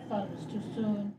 thought it was too soon.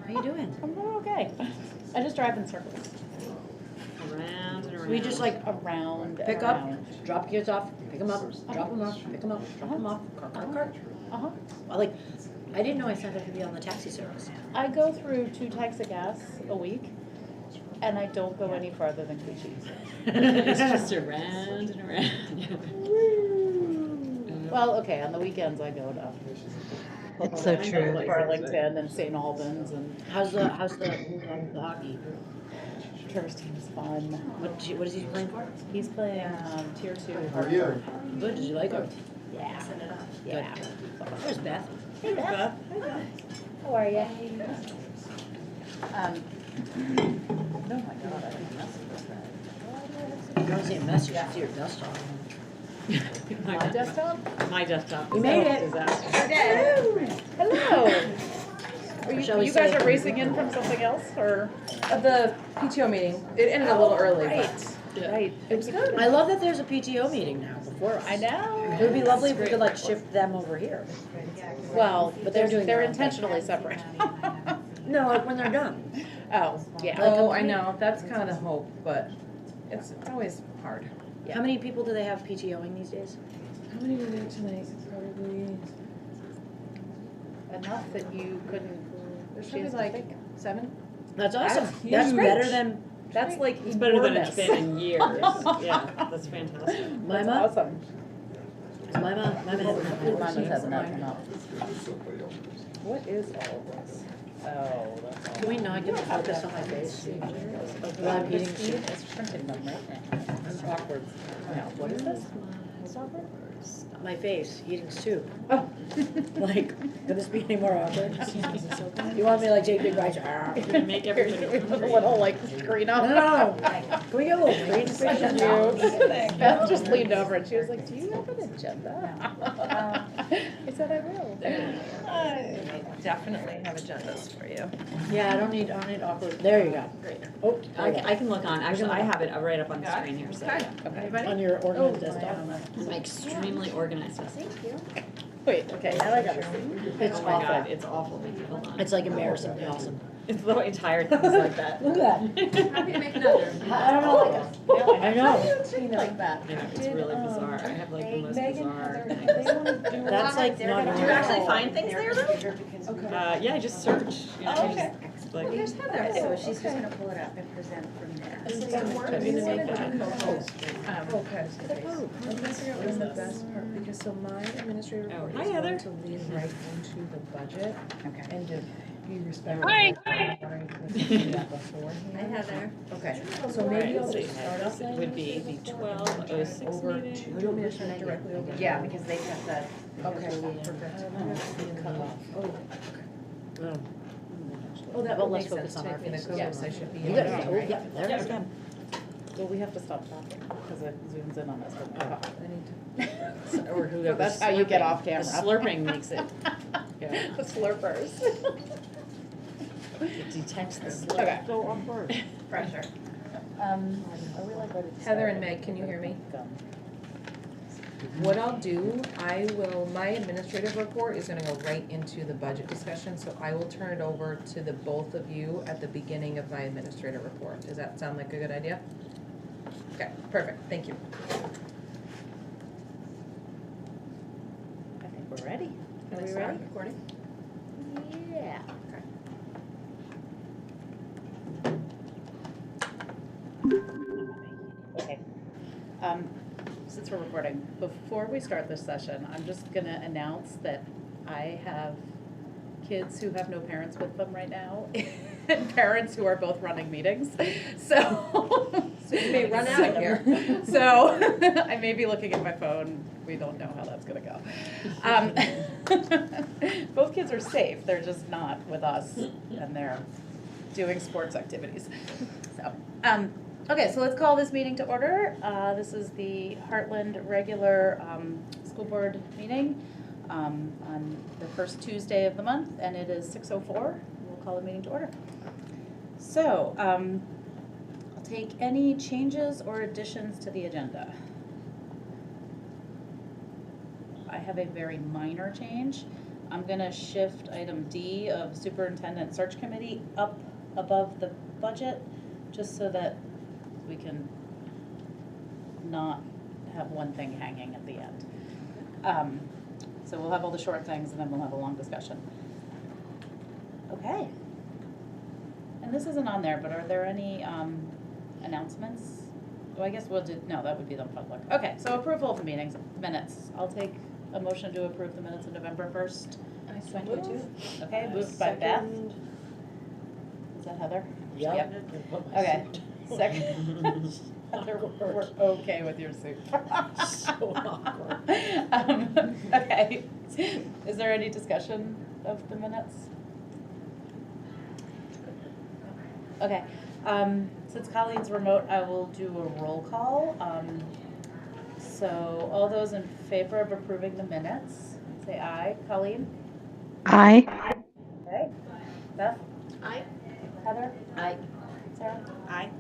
How you doing? I'm doing okay. I just drive in circles. Around and around. We just like Around pick and up, around. drop kids off, pick them up, drop them off, pick them up, drop them off, car. Uh-huh. Well, like, I didn't know I signed up to be on the taxi service. I go through 2 tanks of gas a week, and I don't go any farther than Clichy. It's just around and around. Well, okay, on the weekends I go to It's so true. Burlington and St. Albans, and How's the hockey? Trevor's team is fun. What is he playing for? He's playing tier 2. How are you? Good. Did you like it? Yeah. Good. Yeah. There's Beth. Hey Beth. How are you? Oh my God, I didn't mess with that. You don't see a message. You see your desktop. My desktop? My desktop. You made it. Disaster. Hello. Are Shall we you guys say- are racing in from something else, or? The PTO meeting, it ended a little early, Right, but right. it was good. I love that there's a PTO meeting now before us. I know. It would be lovely if we could like shift them over here. Well, But they're doing they're their own thing. intentionally separate. No, like when they're done. Oh, yeah. Oh, I know, that's kind of the hope, but it's always hard. How many people do they have PTOing these days? How many were there tonight? Probably, Enough that you couldn't there's choose probably to like pick. 7. That's awesome. That's That's huge. better than That's like It's better than it's enormous. been in years. Yeah, that's fantastic. That's Mima. awesome. Mima hasn't Mine hasn't had come up. What is all of this? Oh, that's all. Can we not get the focus on my face? While I'm eating soup. It's printing them right now. It's awkward. No, what is this? What's awkward? My face, eating soup. Oh. Like, could this be any more awkward? You want me to like take big bites? You're gonna make everybody With a little like screen up. No. Can we get a little green screen? Beth just leaned over and she was like, "Do you have an agenda?" I said, "I will." I definitely have agendas for you. Yeah, I don't need awkward. There you go. Great. Oh, I can look on, actually, I have it right up on the screen here, so. Okay. on your organized desktop. I'm extremely organized. Thank you. Wait. Okay. Now I got to It's Oh my God, awful. it's awful. Hold on. It's like embarrassingly awesome. It's the entire thing is like that. Look at that. Happy to make another. I don't know. Like, I know. like that. I know, it's really bizarre. I have like the most bizarre They things. want to do That's like not Did you actually find things there Okay. Yeah, I just searched. You know, Oh, I okay. just, like, Heather. So she's just gonna pull it up and present from there. Okay. I'm trying to figure out what's the best part, because so my administrative Oh, report hi, is Heather. going to lead right into the budget Okay. and to be respectful. Hi. Beforehand. Hi, Heather. Okay, so All right, maybe I'll so just start off it would be the 12:06 over to, meeting. you want me to turn it directly over? to Yeah, you? because they cut the. Okay, perfect. Cut off. Oh, Um, oh, that But would let's make sense, focus on our taking the faces. co-hosts, I should be. You in got there, it. Oh, right? yeah, there it is. Well, we have to stop talking because it zooms in on us. I need to. Or So whoever's that's how you get slurping. off camera. The slurping makes it, yeah. The slurpers. It detects the slurp. Okay. So awkward. Pressure. Are we like ready to Heather start? and Meg, can you hear me? Go. What I'll do, my administrative report is gonna go right into the budget discussion, so I will turn it over to the both of you at the beginning of my administrative report. Does that sound like a good idea? Okay, perfect, thank you. I think we're ready. Can Are I we start ready? recording? Yeah. Okay. Since we're recording, before we start this session, I'm just gonna announce that I have kids who have no parents with them right now, and parents who are both running meetings, so. So you may run out of here. So, I may be looking at my phone, we don't know how that's gonna go. Both kids are safe, they're just not with us, and they're doing sports activities. So, okay, so let's call this meeting to order. This is the Hartland regular school board meeting on the first Tuesday of the month, and it is 6:04. We'll call the meeting to order. So, I'll take any changes or additions to the agenda. I have a very minor change. I'm gonna shift item D of superintendent search committee up above the budget, just so that we can not have one thing hanging at the end. So we'll have all the short things and then we'll have a long discussion. Okay. And this isn't on there, but are there any announcements? Oh, I guess we'll do, no, that would be the public. Okay, so approval of the minutes. I'll take a motion to approve the minutes of November 1st, 2022. Okay, moved by Beth. Is that Heather? Yep. Okay, second. Heather, we're okay with your soup. So awkward. Okay, is there any discussion of the minutes? Okay, since Colleen's remote, I will do a roll call. So all those in favor of approving the minutes, say aye. Colleen? Aye. Okay. Beth? Aye. Heather? Aye. Sarah? Aye.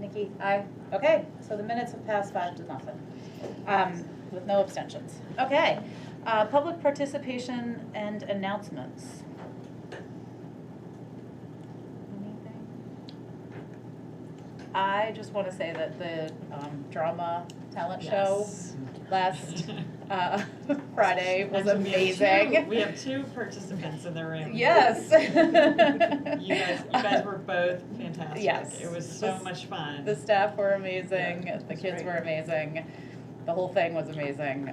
Nikki? Aye. Okay, so the minutes have passed 5-0, with no abstentions. Okay, public participation and announcements. Anything? I just want to say that the drama talent show last Friday was amazing. We have two participants in the room. Yes. You guys were both fantastic. Yes. It was so much fun. The staff were amazing, Yeah, the that's kids great. were amazing, the whole thing was amazing,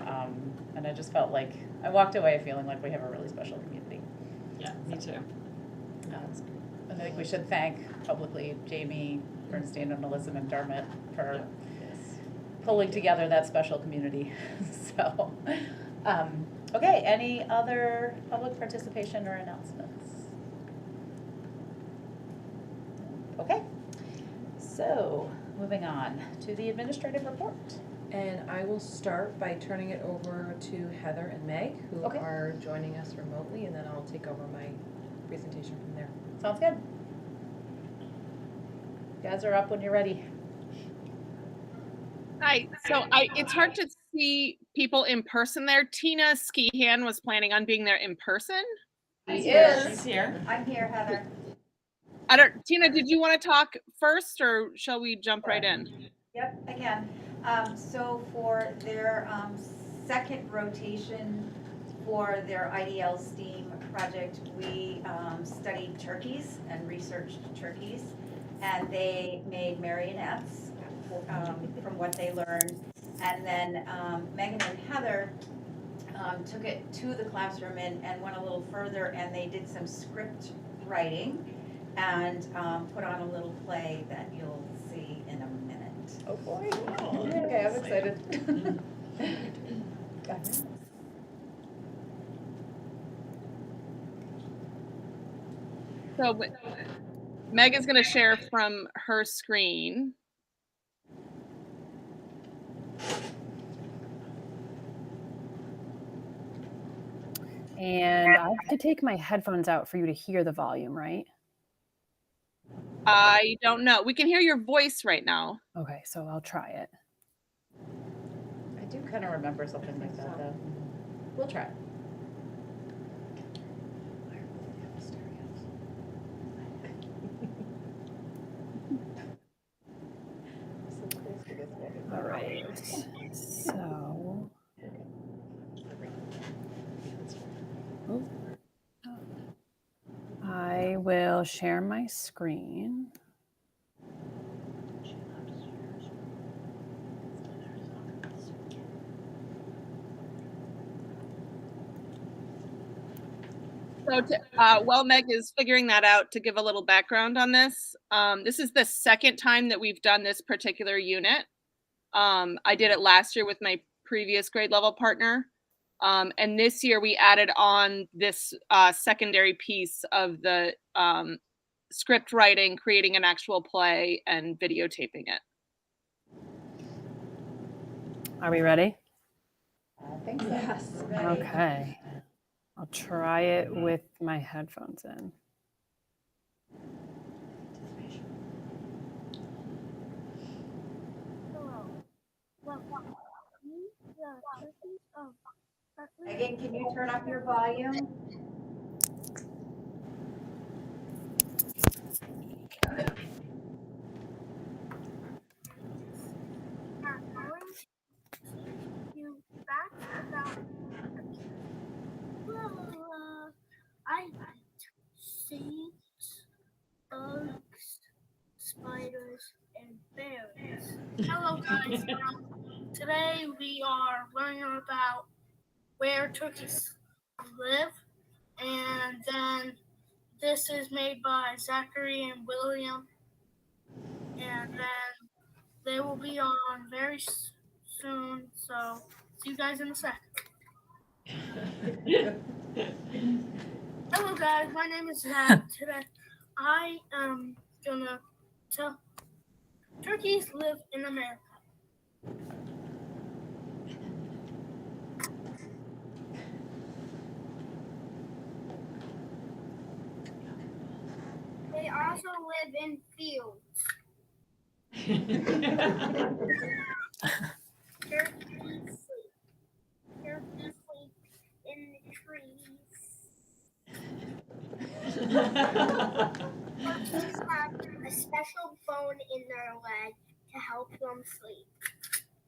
and I just felt like, I walked away feeling like we have a really special community. Yeah, me too. I think we should thank publicly Jamie Bernstein and Melissa McDermott for pulling together that special community. So, okay, any other public participation or announcements? Okay, so moving on to the administrative report. And I will start by turning it over to Heather and Meg, who Okay. are joining us remotely, and then I'll take over my presentation from there. Sounds good. You guys are up when you're ready. Hi, so it's hard to see people in person there. Tina Skihan was planning on being there in person. She She's here. I'm here, Heather. Tina, did you want to talk first or shall we jump right in? Yep, I can. So for their second rotation for their IDL STEAM project, we studied turkeys and researched turkeys. And they made marionettes from what they learned. And then Megan and Heather took it to the classroom and went a little further, and they did some script writing and put on a little play that you'll see in a minute. Oh boy. Okay, I'm excited. So Megan's going to share from her screen. And I have to take my headphones out for you to hear the volume, right? I don't know. We can hear your voice right now. Okay, so I'll try it. I do kind of remember something like that though. We'll try. All right. So. I will share my screen. So while Meg is figuring that out, to give a little background on this, this is the second time that we've done this particular unit. I did it last year with my previous grade level partner. And this year we added on this secondary piece of the script writing, creating an actual play, and videotaping it. Are we ready? I think so. Yes. Okay. I'll try it with my headphones in. Megan, can you turn up your volume? seeds, bugs, spiders, and berries. Hello guys, today we are learning about where turkeys live, and then this is made by Zachary and William, and then they will be on very soon, so see you guys in a sec. Hello guys, my name is Zach. Today I am gonna tell turkeys live in America. They also live in fields. Turkeys sleep. Turkeys sleep in the trees. Turkeys have a special bone in their leg to help them sleep.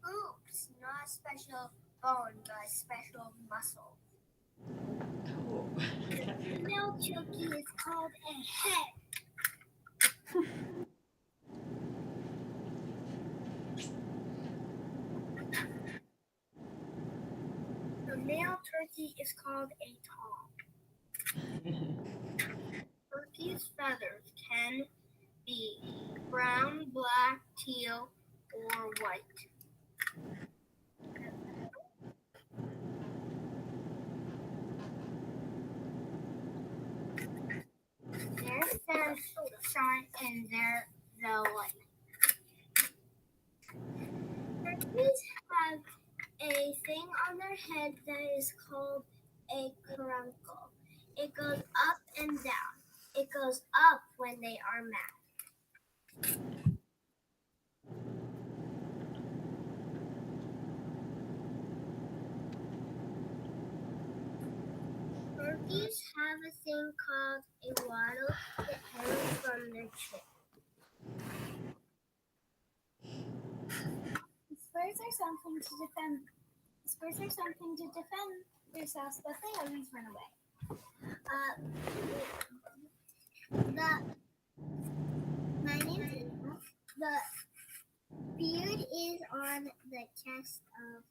Oops, not a special bone, but a special muscle. The female turkey is called a hen. The male turkey is called a tom. Turkey's feathers can be brown, black, teal, or white. Their feathers shine in the light. Turkeys have a thing on their head that is called a caruncle. It goes up and down. It goes up when they are mad. Turkeys have a thing called a wattle that hangs from their chin. Birds are something to defend. Birds are something to defend themselves, but they always run away. My name is Ava. The beard is on the chest of.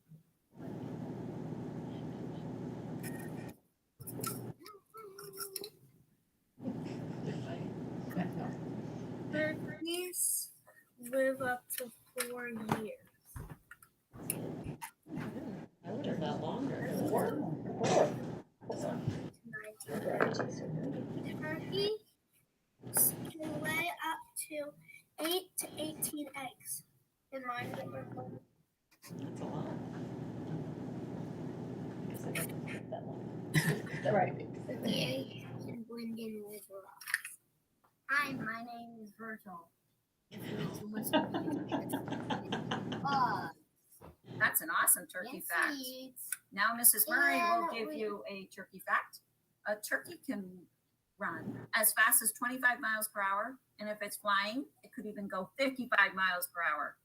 Turkeys live up to 4 years. I would have thought longer. Turkeys can lay up to 8 to 18 eggs. In mine, That's a lot. Right. the eggs can blend in with rocks. Hi, my name is Virgil. That's an awesome turkey Yes, fact. seeds. Now Mrs. Murray will Yeah, give you a turkey fact. A turkey can run as fast as 25 miles per hour, and if it's flying, it could even go 55 miles per hour.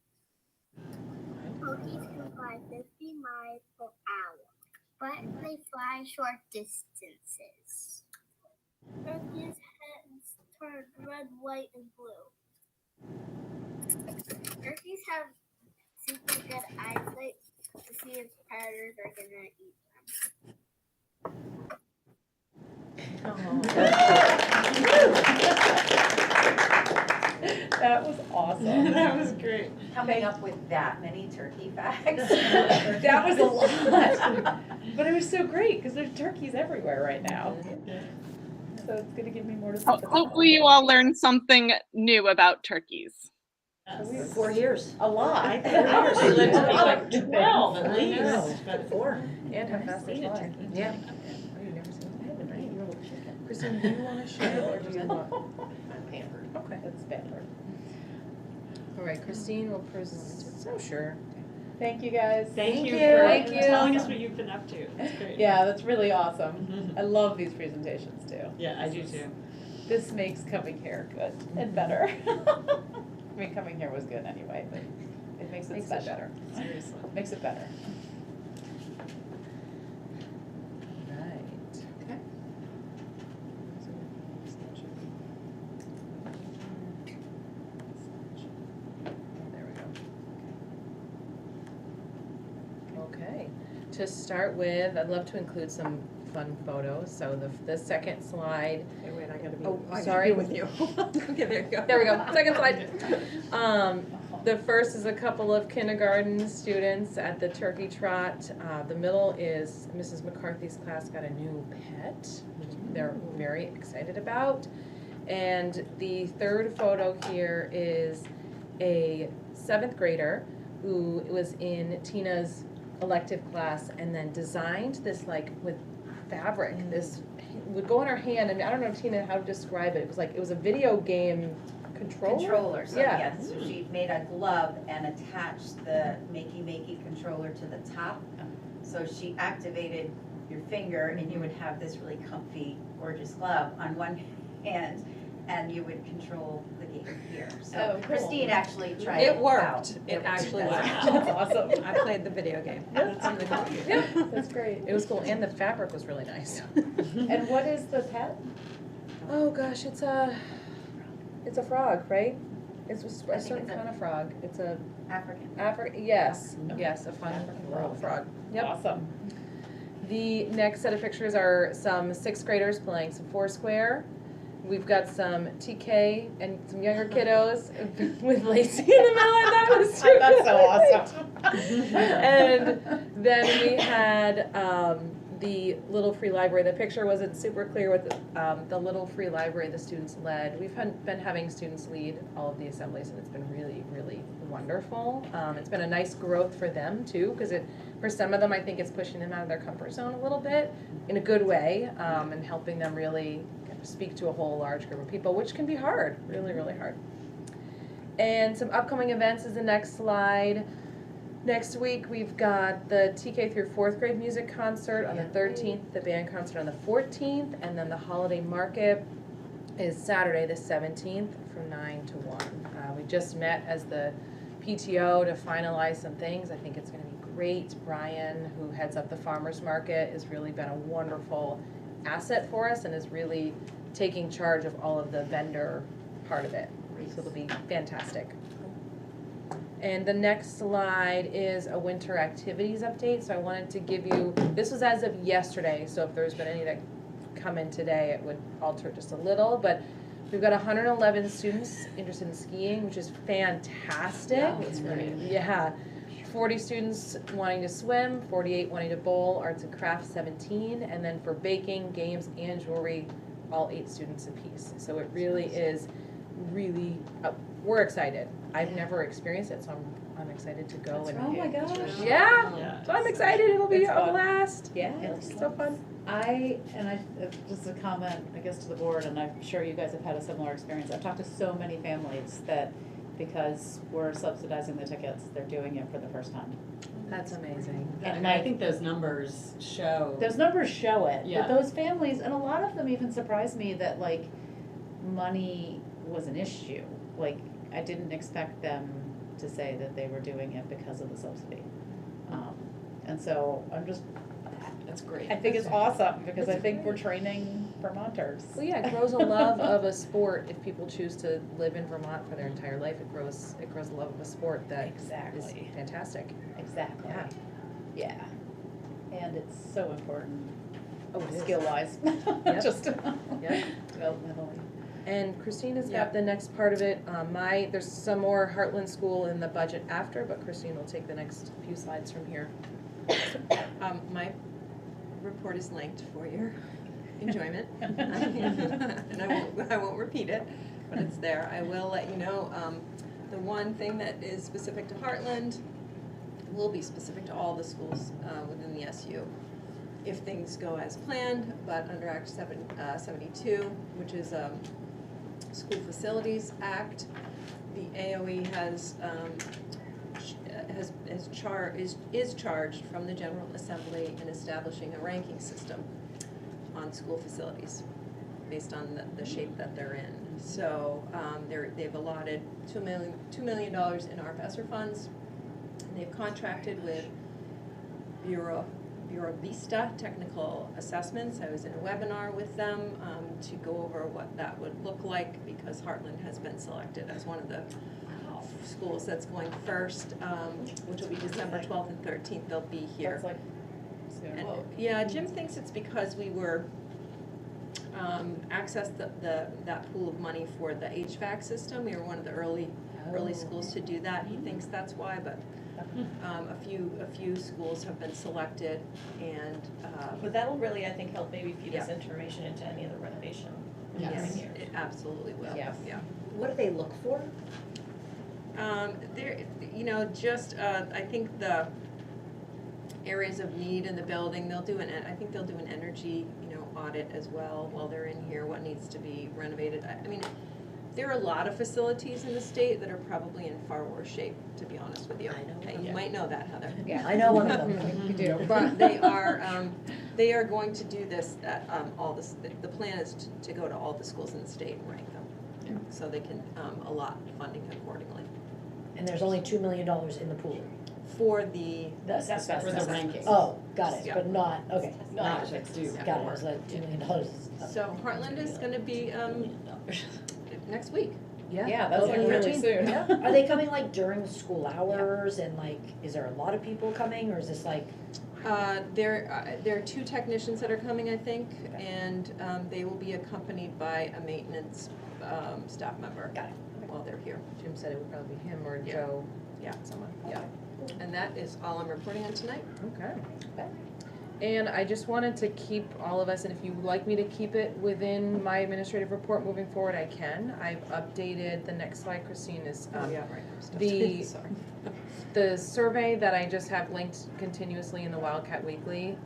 Turkeys can fly 50 miles per hour, but they fly short distances. Turkeys' heads turn red, white, and blue. Turkeys have super good eyesight to see if predators are gonna eat That was awesome. That was great. Coming up with that many turkey facts. That was a lot. But it was so great because there's turkeys everywhere right now. So it's going to give me more to think about. Hopefully you all learned something new about turkeys. 4 years. A lot. I We lived to be like 12 at I least. know, but 4. And how fast they Seen a fly. turkey. Yeah. Oh, you've never seen it? Kristen, do you want to share or do you want? Pampered. Okay. That's pampered. All right, Christine will present. Oh, sure. Thank you guys. Thank you Thank for you. telling us what you've been up to. That's great. Yeah, that's really awesome. I love these presentations too. Yeah, I do too. This makes coming here good and better. I mean, coming here was good anyway, but it makes it special. better. Seriously. Makes it better. Right. Okay. to start with, I'd love to include some fun photos. So the second slide. Okay, wait, I gotta be. Oh, I gotta sorry. be with you. Okay, there you go. There we go. Second slide. The first is a couple of kindergarten students at the turkey trot. The middle is Mrs. McCarthy's class got a new pet, which they're very excited about. And the third photo here is a 7th grader who was in Tina's elective class and then designed this like with fabric. This would go in her hand, and I don't know, Tina, how to describe it. It was like, it was a video game controller. So Yeah. yes, so she made a glove and attached the makey controller to the top. So she activated your finger and you would have this really comfy, gorgeous glove on one hand, and you would control the game here. So Oh, cool. Christine actually tried It out. worked. It actually worked. That's awesome. I played the video game. That's really cool. That's great. It was cool, and the fabric was really nice. And what is the pet? Oh gosh, it's a frog, right? It's a think certain it's a- kind of frog. It's a African. yes, a fun little frog. Yep. Awesome. The next set of pictures are some 6th graders playing some Foursquare. We've got some TK and some younger kiddos with Lacey in the middle. I thought it was super That's so awesome. And then we had the Little Free Library. The picture wasn't super clear with the Little Free Library the students led. We've been having students lead all of the assemblies, and it's been really, really wonderful. It's been a nice growth for them too, because for some of them, I think it's pushing them out of their comfort zone a little bit in a good way, and helping them really speak to a whole large group of people, which can be hard, really, really hard. And some upcoming events is the next slide. Next week, we've got the TK through 4th grade music concert on the 13th, the band concert on the 14th, and then the holiday market is Saturday the 17th from 9 to 1. We just met as the PTO to finalize some things. I think it's going to be great. Brian, who heads up the farmers market, has really been a wonderful asset for us and is really taking charge of all of the vendor part of it. So it'll be fantastic. And the next slide is a winter activities update. So I wanted to give you, this was as of yesterday, so if there's been any that come in today, it would alter just a little, but we've got 111 students interested in skiing, which is fantastic. Wow, that's great. Yeah. 40 students wanting to swim, 48 wanting to bowl, arts and crafts 17, and then for baking, games, and jewelry, all 8 students apiece. So it really is really, we're excited. I've never experienced it, so I'm excited to go. Oh my gosh. Yeah, so I'm excited. It'll be It's a fun. blast. Yeah. It's so fun. Just a comment, I guess, to the board, and I'm sure you guys have had a similar experience. I've talked to so many families that because we're subsidizing the tickets, they're doing it for the first time. That's amazing. And I think those numbers show. Those numbers show it, Yeah. but those families, and a lot of them even surprised me that like money was an issue. Like, I didn't expect them to say that they were doing it because of the subsidy. And so That's great. I think it's awesome because I think we're training Vermonters. Well, yeah, it grows a love of a sport. If people choose to live in Vermont for their entire life, it grows a love of a sport that Exactly. is fantastic. Exactly. Yeah. Yeah. And it's so important, Oh, it is. skill-wise, Yep. just Yep. developmentally. And Christina's Yeah. got the next part of it. There's some more Hartland School in the budget after, but Christine will take the next few slides from here. My report is linked for your enjoyment. And I won't repeat it, but it's there. I will let you know, the one thing that is specific to Heartland will be specific to all the schools within the SU if things go as planned, but under Act 72, which is School Facilities Act, the AOE is charged from the General Assembly in establishing a ranking system on school facilities based on the shape that they're in. So they've allotted $2 million in ARP ESSER funds. And they've contracted with Bureau Vista Technical Assessments. I was in a webinar with them to go over what that would look like because Heartland has been selected as one of the schools that's going first, which will be December 12th and 13th. They'll be here. That's like And, yeah, Jim thinks it's because we were, accessed that pool of money for the HVAC system. We were one of the early schools to do that. He thinks that's why, but a few schools have been selected, and But that'll really, I think, help maybe feed us Yeah. information into any of the renovation. in the yes, coming years. it absolutely will. Yeah. Yeah. What do they look for? There, just I think the areas of need in the building, I think they'll do an energy, audit as well while they're in here, what needs to be renovated. I mean, there are a lot of facilities in the state that are probably in far worse shape, to be honest with you. I know. Okay, you might know that, Heather. Yeah, I know one of them. You do. But they are going to do this at the plan is to go to all the schools in the state and rank them. So they can allot funding accordingly. And there's only $2 million in the pool. For the, The assessment. For the ranking. Oh, got it, Yeah. but not, okay. Not Got it. fixed. Got it, I was like, $2 million. so Hartland is gonna be, next week. Yeah, that's like really soon. Are they coming like during school hours and like, is there a lot of people coming or is this like? There are 2 technicians that are coming, I think, and they will be accompanied by a maintenance staff member. Got it. While they're here. Jim said it would probably be him or Yeah. Joe. Yeah. Someone. Yeah. And that is all I'm reporting on tonight. Okay. And I just wanted to keep all of us, and if you would like me to keep it within my administrative report moving forward, I can. I've updated, the next slide, Christine, is Oh, yeah, right. I'm still- the- Sorry. the survey that I just have linked continuously in the Wildcat Weekly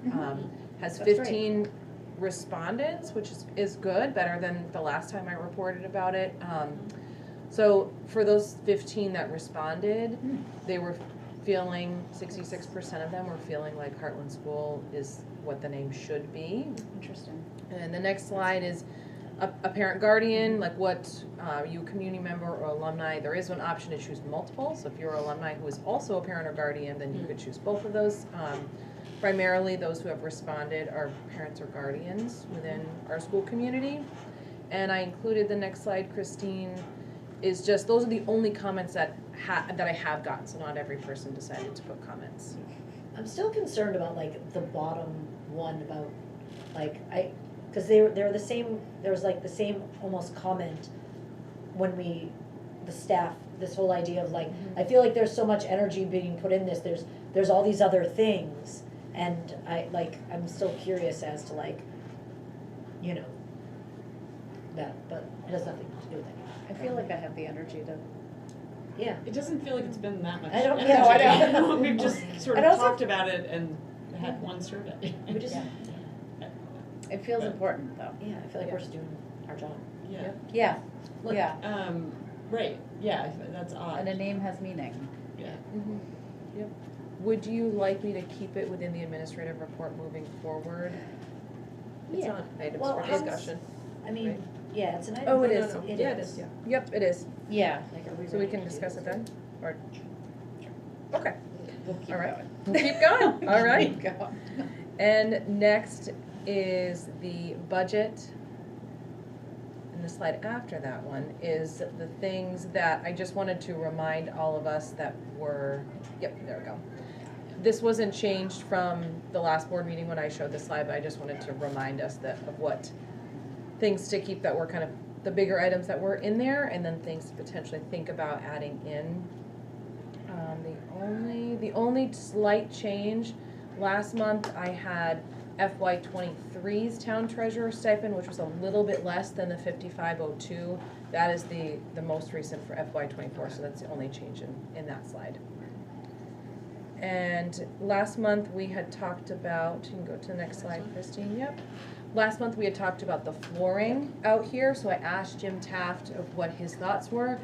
has That's great. 15 respondents, which is good, better than the last time I reported about it. So for those 15 that responded, they were feeling, 66% of them were feeling like Hartland School is what the name should be. Interesting. And the next slide is a parent guardian, like what, you community member or alumni, there is an option to choose multiple. So if you're an alumni who is also a parent or guardian, then you could choose both of those. Primarily, those who have responded are parents or guardians within our school community. And I included the next slide, Christine, is just, those are the only comments that I have gotten, so not every person decided to put comments. I'm still concerned about like the bottom one about like, cause they're the same, there was like the same almost comment when the staff, this whole idea of like, I feel like there's so much energy being put in this, there's all these other things. And I'm still curious as to like, that, but it has nothing to do with that. I feel like I have the energy to. Yeah. It doesn't feel like it's been that much. I don't- energy. yeah, I know. We've just sort And of also- talked about it and had one survey. We just, It feels important, though. yeah, I feel like we're just doing our job. Yeah. Yeah, Look, yeah. Right, yeah, that's odd. And a name has meaning. Yeah. Yep. Would you like me to keep it within the administrative report moving forward? It's Yeah. on items Well, for how's- discussion. I mean, yeah, it's an item. Oh, it No, is. no, no. It Yeah, it is. is, yeah. Yep, it is. Yeah. Like, are we So we ready can to do discuss this? it then? Or, okay, We'll keep all right. going. We'll keep going, all right. Keep going. And next is the budget. And the slide after that one is the things that I just wanted to remind all of us that were, yep, there we go. This wasn't changed from the last board meeting when I showed the slide, but I just wanted to remind us of what things to keep that were kind of the bigger items that were in there, and then things to potentially think about adding in. The only slight change, last month I had FY 23's town treasurer stipend, which was a little bit less than the 5502. That is the most recent for FY 24, so that's the only change in that slide. And last month we had talked about, you can go to the next slide, Christine, yep. Last month we had talked about the flooring out here, so I asked Jim Taft of what his thoughts were.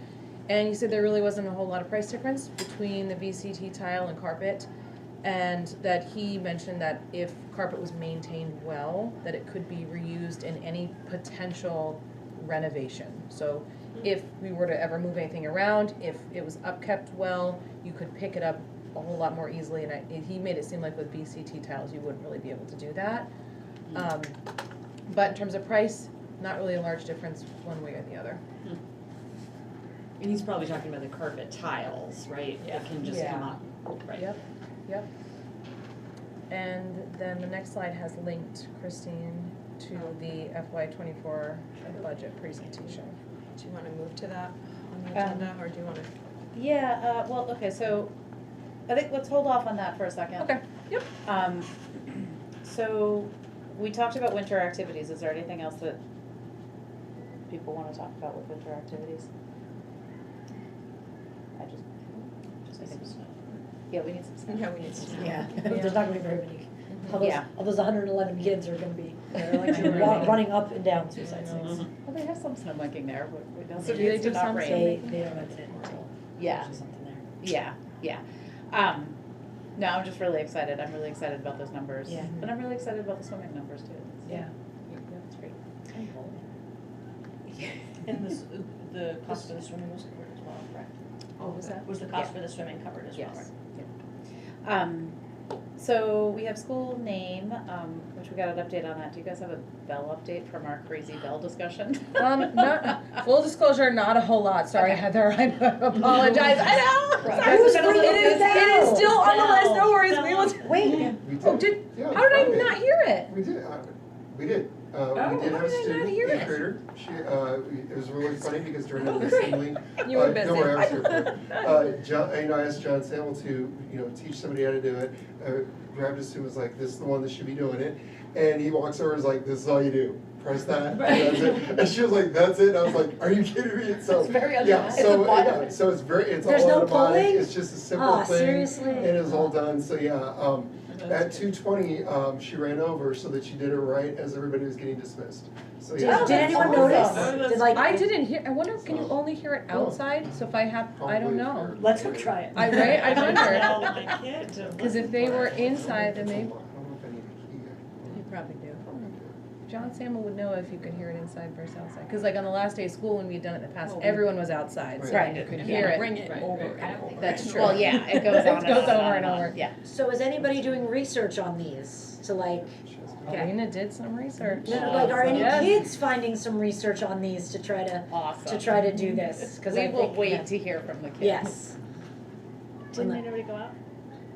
And he said there really wasn't a whole lot of price difference between the VCT tile and carpet. And that he mentioned that if carpet was maintained well, that it could be reused in any potential renovation. So if we were to ever move anything around, if it was upkept well, you could pick it up a whole lot more easily. And he made it seem like with VCT tiles, you wouldn't really be able to do that. But in terms of price, not really a large difference one way or the other. And he's probably talking about the carpet tiles, right? Yeah. That can just Yeah. come up, right? Yep. And then the next slide has linked Christine to the FY24 budget presentation. Do you wanna move to that on the agenda, or do you wanna? Yeah, well, okay, so I think let's hold off on that for a second. Okay, yep. So we talked about winter activities. Is there anything else that people want to talk about with winter activities? I just think it's, yeah, we need some stuff. Yeah, we need some. Yeah, there's not gonna be very many. All those, Yeah. all those 111 kids are gonna be They're like running up and down Suicide Six. Well, they have some snowmaking there, but we don't. So do they do some They don't open it until Yeah. there's something there. Yeah. No, I'm just really excited. I'm really excited about those numbers. Yeah. And I'm really excited about the swimming numbers too. Yeah. That's great. And this, the cost for the swimming was covered as well, correct? What was that? Was the cost for the swimming covered as well, Yes. right? So we have school name, which we got an update on that. Do you guys have a bell update from our crazy bell discussion? Not, full disclosure, not a whole lot. Sorry, Okay. Heather, I apologize. I know. Right. Sorry. Who's bringing It is bell? still on the list, no worries. We will. Wait, We did. Oh, did, Yeah, how did I Friday. not hear it? We did, we did. We did why have a did I not student, hear eighth it? grader. She, it was really funny because during the assembly. You were busy. Don't worry, I was here for it. John, I asked John Samuel to, teach somebody how to do it. Grabbed his student, was like, this is the one that should be doing it. And he walks over and is like, this is all you do. Press that, and that's it. And she was like, that's it. And I was like, are you kidding me? So, It's very yeah, automatic. so, It's a button. yeah, so it's There's all no automatic. pulling? It's just a simple Ah, thing. seriously? And it's all done. So yeah, at 2:20, she ran over so that she did it right as everybody was getting dismissed. So did, yeah. did anyone awesome. notice? Did like I didn't hear, I wonder, can you only hear it outside? So if I have, I don't know. Let's go try it. I wonder. Tell my kid to Because if they were inside, then I maybe, don't know if I need a key. You probably do. John Samuel would know if you could hear it inside versus outside. Because like on the last day of school, when we'd done it in the past, Well, everyone was outside, so Right. you could Yeah, hear it. Bring it over right. and over. That's true. Well, yeah, it goes on It goes and on over and and on. over. Yeah. So is anybody doing research on these to like, Alina did some research. like are any Yes. kids finding some research on these to try to do this? Because We I will think, wait yeah. to hear from the kids. Yes. Didn't anybody go out?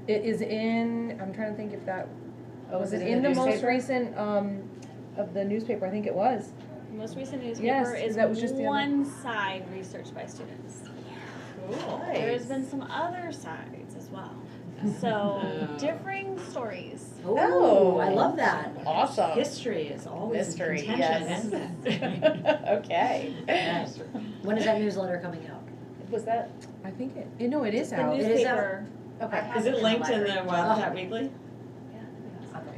It is in, I'm trying to think if that, Oh, was is it it in the most newspaper? recent, of the newspaper? I think it was. The most recent Yes, newspaper is that was just the other- one side researched by students. Cool. There's been some other sides as well. So differing stories. Oh, I love that. Awesome. History is always Mystery, contentious. yes. Okay. When is that newsletter coming out? Was that, I think it, no, it is The out. It is out. newspaper. okay. Is it linked in the Wildcat Weekly?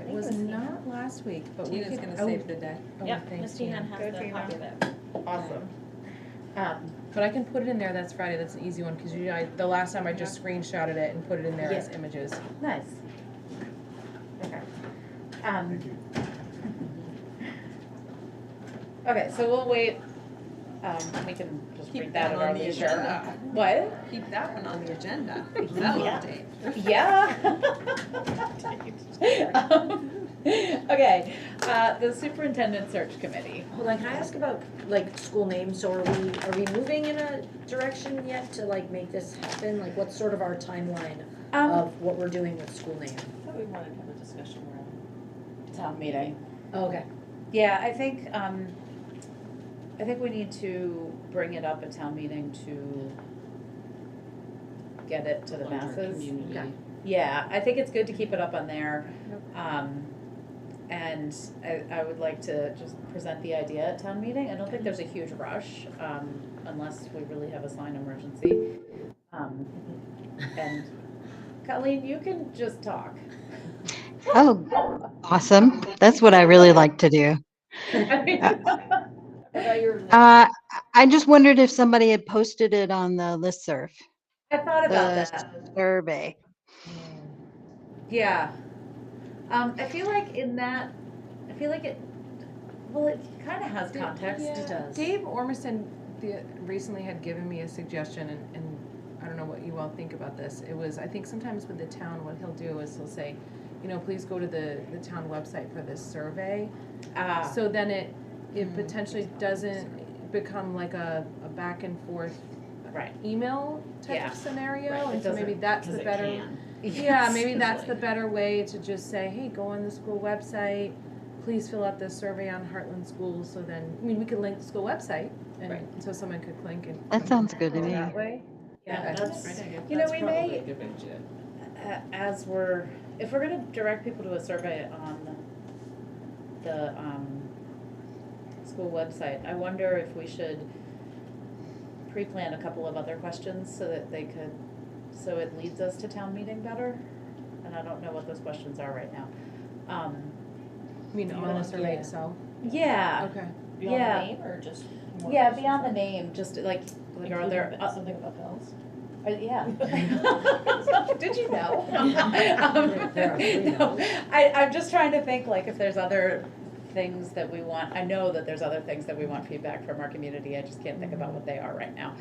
It was not last week, but we Tina's could. gonna save the day. Oh, Yep, thanks, Miss Tina Tina. has Go the Tina. copy of it. Awesome. But I can put it in there, that's Friday, that's an easy one, because the last time I just screenshotted it and put it in there as images. Nice. Okay. Okay, so we'll wait, we can just Keep read that that at our on the leisure. agenda. What? Keep that one on the agenda. That Yeah. update. Yeah. Okay, the superintendent search committee. Hold on, can I ask about like school names? So are we moving in a direction yet to like make this happen? Like what's sort of our timeline of what we're doing with school name? I thought we wanted to have a discussion around. Town meeting. Oh, okay. Yeah, I think we need to bring it up at town meeting to get it to the masses. Okay. Yeah, I think it's good to keep it up on there. And I would like to just present the idea at town meeting. I don't think there's a huge rush, unless we really have a sign emergency. And Colleen, you can just talk. Oh, awesome. That's what I really like to do. I just wondered if somebody had posted it on the listserv, I thought about the that. survey. Yeah. I feel like it kind of has context. Yeah. It does. Dave Ormiston recently had given me a suggestion, and I don't know what you all think about this. It was, I think sometimes with the town, what he'll do is he'll say, please go to the town website for this survey. So then it potentially doesn't become like a back and forth Right. email type Yeah. of scenario. Right. And It so maybe doesn't- that's the 'cause it better. can. Yeah, maybe that's the better way to just say, hey, go on the school website, please fill out this survey on Hartland Schools, so then, I mean, we could link the school website, and Right. so someone could click and. That sounds good to go me. that way. Yeah, Okay. that's right. You know, That's we probably may- a good idea. If we're gonna direct people to a survey on the, school website, I wonder if we should pre-plan a couple of other questions so that so it leads us to town meeting better, and I don't know what those questions are right now. You mean on the survey Yeah. itself? Yeah, Okay. Beyond Yeah. the name or just more? yeah, questions? beyond the name, just like are there, Including something about bells? yeah. Did you know? There are three No, I'm just trying to think, like, if there's other things that we want, I know that there's other things that we want feedback from our community, I just can't think about what they are right now.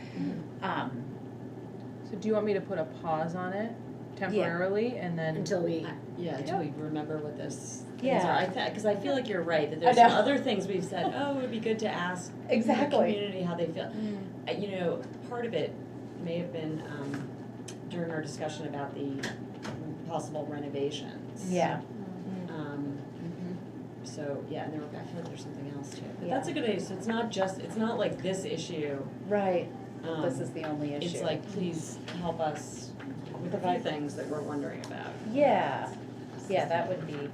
So do you want me to put a pause on it temporarily and then? Until we, Yeah, until we remember what this things Yeah. are. Because I feel like you're right, that there's I know. some other things we've said, oh, it would be good to ask Exactly. the community how they feel. You know, part of it may have been during our discussion about the possible renovations. Yeah. So, yeah, and I feel like there's something else too. But Yeah. that's a good idea, so it's not like this issue. Right, um, this is the only issue. It's like, please help us with a few things that we're wondering about. Yeah, yeah, that would be,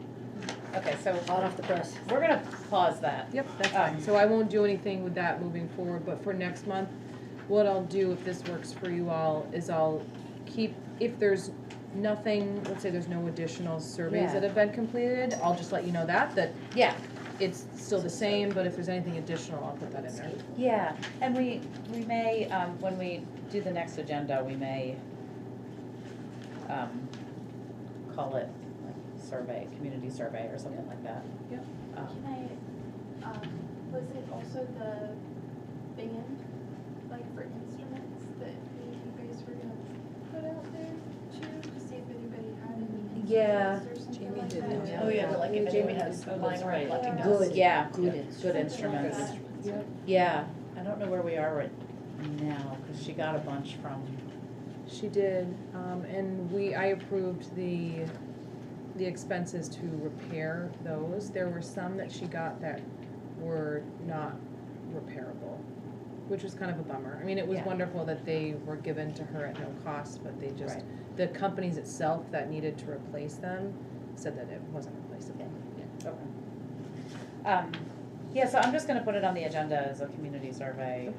okay, so hot off the press. we're gonna pause that. Yep, that's fine. So I won't do anything with that moving forward, but for next month, what I'll do, if this works for you all, is I'll keep, if there's nothing, let's say there's no additional surveys Yeah. that have been completed, I'll just let you know that Yeah, it's still the same, but if there's anything additional, I'll put that in there. yeah, and we may, when we do the next agenda, we may, call it like survey, community survey or something like that. Yep. Can I, was it also the band, like for instruments that you guys were gonna put out there too, to see if anybody had any Yeah. instruments or something Jamie like did that? that. Oh, yeah, but like if Jamie anyone has Oh, lying that's around right. collecting Yeah. dust. Good. Yeah, Good good instruments. Yep. Yeah, I don't know where we are right now, cause she got a bunch from, She did, and I approved the expenses to repair those. There were some that she got that were not repairable, which was kind of a bummer. I mean, it was Yeah. wonderful that they were given to her at no cost, but they just, Right. the companies itself that needed to replace them said that it wasn't replaceable. okay. Yeah, so I'm just gonna put it on the agenda as a community survey,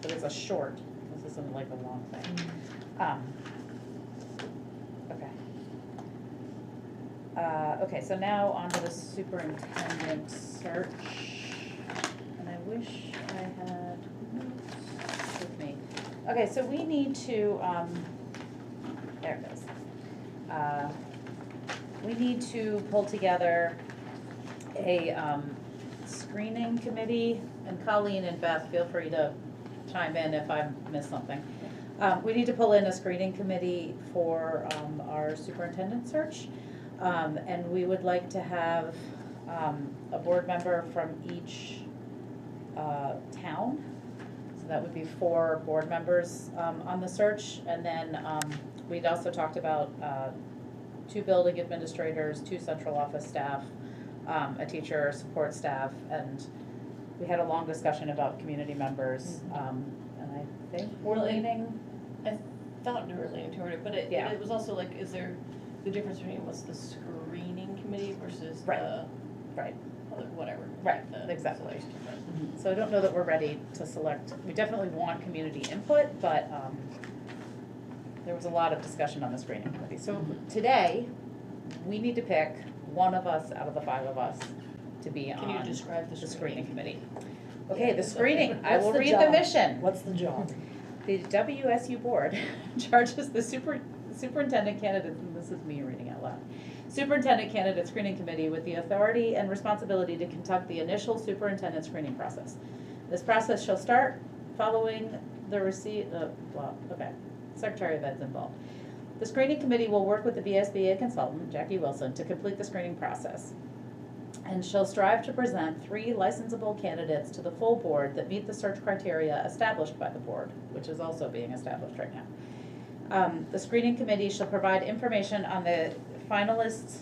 but it's a short, this isn't like a long thing. Okay. Okay, so now on to the superintendent search. And I wish I had notes with me. Okay, so we need to, there it goes. We need to pull together a, screening committee, and Colleen and Beth, feel free to chime in if I missed something. We need to pull in a screening committee for, our superintendent search. And we would like to have, a board member from each, town. So that would be 4 board members, on the search. And then, we'd also talked about, 2 building administrators, 2 central office staff, a teacher, support staff, and we had a long discussion about community members, and I think we're Well, leaning, I thought we were leaning toward it, but Yeah. it was also like, is there the difference between what's the screening committee versus Right. the right, other, whatever? Right, the- exactly. So I don't know that we're ready to select, we definitely want community input, but, there was a lot of discussion on the screening committee. So today, we need to pick one of us out of the 5 of us to be Can you on describe the the screening screening? committee. Okay, the screening, I What's will the read the job? mission. What's the job? The WSU board charges the superintendent candidate, and this is me reading out loud. Superintendent candidate screening committee with the authority and responsibility to conduct the initial superintendent screening process. This process shall start following the receipt of, Secretary of Ed's involved. The screening committee will work with the VSBA consultant, Jackie Wilson, to complete the screening process, and shall strive to present 3 licensable candidates to the full board that meet the search criteria established by the board, which is also being established right now. The screening committee shall provide information on the finalist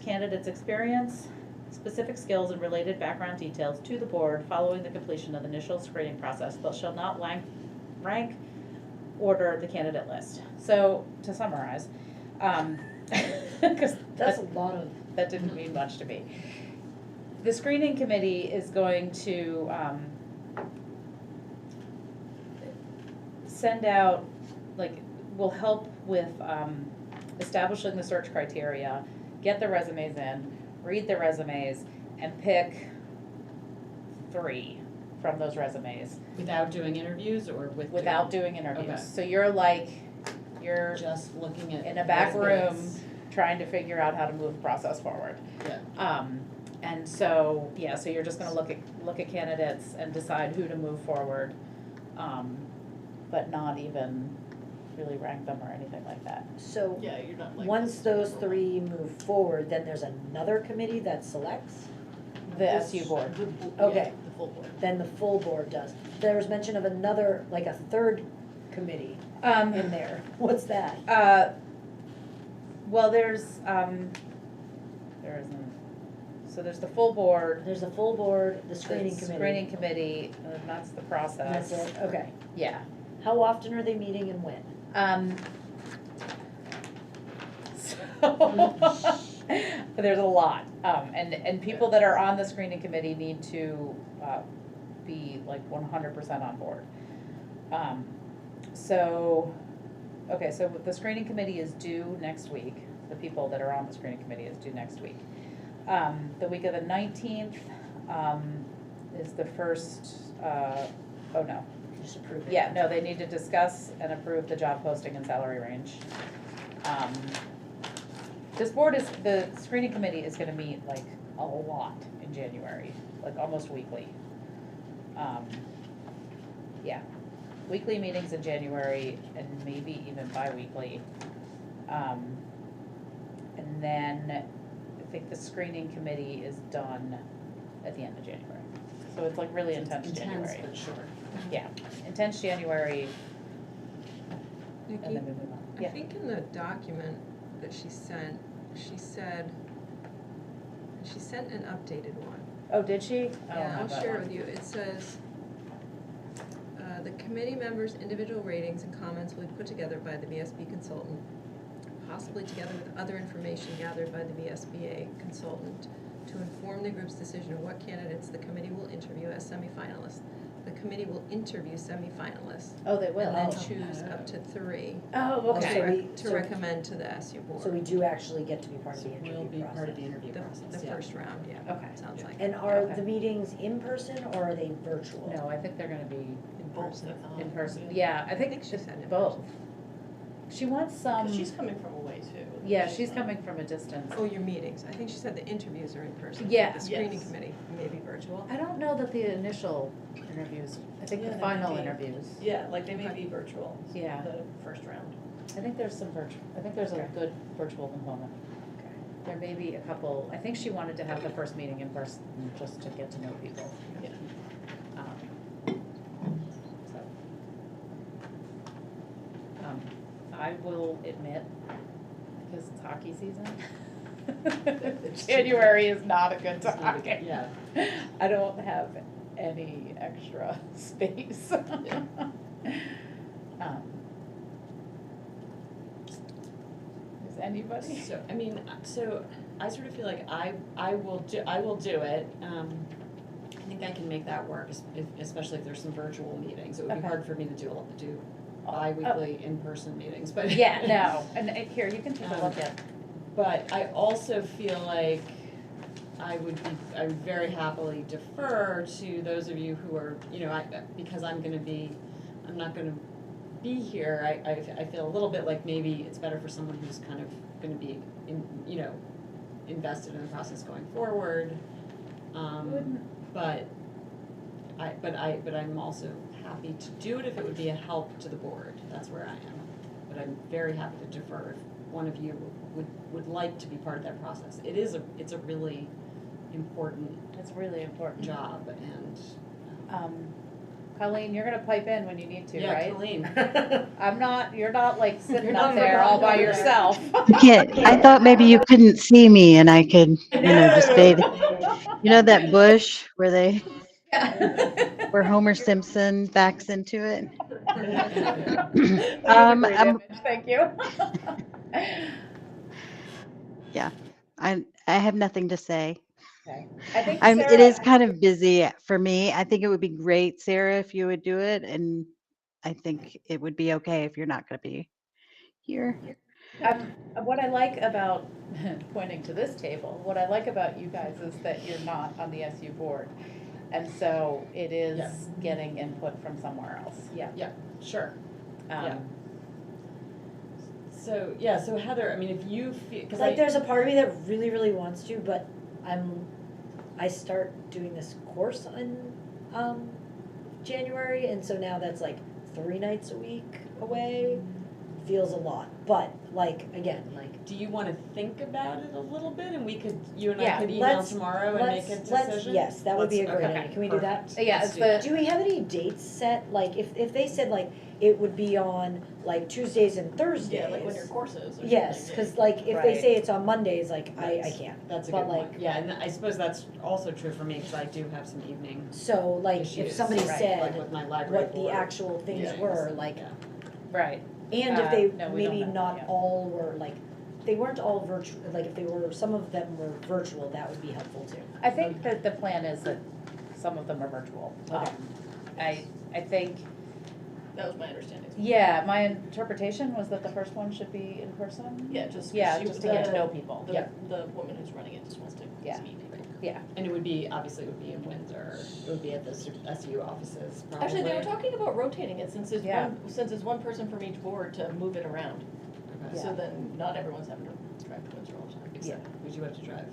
candidate's experience, specific skills and related background details to the board following the completion of the initial screening process, but shall not rank order the candidate list. So, to summarize, because That's a lot of. that didn't mean much to me. The screening committee is going to send out, will help with establishing the search criteria, get the resumes in, read the resumes, and pick 3 from those resumes. Without doing interviews or with? Without doing interviews. Okay. So you're Just looking at. in a back room resumes. trying to figure out how to move the process forward. Yeah. And so, so you're just gonna look at candidates and decide who to move forward, but not even really rank them or anything like that. So, Yeah, you're not like. once those 3 move forward, then there's another committee that selects? The SU board. Okay. The full board. Then the full board does. There was mention of another, like a third committee in there. What's that? Well, there isn't. So there's the full board. There's a full board, the the screening committee. Screening committee, and that's the process. That's it, okay. Yeah. How often are they meeting and when? So, there's a lot, and people that are on the screening committee need to, be like 100% on board. So the screening committee is due next week, the people that are on the screening committee is due next week. The week of the 19th, is the first, Just approve it. yeah, no, they need to discuss and approve the job posting and salary range. The screening committee is gonna meet like a lot in January, like almost weekly. Yeah, weekly meetings in January and maybe even bi-weekly. And then I think the screening committee is done at the end of January. So it's like really intense January. Intense, but short. Yeah, intense January, and Nikki, then we move on. I Yeah. think in the document that she sent, she sent an updated one. Oh, did she? I don't Yeah, have I'll that share it one. with you. It says, the committee members' individual ratings and comments will be put together by the VSB consultant, possibly together with other information gathered by the VSBA consultant to inform the group's decision of what candidates the committee will interview as semifinalists. The committee will interview semifinalists. Oh, they will. And then Oh. choose up to 3 Oh, Okay. okay. to recommend to the SU board. So we do actually get to be part of the We'll interview be part of the process. interview process, The yeah. first round, yeah. Okay. Sounds like. And are Okay. the meetings in person or are they virtual? No, I think they're gonna be In person. in person. Yeah, I think she said in both. She wants some. 'Cause she's coming from away too. Yeah, she's coming from a distance. Oh, your meetings. I think she said the interviews are in person. Yeah. The screening Yes. committee may be virtual. I don't know that the initial interviews, I think Yeah, the they final may be. interviews. Yeah, like they may be virtual. Yeah. The first round. I think there's some I think there's a Okay. good virtual component. There may be a couple, I think she wanted to have the first meeting in person, just to get to know people. Yeah. So. I will admit, because it's hockey season, January is not a good It's not a time. good- yeah. I don't have any extra space. Is anybody? So, I mean, so I sort of feel like I will do it. I think I can make that work, especially if there's some virtual meetings. It would be Okay. hard for me to do bi-weekly in-person meetings, but. Yeah, no, and here, you can take a look at. But I also feel like I would very happily defer to those of you who are, because I'm not gonna be here, I feel a little bit like maybe it's better for someone who's kind of gonna be invested in the process going forward. But I'm also happy to do it if it would be a help to the board. That's where I am. But I'm very happy to defer if one of you would like to be part of that process. It's a really important It's really important. job, and Colleen, you're gonna pipe in when you need to, Yeah, right? Colleen. You're not like sitting You're up not there all by forgotten over there. yourself. I thought maybe you couldn't see me and I could, just fade. You know that bush where Homer Simpson backs into it? That was a great I'm, image, thank you. yeah, I have nothing to say. Okay. I think It is Sarah, kind of busy for me. I think it would be great, Sarah, if you would do it, and I think it would be okay if you're not going to be here. what I like about, pointing to this table, what I like about you guys is that you're not on the SU board. And so it is Yes. getting input from somewhere else. Yeah. Yeah, sure. Um, Yeah. So Heather, I mean, if you feel, because Like, there's a part of me that really, really wants to, but I start doing this course in, January, and so now that's like 3 nights a week away, feels a lot, but like, again, like. do you want to think about it a little bit, and you and Yeah, I could email let's- tomorrow and make a decision? Yes, that would be a great Okay, idea, can we do that? perfect. Yeah, Let's it's do the- that. Do we have any dates set, like, if they said like, it would be on like Tuesdays and Thursdays? Yeah, like when your course is or Yes, something, cause like, if they Right. say it's on Mondays, like, I That's- can't. That's a But good like, point. Yeah, and I suppose that's also true for me, because I do have some evening so like, if issues. somebody Right, like said with my library what the board. actual things Yeah. were, like, Yeah. Right. and if they, no, we don't maybe know, not yeah. all were, like, they weren't all virtual, like, if they were, some of them were virtual, that would be helpful too. I think that the plan is that some of them are virtual. Okay. I think, That was my understanding. yeah, my interpretation was that the first one should be in person. Yeah, just. Yeah, she- just to get to the- know people. The woman who's running it just wants to Yeah. meet people. Yeah. And it would be, obviously, it would be in Windsor, it would be at the SU offices, probably. Actually, they were talking about rotating it since Yeah. since it's one person from each board to move it around. Okay. So then not everyone's having to drive to Windsor all the time. Except we do have to drive.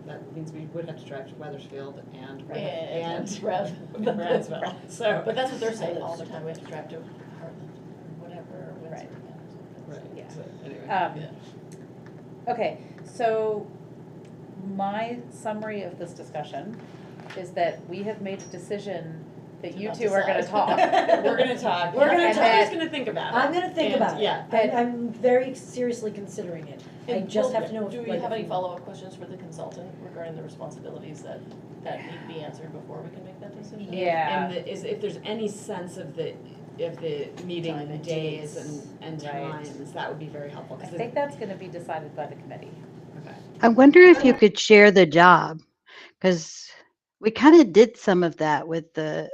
That means we would have to drive to Weathersfield and And and Brownsville, so. But that's what they're saying all the time, we have to drive to Hartland, or whatever, or Windsor. Right. Right, Yeah. so anyway. Yeah. Okay, so my summary of this discussion is that we have made a decision that you Not two are gonna decide. talk. We're gonna talk. We're gonna And talk. Heather's gonna think about it. I'm gonna think And, about it. Yeah. I'm very seriously considering it. I And just will- have to know if, Do we like, have if any follow-up questions for the consultant regarding the responsibilities that need to be answered before we can make that decision? Yeah. And if there's any sense of the meeting Time and days dates. and Right. times, that would be very helpful. I 'cause think that's gonna be decided by the committee. Okay. I wonder if you could share the job, because we kind of did some of that with the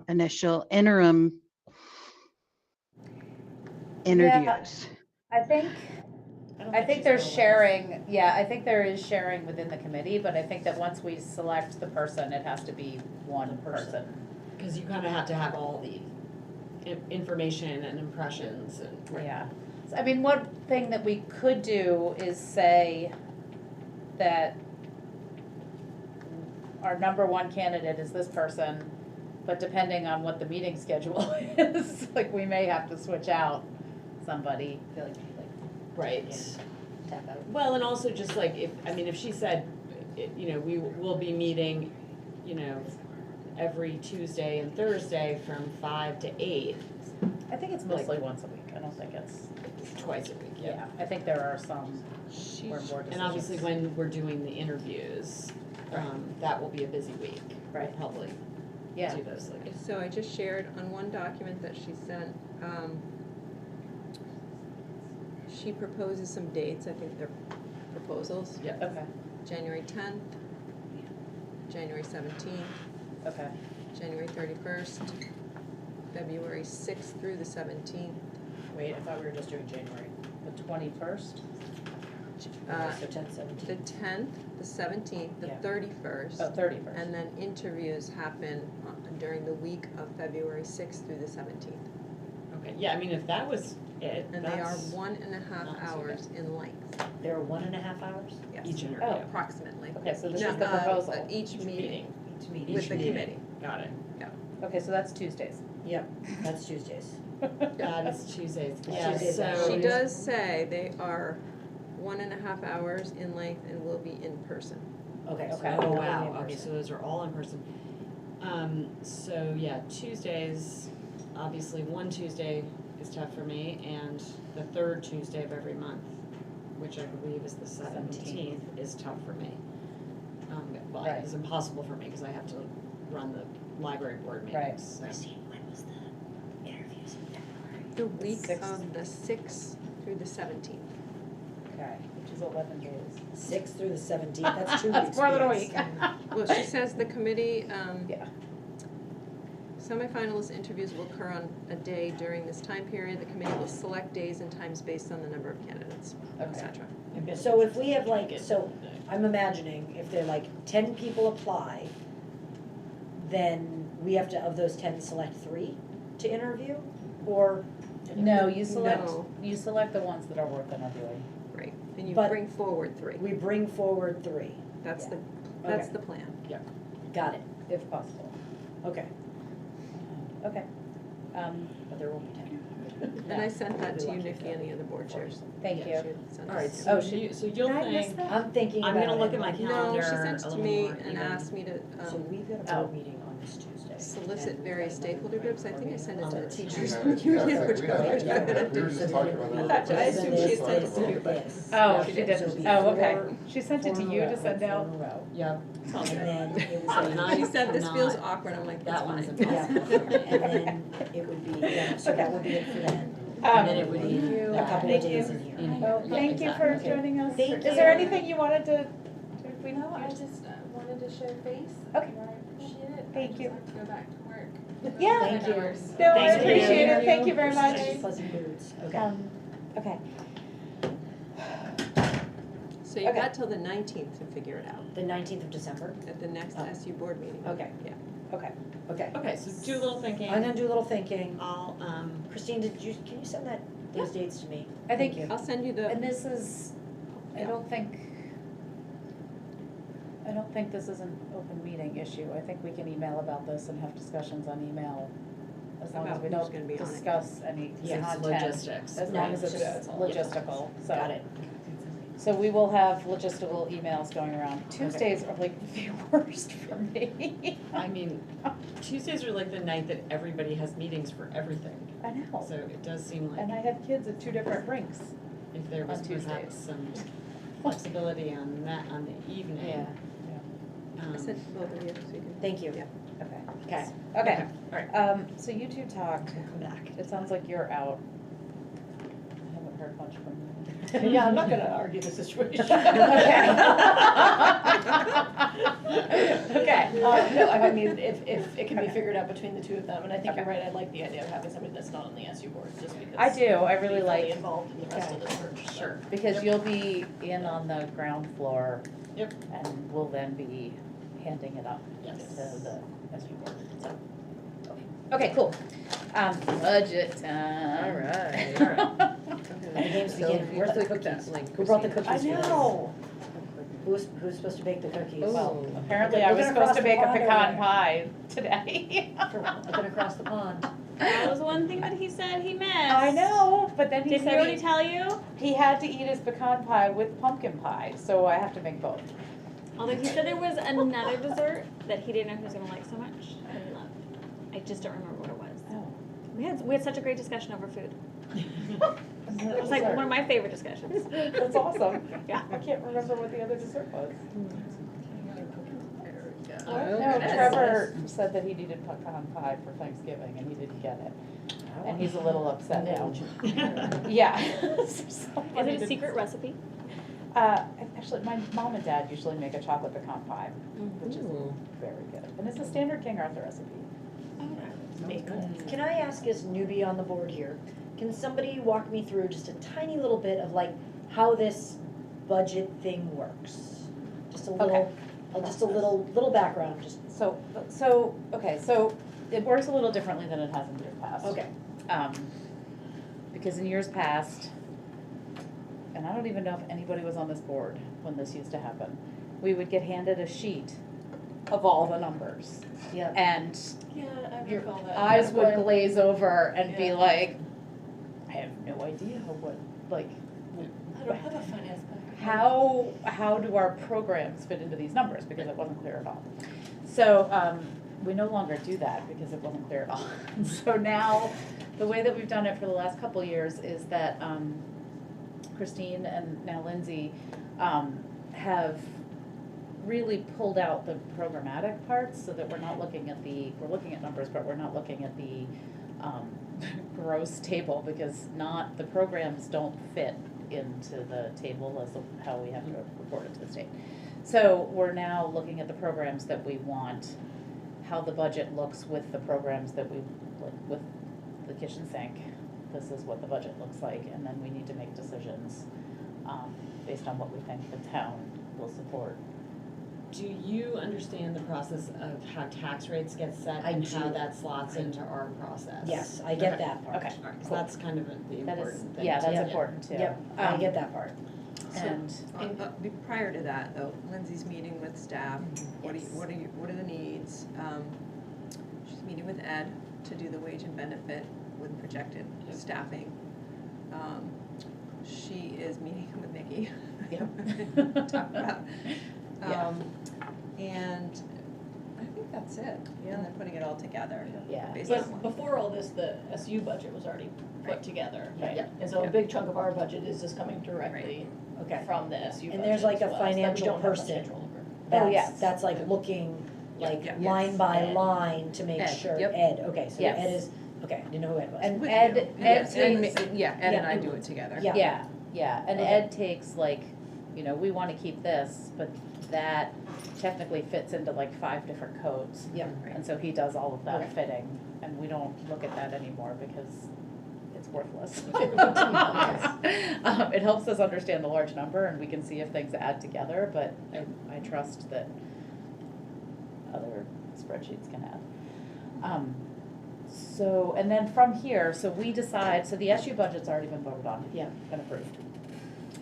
initial interim interviews. I think, don't I think she's there's gonna let us- sharing, yeah, I think there is sharing within the committee, but I think that once we select the person, it has to be one person. Because you kind of have to have all the information and impressions and. Yeah. So, I mean, one thing that we could do is say that our number one candidate is this person, but depending on what the meeting schedule is, like, we may have to switch out somebody, like Right. tap out. Well, and also just like if she said, we will be meeting, every Tuesday and Thursday from 5 to 8, I think it's mostly once a week, I don't think it's, twice a week, yeah, I think there are some where more And obviously decisions. when we're doing the interviews, that will be a busy week. Right. We'll probably Yeah. do those like. So I just shared on one document that she sent, she proposes some dates, I think they're proposals. Yeah. Okay, January 10th, January 17th, okay, January 31st, February 6th through the 17th. Wait, I thought we were just doing January. the 21st, So 10, 17. The 10th, the 17th, the Yeah. 31st. oh, 31st. And then interviews happen during the week of February 6th through the 17th. Okay, yeah, I mean, if that was it, And they are that's 1.5 not so hours in length. They're 1.5 hours? Yes. each interview. Oh. Approximately. Okay, so this No, is the proposal. Each meeting Each meeting. with the meeting. committee. Got it. Okay, so that's Tuesdays. Yep, that's Tuesdays. That is Tuesdays. That's Yeah, Tuesdays, so. actually. She does say they are 1.5 hours in length and will be in person. Okay, so Okay. I don't Oh, know wow, in okay, person. so those are all in person. So yeah, Tuesdays, obviously one Tuesday is tough for me, and the third Tuesday of every month, which I believe is the 17th, is tough for me. Well, Right. it's impossible for me because I have to run the library board Right. meetings. So. Christine, when was the interviews in February? The week 6th. of the 6th through the 17th. Okay, which is 11 days. 6th through the 17th, that's 2 weeks. That's more than a yes. week. Well, she says the committee, Yeah. semifinalist interviews will occur on a day during this time period. The committee will select days and times based on the number of candidates, et Okay. cetera. So if we have like, so I'm imagining if there are like 10 people apply, then we have to, of those 10, select 3 to interview? Or, No, you select, No. you select the ones that are worth interviewing. Right, and you But- bring forward 3. we bring forward 3? That's Yeah. that's Okay. the plan. Got it, If possible. okay. Okay. But there will be 10. And I sent that to you, Lucky Nikki, girl. and the other board chairs. Thank Yeah, you. she had sent All right, it. so, Oh, so you'll Did I miss think, that? I'm thinking I'm about gonna look it. at my No, calendar she sent a it to little me more and even. asked me to So we've got a Oh. board meeting on this Tuesday. solicit and various we've got another stakeholder groups. I think I board sent it meeting to on the the teachers. Yeah, union, yeah, which we I had- think I did. we were just talking about it. I assumed she had sent it to you, but. Oh, She she did. did. So it'll be Oh, okay. four- She sent it to four in a you row, to send four out? in a row. Yeah. And then it So was not- She said, this feels not- awkward. I'm like, that's that one's fine. impossible. Yeah, and then it would be, yeah, so that would be it for then. And then it would Be be a that. couple of days in here. In here. Oh, Yeah, thank you for exactly. joining us. Thank Is there you. anything you wanted to? We No, I just wanted to show face. Okay. And I appreciate it. Thank I you. just have to go back to work. Yeah. Thank you. Hours. No, I Thank you. appreciate it. Thank you very much. Pleasant foods, okay. Okay. So you Okay. got till the 19th to figure it out, The 19th of December? at the next Oh. SU board meeting. Okay. Yeah. Okay, okay. Okay, so do a little thinking. I'm gonna do a little thinking. I'll, Christine, can you send those dates to me? I think- Thank you. I'll send you the, And this is, I don't think this is an open meeting issue. I think we can email about this and have discussions on email as long as About we who's don't gonna be on it. discuss any Yes, content. logistics. As long Right. as it's logistical, so. Got it. So we will have logistical emails going around. Tuesdays are like the worst for me. I mean, Tuesdays are like the night that everybody has meetings for everything. I know. So it does seem And I like have kids at 2 different rinks. if there was on Tuesdays. perhaps some flexibility on that, on the evening. Yeah. I sent to both of you, so you can. Thank you. Yeah. Okay. Okay. Okay. All right. So you two talk. Come back. It sounds like you're out. I haven't heard much from you. Yeah, I'm not gonna argue the situation. Okay. No, I mean, if it can be figured out between the two of them, and I think you're right, I like the idea of having somebody that's not on the SU board, just because. I do, I really be fully like, involved in the rest of the search. Sure. because you'll be in on the ground floor. Yep. And we'll then be handing it up to Yes. the SU board, so. Okay, cool. Budget time. All right, all right. The game's beginning. Where's the cookies? Who brought the cookies? I for us? know. Who's supposed to bake the cookies? Well, Ooh. apparently I was Looking supposed across to the bake a pond over pecan there. pie today. Looking across the pond. That was one thing that he said he missed. I know, but then he Did he said already tell you? he had to eat his pecan pie with pumpkin pie, so I have to make both. Although he said there was another dessert that he didn't know he was gonna like so much that he loved. I just don't remember what it was. Oh. We had such a great discussion over food. It was like one of my favorite discussions. That's awesome. Yeah. I can't remember what the other dessert was. Oh, No, goodness. Trevor said that he needed pecan pie for Thanksgiving and he didn't get it. And he's a little upset now. Yeah. Is it a secret recipe? Actually, my mom and dad usually make a chocolate pecan pie, which is Ooh. very good. And it's a standard King Arthur recipe. Can I ask, as newbie on the board here, can somebody walk me through just a tiny little bit of like how this budget thing works? Just a little, just a little background, just. Okay, so it works a little differently than it has in years past. Okay. Because in years past, and I don't even know if anybody was on this board when this used to happen, we would get handed a sheet of all the numbers. Yeah. And Yeah, I your recall that. eyes would glaze over and be Yeah. like, I have no idea what, like, I don't have a finance background. how do our programs fit into these numbers, because it wasn't clear at all. So, we no longer do that because it wasn't clear at all. So now, the way that we've done it for the last couple of years is that Christine and now Lindsay have really pulled out the programmatic parts so that we're looking at numbers, but we're not looking at the gross table because the programs don't fit into the table as of how we have to report it to the state. So we're now looking at the programs that we want, how the budget looks with the programs that with the kitchen sink. This is what the budget looks like, and then we need to make decisions based on what we think the town will support. Do you understand the process of how tax rates get set I and do. how that slots into our process? Yes, I get Okay. that part. Okay, all right, 'cause Cool. that's kind of the That is, important thing. yeah, that's Yep. important too. Yep, I get that part. And Prior to that, though, Lindsay's meeting with staff, what are the needs? She's meeting with Ed to do the wage and benefit with projected staffing. She is meeting with Nikki. Yep. Talk about. Yeah. And I think that's it. Yeah. And then putting it all together. Yeah. Based But on before all this, the SU budget was already put together, right? Yeah. And so a big chunk of our budget is just coming directly Okay. from the SU budget. And there's like a to us that we financial don't have much person. control over. Oh, That's, yes. that's like looking, like Yeah. line by Ed. line to make Ed, sure, yep. Ed, okay, so Yes. Ed is, okay, I didn't know who Ed was. And With Ed, you. Ed Yes, takes, and Ed and I do it together. Yeah. yeah, and Okay. Ed takes like, we wanna keep this, but that technically fits into like 5 different codes. Yeah. And so he does all of that Okay. fitting, and we don't look at that anymore because it's worthless. It helps us understand the large number and we can see if things add together, but I trust that other spreadsheets can add. So, and then from here, so we decide, so the SU budget's already been voted on. Yeah. And approved.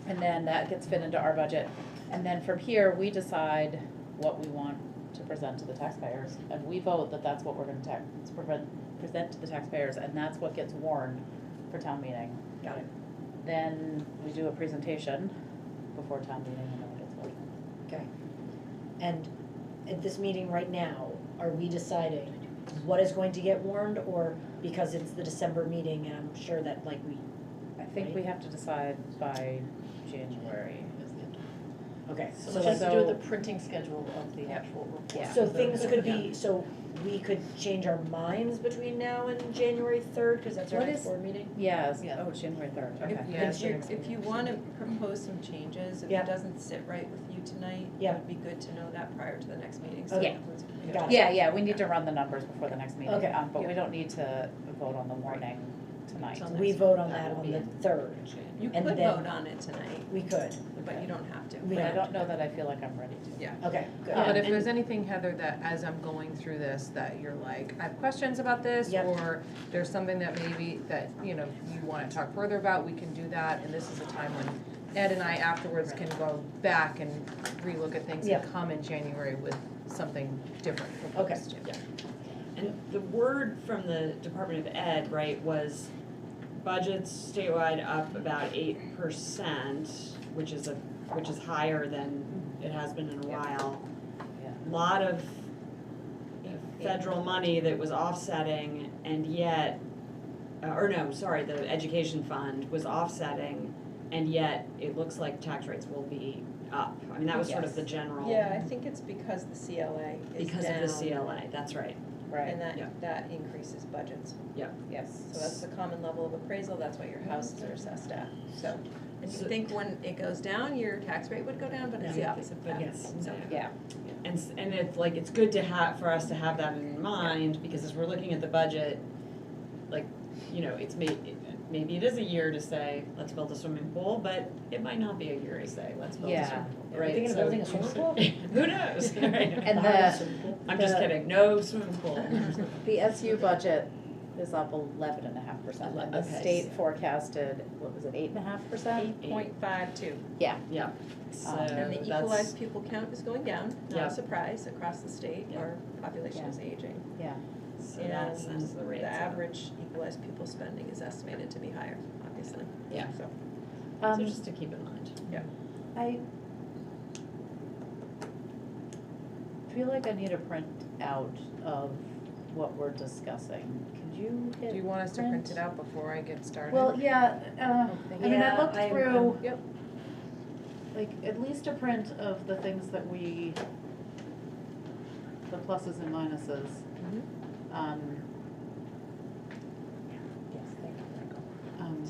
And then that gets fit into our budget. And then from here, we decide what we want to present to the taxpayers. And we vote that that's what we're gonna present to the taxpayers, and that's what gets warned for town meeting. Got it, Then we do a presentation before town meeting, and then it gets voted. okay. And at this meeting right now, are we deciding what is going to get warned, or because it's the December meeting, and I'm sure that like I think we have to decide by January. okay, So so it like, has to do with the printing schedule of the actual report. Yeah. so things could be, so we could change our minds between now and January 3rd, because that's our What next is- board meeting? Yes, oh, January 3rd, okay. Yeah, If you wanna propose some changes, if Yeah. it doesn't sit right with you tonight, it Yeah. would be good to know that prior to the next meeting, so. Okay. Lindsay can Got it. negotiate. Yeah, we need to run the numbers before the next meeting, Okay. but we don't need to vote on the warning tonight. Till We next vote on week. that will on be the in- 3rd, You and could then- vote on it tonight, we could, but you don't have to. We But I don't. don't know that I feel like I'm ready to. Yeah. okay, good. But if there's anything, Heather, that as I'm going through this, that you're like, I have questions about this, Yep. or there's something that maybe that, you wanna talk further about, we can do that, and this is a time when Ed and I afterwards can go back and relook at things Yep. and come in January with something different Okay. proposed. Yeah. And the word from the Department of Ed, right, was budgets statewide up about 8%, which is higher than it has been in a while. Yeah. Lot of federal money that was offsetting, and yet, the education fund was offsetting, and yet it looks like tax rates will be up. I mean, that was sort of Yes. the general. Yeah, I think it's because the CLA is Because down. of the CLA, that's right. Right, And Yeah. that increases budgets. yes. So that's the common level of appraisal, that's what your houses are assessed at, so. And you So- think when it goes down, your tax rate would go down, but it's the opposite, but Yes. so. Yeah, And it's like, it's good to have, for us to have that in mind, because as we're looking at the budget, like, it's maybe it is a year to say, let's build a swimming pool, but it might not be a year to say, let's build a Yeah. swimming pool, Are we right? thinking of So- building a swimming pool? Who knows, right? and I'm just kidding, no swimming pool. the SU budget is up 11.5%, and the Okay. state forecasted, what was it, 8.5%? 8.52. Yeah, Yeah, so And the that's, equalized pupil count is going down, not Yeah. a surprise, across the state, Yeah. our population is aging. yeah. so that sends the And rates the up. average equalized pupil spending is estimated to be higher, obviously. Yeah. So, So just to keep in mind. I feel like I need a print out of what we're discussing. Could you hit Do you want us to print it out before I get started? Well, yeah, thank I mean, I Yeah, looked I'm- through, Yep. like, at least a print of the things that we, the pluses and minuses. Yes, thank you, Michael. Um,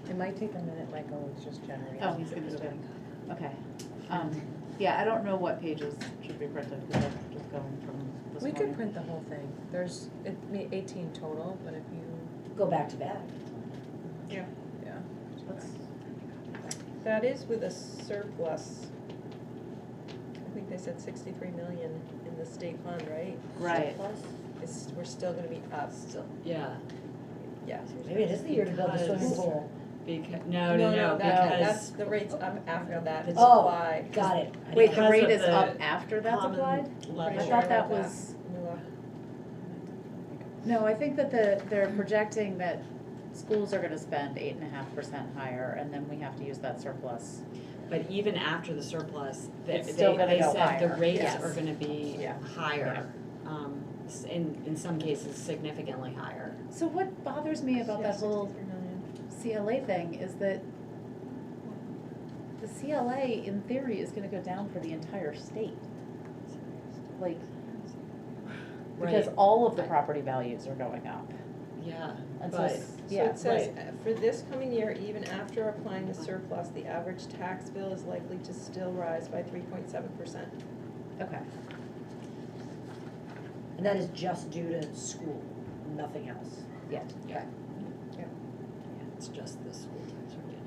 It might take a minute, Michael, it's just generating. Oh, he's gonna do it. Okay. Yeah, I don't know what pages should be printed, because I'm just going from this We morning. could print the whole thing. There's, 18 total, but if you, Go back to back. yeah. Let's- That is with a surplus. I think they said 63 million in the state fund, right? Right. It's, we're still gonna be up. Still. Yeah. Yeah. Maybe it is the year to build a swimming Because- pool. No, That's because the rates up after that, it's Oh, applied. got it. Wait, the Because rate of is the up after that's common applied? level. I thought that was, no, I think that they're projecting that schools are gonna spend 8.5% higher, and then we have to use that surplus. But even after the surplus, they It's still gonna go said higher. the rates Yes. are gonna be Yeah. higher. In some cases significantly higher. So what bothers me about that whole CLA thing is that the CLA, in theory, is gonna go down for the entire state. Like, because Right. all of the property values are going up. Yeah, And so, but it's- So yeah, it says, right. for this coming year, even after applying the surplus, the average tax bill is likely to still rise by 3.7%. Okay. And that is just due to school, nothing else. Yeah. yeah, it's just the school tax rate.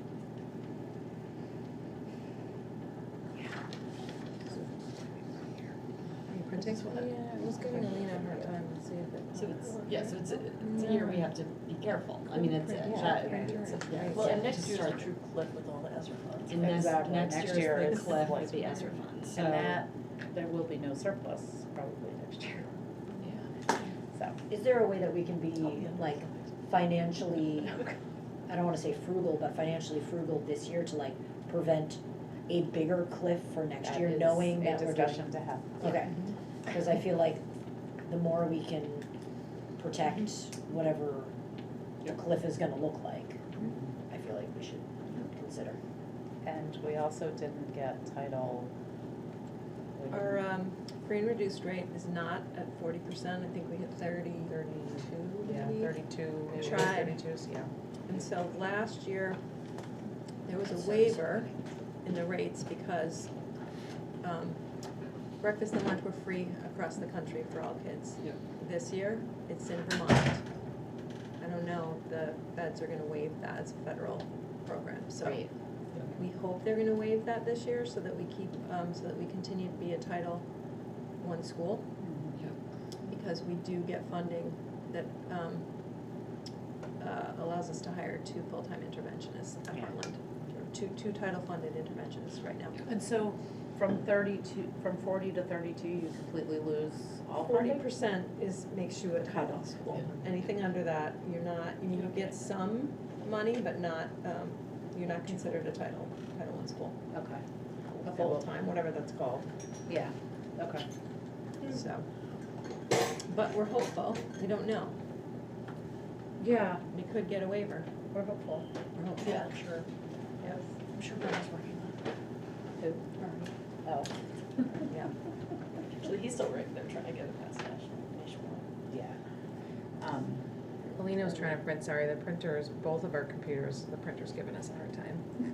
Are you printing? Yeah, I was giving Alina a hard time, let's see if it. So it's a year we have to be careful. I mean, it's Well, and next to year's a start. true cliff with all the ESSER funds. And Exactly. next Next year year is is the cliff like- with the ESSER funds, so. And that, there will be no surplus probably next year, Yeah. so. Is there a way that we can be like financially, I don't wanna say frugal, but financially frugal this year to like prevent a bigger cliff for next That year, is knowing a that we're doing? discussion to have. Okay, cause I feel like the more we can protect whatever the cliff is gonna look like, I feel like we should consider. And we also didn't get title. we Our didn't- free and reduced rate is not at 40%, I think we hit 32 Yeah, maybe. 32, maybe Tried. 32s, yeah. And so last year, there was That's a so waiver in the rates because breakfast and lunch were free across the country for all kids. Yep. This year, it's in Vermont. I don't know if the feds are gonna waive that as a federal program, so. Right. We hope they're gonna waive that this year so that we keep, so that we continue to be a Title I school. Because we do get funding that allows us to hire 2 full-time interventionists at Yeah. Hartland. Two title-funded interventionists right now. And so from 40 to 32, you completely lose all funding? 40% makes you a Title school. Anything under that, you're not, you get some money, but not, you're not considered a Title I school. Okay, A full-time, whatever that's called, yeah, okay. so. But we're hopeful, we don't know, Yeah, we could get a waiver. we're hopeful. We're hopeful. Yeah, I'm sure. Yes. I'm sure Brian's working on it. Who? Oh, Yeah. Actually, he's still right there trying to get it past nationwide. yeah. Alina was trying to print, sorry, the printers, both of our computers, the printer's giving us a hard time.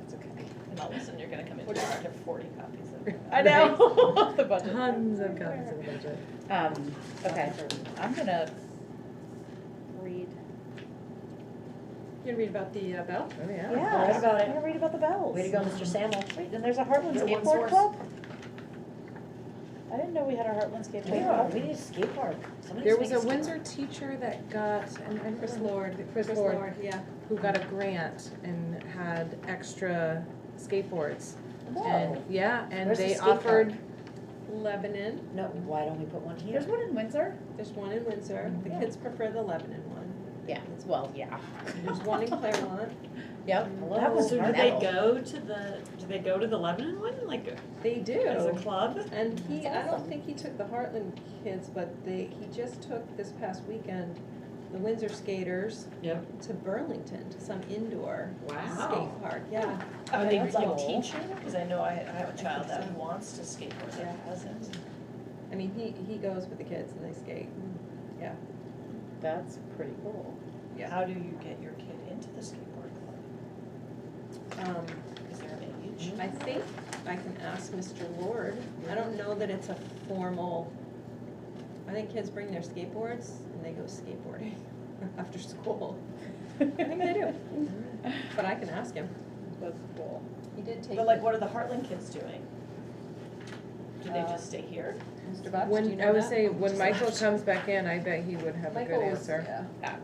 It's okay. And all of a sudden, you're gonna come in and have 40 copies of it. I know, the budget. Tons of copies of the budget. Okay, I'm gonna read. You gonna read about the bell? Oh, yeah. Yeah, Read about it. I'm gonna read about the bells. Way to go, Mr. Samuel. Wait, and there's a Hartland Is there one Skateboard source? Club? I didn't know we had a Hartland Skateboard Yeah, Club. we need a skate park. Somebody's There was making a skate Windsor park. teacher that got, and Chris Lord. Chris Lord, Yeah. who got a grant and had extra skateboards. Whoa. And, yeah, and Where's the they skate offered, park? Lebanon, No, why don't we put one here? There's one in Windsor? there's one in Windsor, the Yeah. kids prefer the Lebanon one. Yeah, well, yeah. There's one in Claremont, Yep. That was So do hard. they go to the Lebanon one, like They do. as a club? And That's I don't awesome. think he took the Hartland kids, but he just took this past weekend, the Windsor skaters Yep. to Burlington, to some indoor Wow. skate park, yeah. Are they That's like cool. teaching? Because I know I have a child that so. wants to skateboard that hasn't. I mean, he goes with the kids and they skate, yeah. That's pretty cool. Yeah. How do you get your kid into the skateboard club? Is there an age? I think I can ask Mr. Lord. I don't know that it's a formal, I think kids bring their skateboards and they go skateboarding after school. I think they do. But I can ask him. That's cool. He did take. But like, what are the Hartland kids doing? Do they just stay here? Mr. Butch, do you When, know I would that? say, when Michael comes back in, I bet he would have a Michael good was- answer. yeah.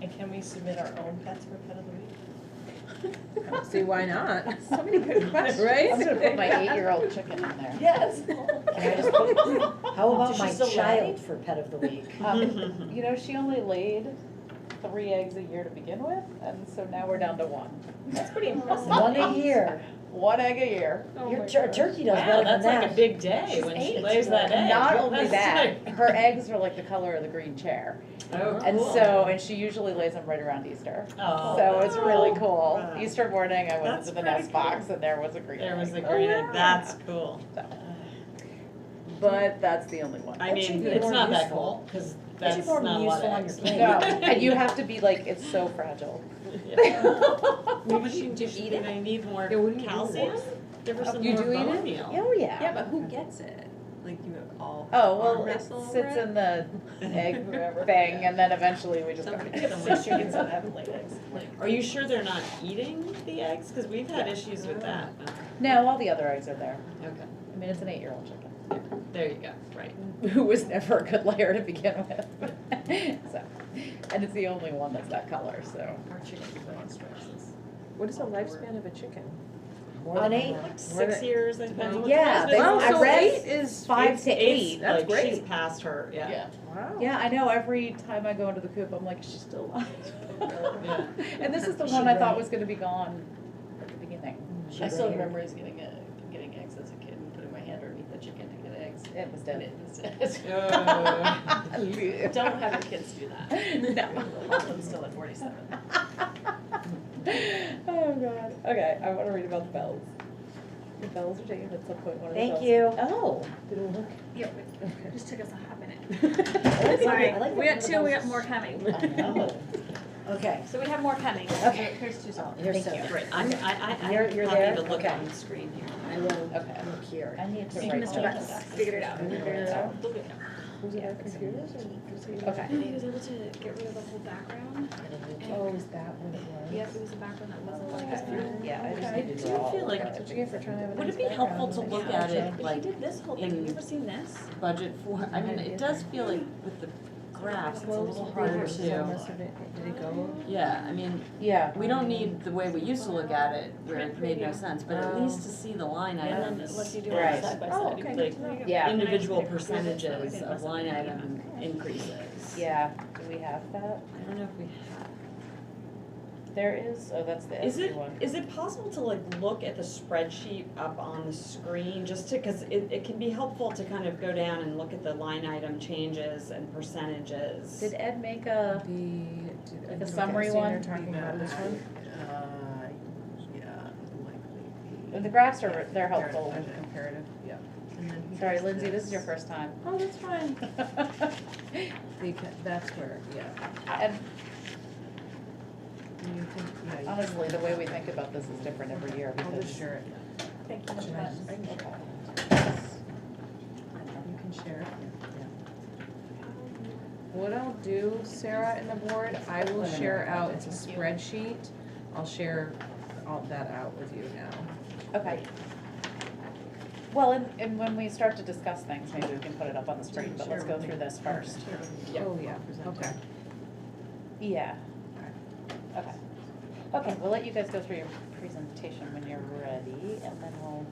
And can we submit our own pets for pet of the week? I don't see why not, So many good questions. right? I'm gonna put my 8-year-old chicken in there. Yes. Can I just put, how about Does she my still child lay? for pet of the week? You know, she only laid 3 eggs a year to begin with, and so now we're down to 1. That's pretty impressive. One a year. 1 egg a year. Your turkey does Wow, better than that's like a that. big day She's when she 8. lays that egg. Not only That's that, her eggs are like the color of the green chair. Oh, And cool. so, and she usually lays them right around Easter. Oh, So it's really that's cool. Wow. Easter morning, I went That's into the pretty nest cool. box and there was a green egg. There was a green egg, that's cool. But that's the only one. I That should mean, be it's more not that useful. cool, because That should that's be more not a lot useful of on eggs. your plate. No, and you have to be like, it's so fragile. Maybe she just, eat it? they need more Yeah, what do you do calcium? with Give her some You more do eat bone it? meal. Oh, yeah. Yeah, but who gets it? Like you all Oh, well, arm it wrestle over sits it? in the egg thing, and then eventually we just go. Somebody We have 6 chickens that haven't laid eggs. Are you sure they're not eating the eggs? Because we've had issues with that. No, all the other eggs are there. Okay, I mean, it's an 8-year-old chicken, there you go, right. who was never a good layer to begin with. So, and it's the only one that's that color, so. Our chickens go on stretches. What is the lifespan of a chicken? More than 8? Like 6 years, it depends on what Yeah, size they- it is. Wow, I so read 8 is 5 to 8. That's Like, great. she's past her, yeah. Wow. Yeah, I know, every time I go into the coop, I'm like, is she still alive? Yeah. And this is the She one I thought ready? was gonna be gone at the beginning. I still have memories getting eggs as a kid and putting my hand underneath the chicken to get eggs. It was And dead. it was dead. Oh. Don't have your kids do that. No. I'm still at 47. Oh, God. Okay, I wanna read about the bells. The bells are taken at some point, one of the bells. Thank you. Oh. Didn't look. Yeah, it just took us a half minute. Sorry. We got 2, we got more coming. Okay. So we have more coming. Okay. Here's 2 songs. Here's Thank some. you. Right, I'm happy You're there? to look Okay. on the screen here. I will Okay. look here. I need to See, write Mr. down Butts that. figured it out. Was it our computers or was it? Okay. And he was able to get rid of the whole background. Oh, is that what it was? Yep, it was a background that wasn't like Okay. this. Yeah, I just Okay. need to Do draw. you feel like- That's what you get for trying to have a Would nice it be helpful to background. look at it But like he did this whole thing. Have in you ever seen this? budget for, I mean, it does feel like with the graphs, it's a little harder to, Did it go? yeah, I mean, Yeah. we don't need the way we used to look at it, where it made no sense, but at least to see the line And then items. unless you do Right. it side by Oh, side, okay. like Yeah. Individual percentages of line item increases. Yeah, do we have that? I don't know if we have. There is, oh, that's the Is SU it, one. is it possible to like look at the spreadsheet up on the screen, just to, cause it can be helpful to kind of go down and look at the line item changes and percentages. Did Ed make a, like a summary Okay, so one? you're talking about this one? Yeah, likely. The graphs are, they're helpful. Comparative, yeah. Sorry, Lindsay, this is your first time. Oh, that's fine. That's where, yeah. And You can, yeah, you honestly, the way we think about this is different every year I'll because. just share it. Thank you, Should Mr. I Butts. just- You can share it. What I'll do, Sarah and the board, I will share out, it's a spreadsheet. I'll share all that out with you now. Okay. Well, and when we start to discuss things, maybe we can put it up on the screen, but let's go through this first. Oh, yeah, okay. Yeah. Okay. Okay, we'll let you guys go through your presentation when you're ready, and then we'll.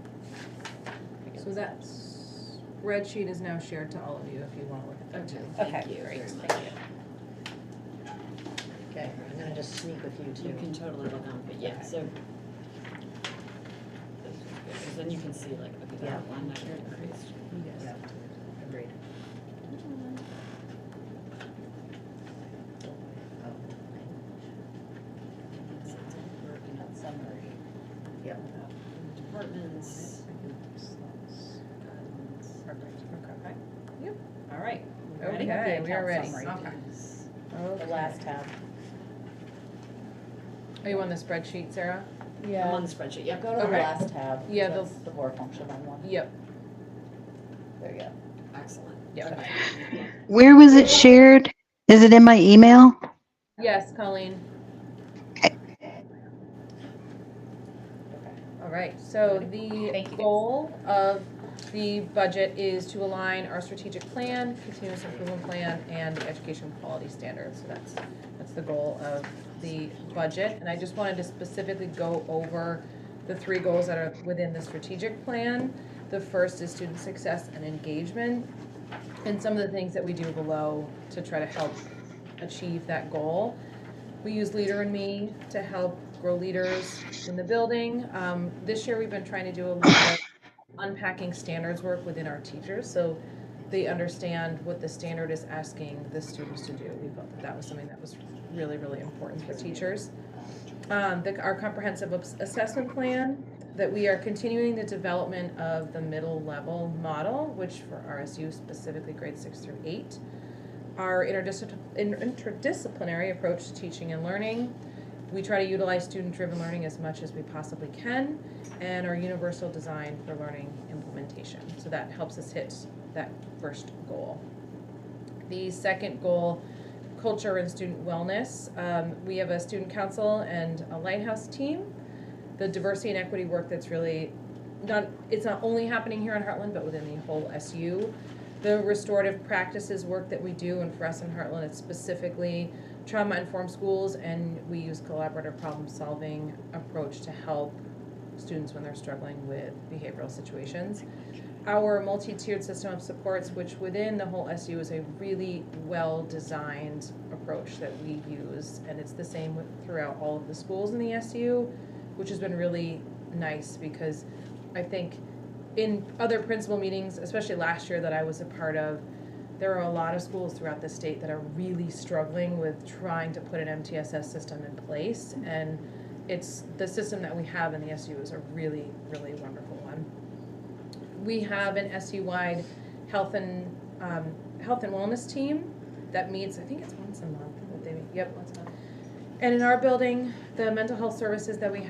figure So this that out. spreadsheet is now shared to all of you if you wanna look at that too. Okay, Thank you great, very thank much. you. Okay, I'm gonna then just sneak with you too. You can totally look on, but yeah, so. Because then you can see like, okay, Yeah. that one that increased. Yeah, agreed. Working on summary. Yep. Departments. Perfect. Okay. Yep. All right. We ready? Okay, The we are account ready. summary, Okay. please. The last tab. Are you on the spreadsheet, Sarah? Yeah. I'm on the spreadsheet, yep. Go to the Okay. last tab. 'cause Yeah, that's the more functional one. Yep. There you go. Excellent. Yep. Okay. Where was it shared? Is it in my email? Yes, Colleen. All right, so the Thank you, guys. goal of the budget is to align our strategic plan, continuous improvement plan, and the education quality standards. So that's the goal of the budget. And I just wanted to specifically go over the 3 goals that are within the strategic plan. The first is student success and engagement, and some of the things that we do below to try to help achieve that goal. We use Leader in Me to help grow leaders in the building. This year we've been trying to do a lot of unpacking standards work within our teachers, so they understand what the standard is asking the students to do. We felt that was something that was really, really important for teachers. Our comprehensive assessment plan, that we are continuing the development of the middle level model, which for RSU specifically grades 6 through 8. Our interdisciplinary approach to teaching and learning. We try to utilize student-driven learning as much as we possibly can, and our universal design for learning implementation. So that helps us hit that first goal. The second goal, culture and student wellness. We have a student council and a lighthouse team. The diversity and equity work that's really it's not only happening here in Hartland, but within the whole SU. The restorative practices work that we do, and for us in Hartland, it's specifically trauma-informed schools, and we use collaborative problem-solving approach to help students when they're struggling with behavioral situations. Our multi-tiered system of supports, which within the whole SU is a really well-designed approach that we use, and it's the same throughout all of the schools in the SU, which has been really nice because I think in other principal meetings, especially last year that I was a part of, there are a lot of schools throughout the state that are really struggling with trying to put an MTSS system in place, and it's the system that we have in the SU is a really, really wonderful one. We have an SU-wide health and wellness team that meets, I think it's once a month that they meet. Yep, once a month. And in our building, the mental health services that we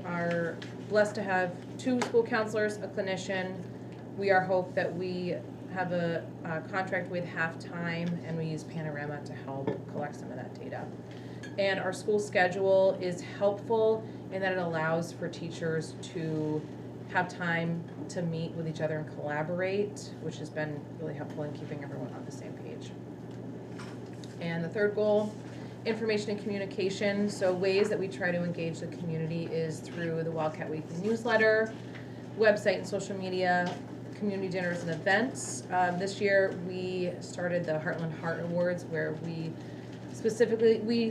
are blessed to have 2 school counselors, a clinician. We are hope that we have a contract with Halftime, and we use Panorama to help collect some of that data. And our school schedule is helpful in that it allows for teachers to have time to meet with each other and collaborate, which has been really helpful in keeping everyone on the same page. And the third goal, information and communication. So ways that we try to engage the community is through the Wildcat Weekly newsletter, website and social media, community dinners and events. This year we started the Heartland Heart Awards, where we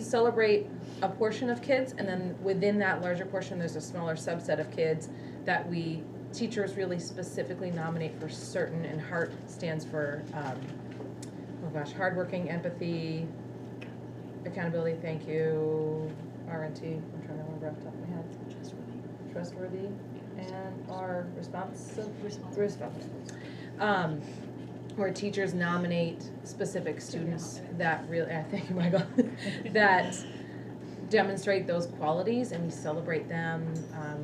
celebrate a portion of kids, and then within that larger portion there's a smaller subset of kids that teachers really specifically nominate for certain, and HEART stands for hardworking, empathy, accountability, thank you, RNT, I'm trying to remember off the top of my head. Trustworthy, and our responsive. Where teachers nominate specific students that really, thank you, Michael, that demonstrate those qualities, and we celebrate them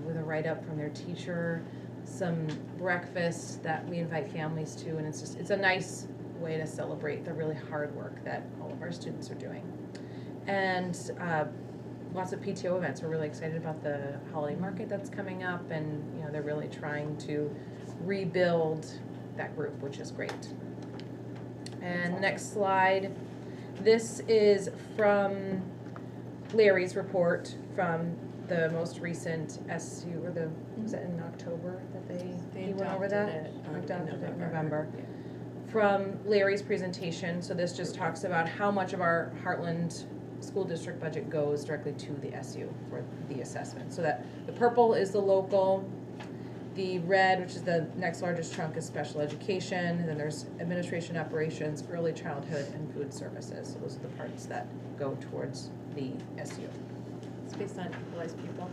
with a write-up from their teacher, some breakfast that we invite families to, and it's a nice way to celebrate the really hard work that all of our students are doing. And lots of PTO events. We're really excited about the holiday market that's coming up, and they're really trying to rebuild that group, which is great. And next slide. This is from Larry's report from the most recent SU, was it in October that he went over that? Adopted it in November. From Larry's presentation, so this just talks about how much of our Heartland school district budget goes directly to the SU for the assessment. So that the purple is the local, the red, which is the next largest chunk, is special education, and then there's administration operations, early childhood, and food services. So those are the parts that go towards the SU. It's based on equalized pupil,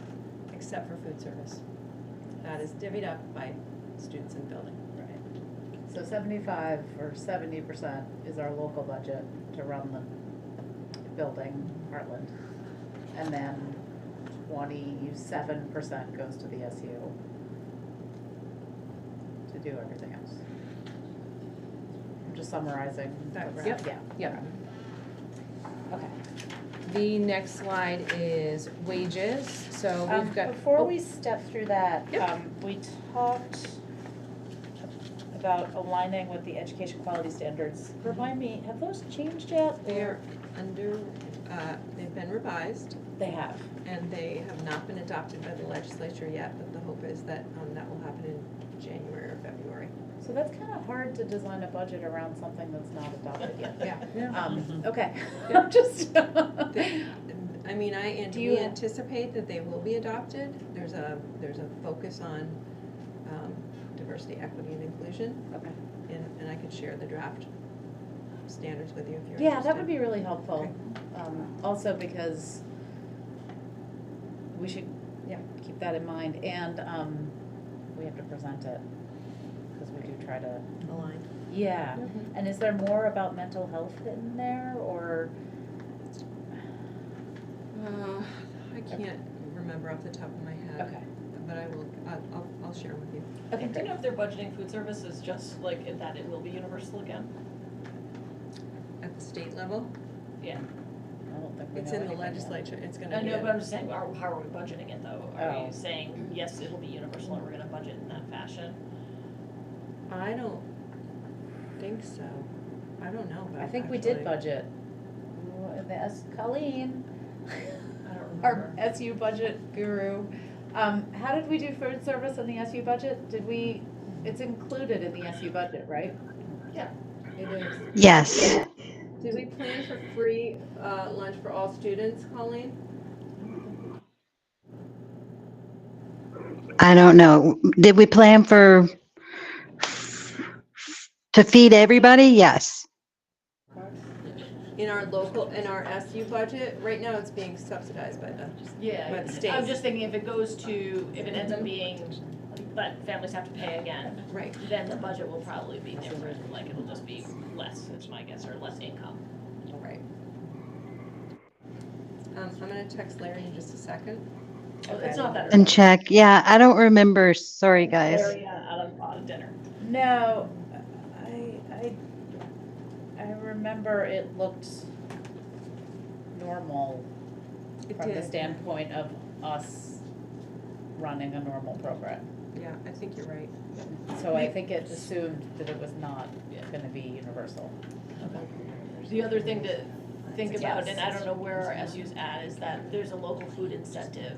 except for food service. That is divvied up by students in building. Right. So 75 or 70% is our local budget to run the building, Hartland. And then 27% goes to the SU to do everything else. I'm just summarizing. Yep. Yeah. Okay. The next slide is wages. So we've got. Before we step through that, Yep. we talked about aligning with the education quality standards. Remind me, have those changed yet? They're under, they've been revised, They have. and they have not been adopted by the legislature yet, but the hope is that that will happen in January or February. So that's kind of hard to design a budget around something that's not adopted yet. Yeah. Okay. Yeah. Just. I mean, Do you- we anticipate that they will be adopted. There's a focus on diversity, equity, and inclusion, Okay. and I could share the draft standards with you if you're Yeah, interested. that would be really helpful. Also because we should, keep that in mind, and we have to present it, because we do try to. Align. Yeah, and is there more about mental health in there, or? I can't remember off the top of my head. Okay. But I will, I'll share with you. Okay, Do you know if they're budgeting food services just like that it will be universal again? At the state level, Yeah. I don't think we it's know in the anything yet. legislature, it's gonna I be. know, a- but I'm just saying, how are we budgeting it though? Are Oh. we saying, yes, it'll be universal and we're gonna budget in that fashion? I don't think so. I don't know, but I think we did actually- budget. Colleen, I don't our remember. SU budget guru. How did we do food service in the SU budget? It's included in the SU budget, right? Yeah. It is. Yes. Did we plan for free lunch for all students, Colleen? I don't know. Did we plan to feed everybody? Yes. In our SU budget, right now it's being subsidized by the, Yeah, by the state. I'm just thinking if it ends up being, but families have to pay again, Right. then the budget will probably be different, like it'll just be less, is my guess, or less income. Right. I'm gonna text Larry in just a second. Oh, it's not that And check. Yeah, I don't remember. Sorry, guys. area out of dinner. No, I remember it looked normal It from the did. standpoint of us running a normal program. Yeah, I think you're right. So I think it assumed that it was not gonna be universal. The other thing to think about, Yes. and I don't know where our SU's at, is that there's a local food incentive.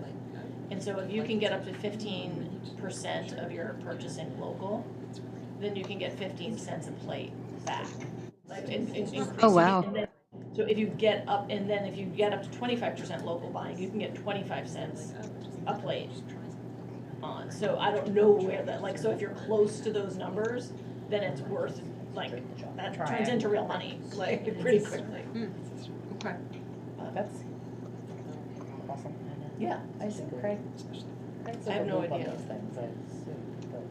And so if you can get up to 15% of your purchasing local, then you can get 15 cents a plate back. Like increasing Oh, wow. it. And then- So if you get up, and then if you get up to 25% local buying, you can get 25 cents a plate on. So I don't know where that, like, so if you're close to those numbers, then it's worth, like, that turns Trying. into real money, like, pretty quickly. Okay. That's awesome. Yeah. I see Craig. I have no idea. Those things.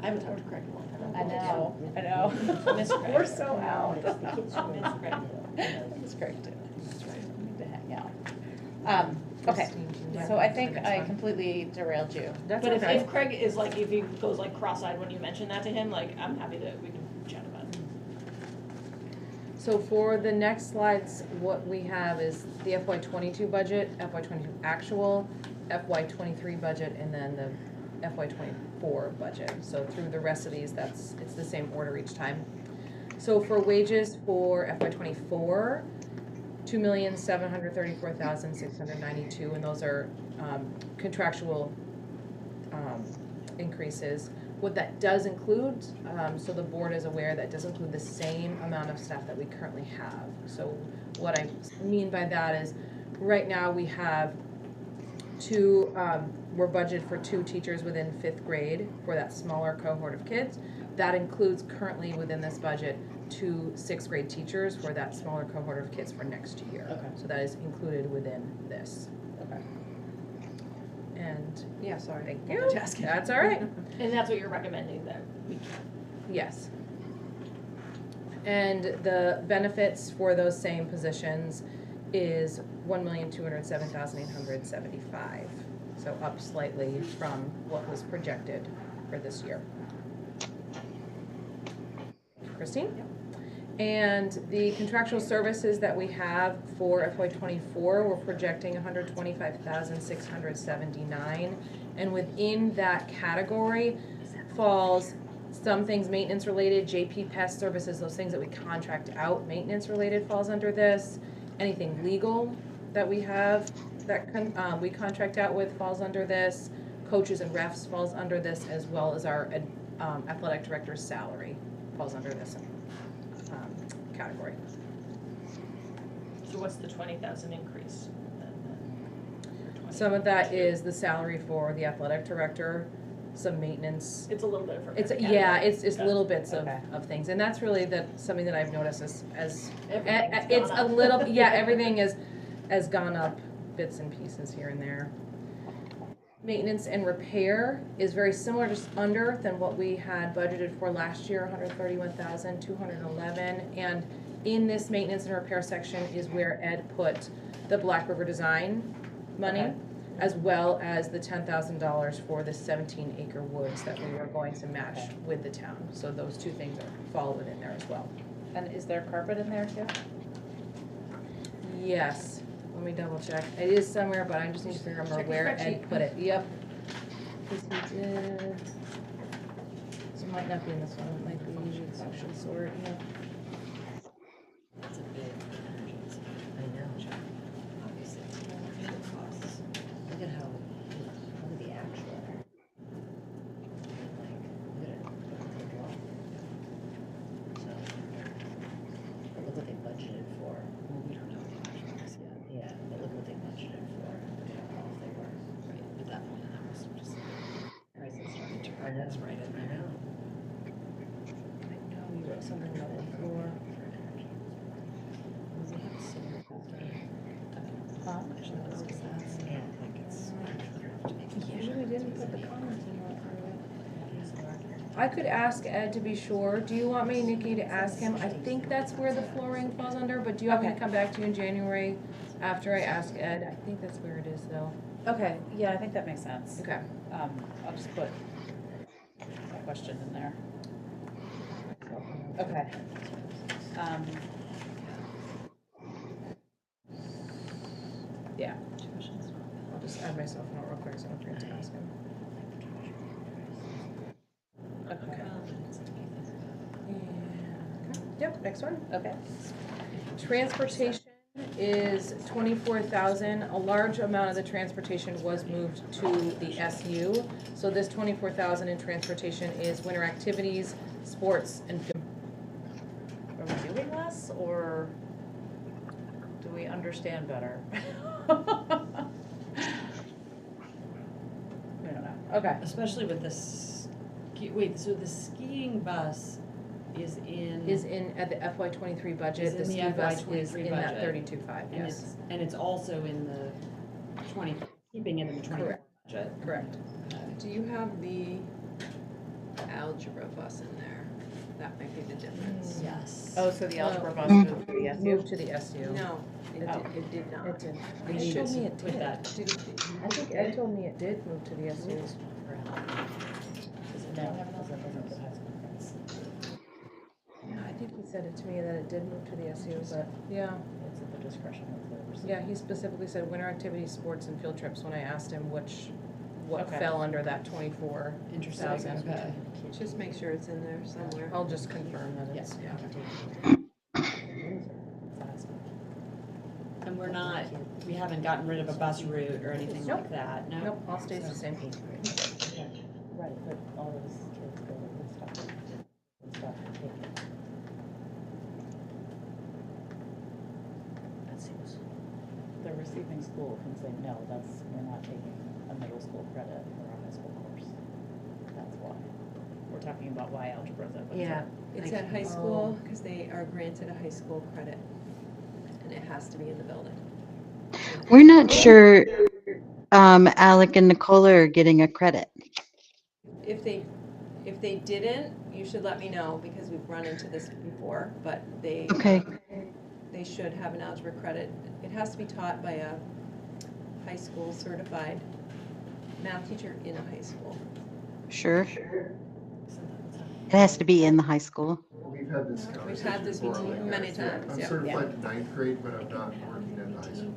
I haven't talked to Craig in a long time. I know. Miss Craig. We're so out. Miss Craig. It's great too. That's right. We need to hang out. Okay, so I think I completely derailed you. That's But okay. if Craig is like, if he goes like cross-eyed when you mention that to him, like, I'm happy that we can chat about it. So for the next slides, what we have is the FY '22 budget, FY '22 actual, FY '23 budget, and then the FY '24 budget. So through the rest of these, it's the same order each time. So for wages for FY '24, $2,734,692, and those are contractual increases. What that does include, so the board is aware, that does include the same amount of staff that we currently have. So what I mean by that is right now we have two, we're budgeted for 2 teachers within 5th grade for that smaller cohort of kids. That includes currently within this budget 2 6th grade teachers for that smaller cohort of kids for next year. Okay. So that is included within this. Okay. And Yeah, sorry. thank you. Multitasking. That's all right. And that's what you're recommending, that we Yes. And the benefits for those same positions is $1,207,875. So up slightly from what was projected for this year. Christine? And the contractual services that we have for FY24, we're projecting $125,679. And within that category falls some things maintenance related, JP Pest Services, those things that we contract out, maintenance related falls under this. Anything legal that we have that we contract out with falls under this. Coaches and refs falls under this, as well as our athletic director's salary falls under this category. So what's the 20,000 increase? Some of that is the salary for the athletic director, some maintenance. It's a little bit of. It's little bits of things, and that's really something that I've noticed as it's a little everything has gone up bits and pieces here and there. Maintenance and repair is very similar, just under than what we had budgeted for last year, $131,211. And in this maintenance and repair section is where Ed put the Black River Design money, as well as the $10,000 for the 17-acre woods that we were going to match with the town. So those 2 things fall within there as well. And is there carpet in there too? Yes. Let me double check. It is somewhere, but I just need to remember where Ed put it. Yep. Because he did. So it might not be in this one. It might be in section sort. Yep. That's a big emergency. I know. Obviously. Look at how, look at the actual. Like, look at it. So, but look what they budgeted for. Well, we don't know what the actual is yet. Yeah, but look what they budgeted for. Look at how off they were. Right, but that one, that was just. Right, so it's starting to turn. That's right in there now. I know you wrote something about the floor. Usually didn't put the comments in that. I could ask Ed to be sure. Do you want me, Nikki, to ask him? I think that's where the flooring falls under, but do you want me to come back to you in January after I ask Ed? I think that's where it is though. Okay, yeah, I think that makes sense. Okay. I'll just put a question in there. Okay. Yeah. I'll just add myself a note real quick so I don't forget to ask him. Okay. Yep, next one. Okay. Transportation is 24,000. A large amount of the transportation was moved to the SU. So this 24,000 in transportation is winter activities, sports, and film. Are we doing less, or do we understand better? We don't know. Okay. Especially with this, wait, so the skiing bus is in at the FY23 budget. Is in The the ski bus is FY23 in that budget. 32.5, and yes. it's also in the 20, keeping it in the 24 Correct. budget. Correct. Do you have the algebra bus in there? That might be the difference. Yes. Oh, so the algebra bus moved to the SU? Moved to the SU. No, it Oh. did not. It did. We Ed need told to me it put did. that. I think Ed told me it did move to the SU. No. Yeah, I think he said it to me that it did move to the SU, but yeah. It's at the discretion of the recipient. Yeah, he specifically said winter activities, sports, and field trips when I asked him what Okay. fell under that 24,000. Interesting, okay. Just make sure it's in there somewhere. I'll just confirm that it's, yeah. And we haven't gotten rid of a bus route or anything like that, no? Nope, all stays the same. Right, but all those kids go with stuff. That seems. The leaving school can say, no, we're not taking a middle school credit or a high school course. That's why. We're talking about why algebra is open. Yeah. It's at high school, because they are granted a high school credit, and it has to be in the building. We're not sure Alec and Nicola are getting a credit. If they didn't, you should let me know, because we've run into this before, but they. Okay. They should have an algebra credit. It has to be taught by a high school certified math teacher in a high school. Sure. It has to be in the high school. We've had this We've conversation had this before, meeting like, many times, I'm yeah. certified to ninth grade, but I'm not working in high school.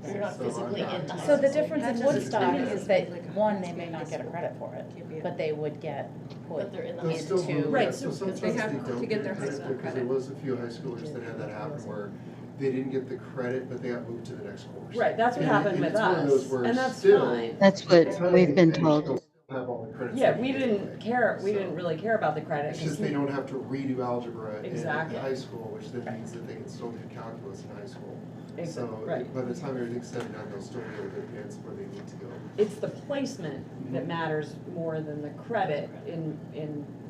You're not So physically I'm in the not- high So the school. difference in That's just Woodstock a- is that, like a one, they high may school not get a credit for it, Can't be a- but they would get put But they're in the They'll high still school. move, Right, yeah, so so sometimes they they have don't to get their high credit school because there credit. was a few high schoolers that had that happen where they didn't get the credit, but they got moved to the next course. Right, that's what And happened with it's one of those us, where and that's still, fine. That's by the what time we've they been finish, told. they'll still have all the credits. Yeah, they we need didn't anyway. care, we So- didn't really care about the credit. It's just they don't have to redo algebra in Exactly. high school, which then means that they can still do calculus in high school. So Right. by the time everything's said and done, they'll still be able to advance where they need to go. It's the placement that matters more than the credit in,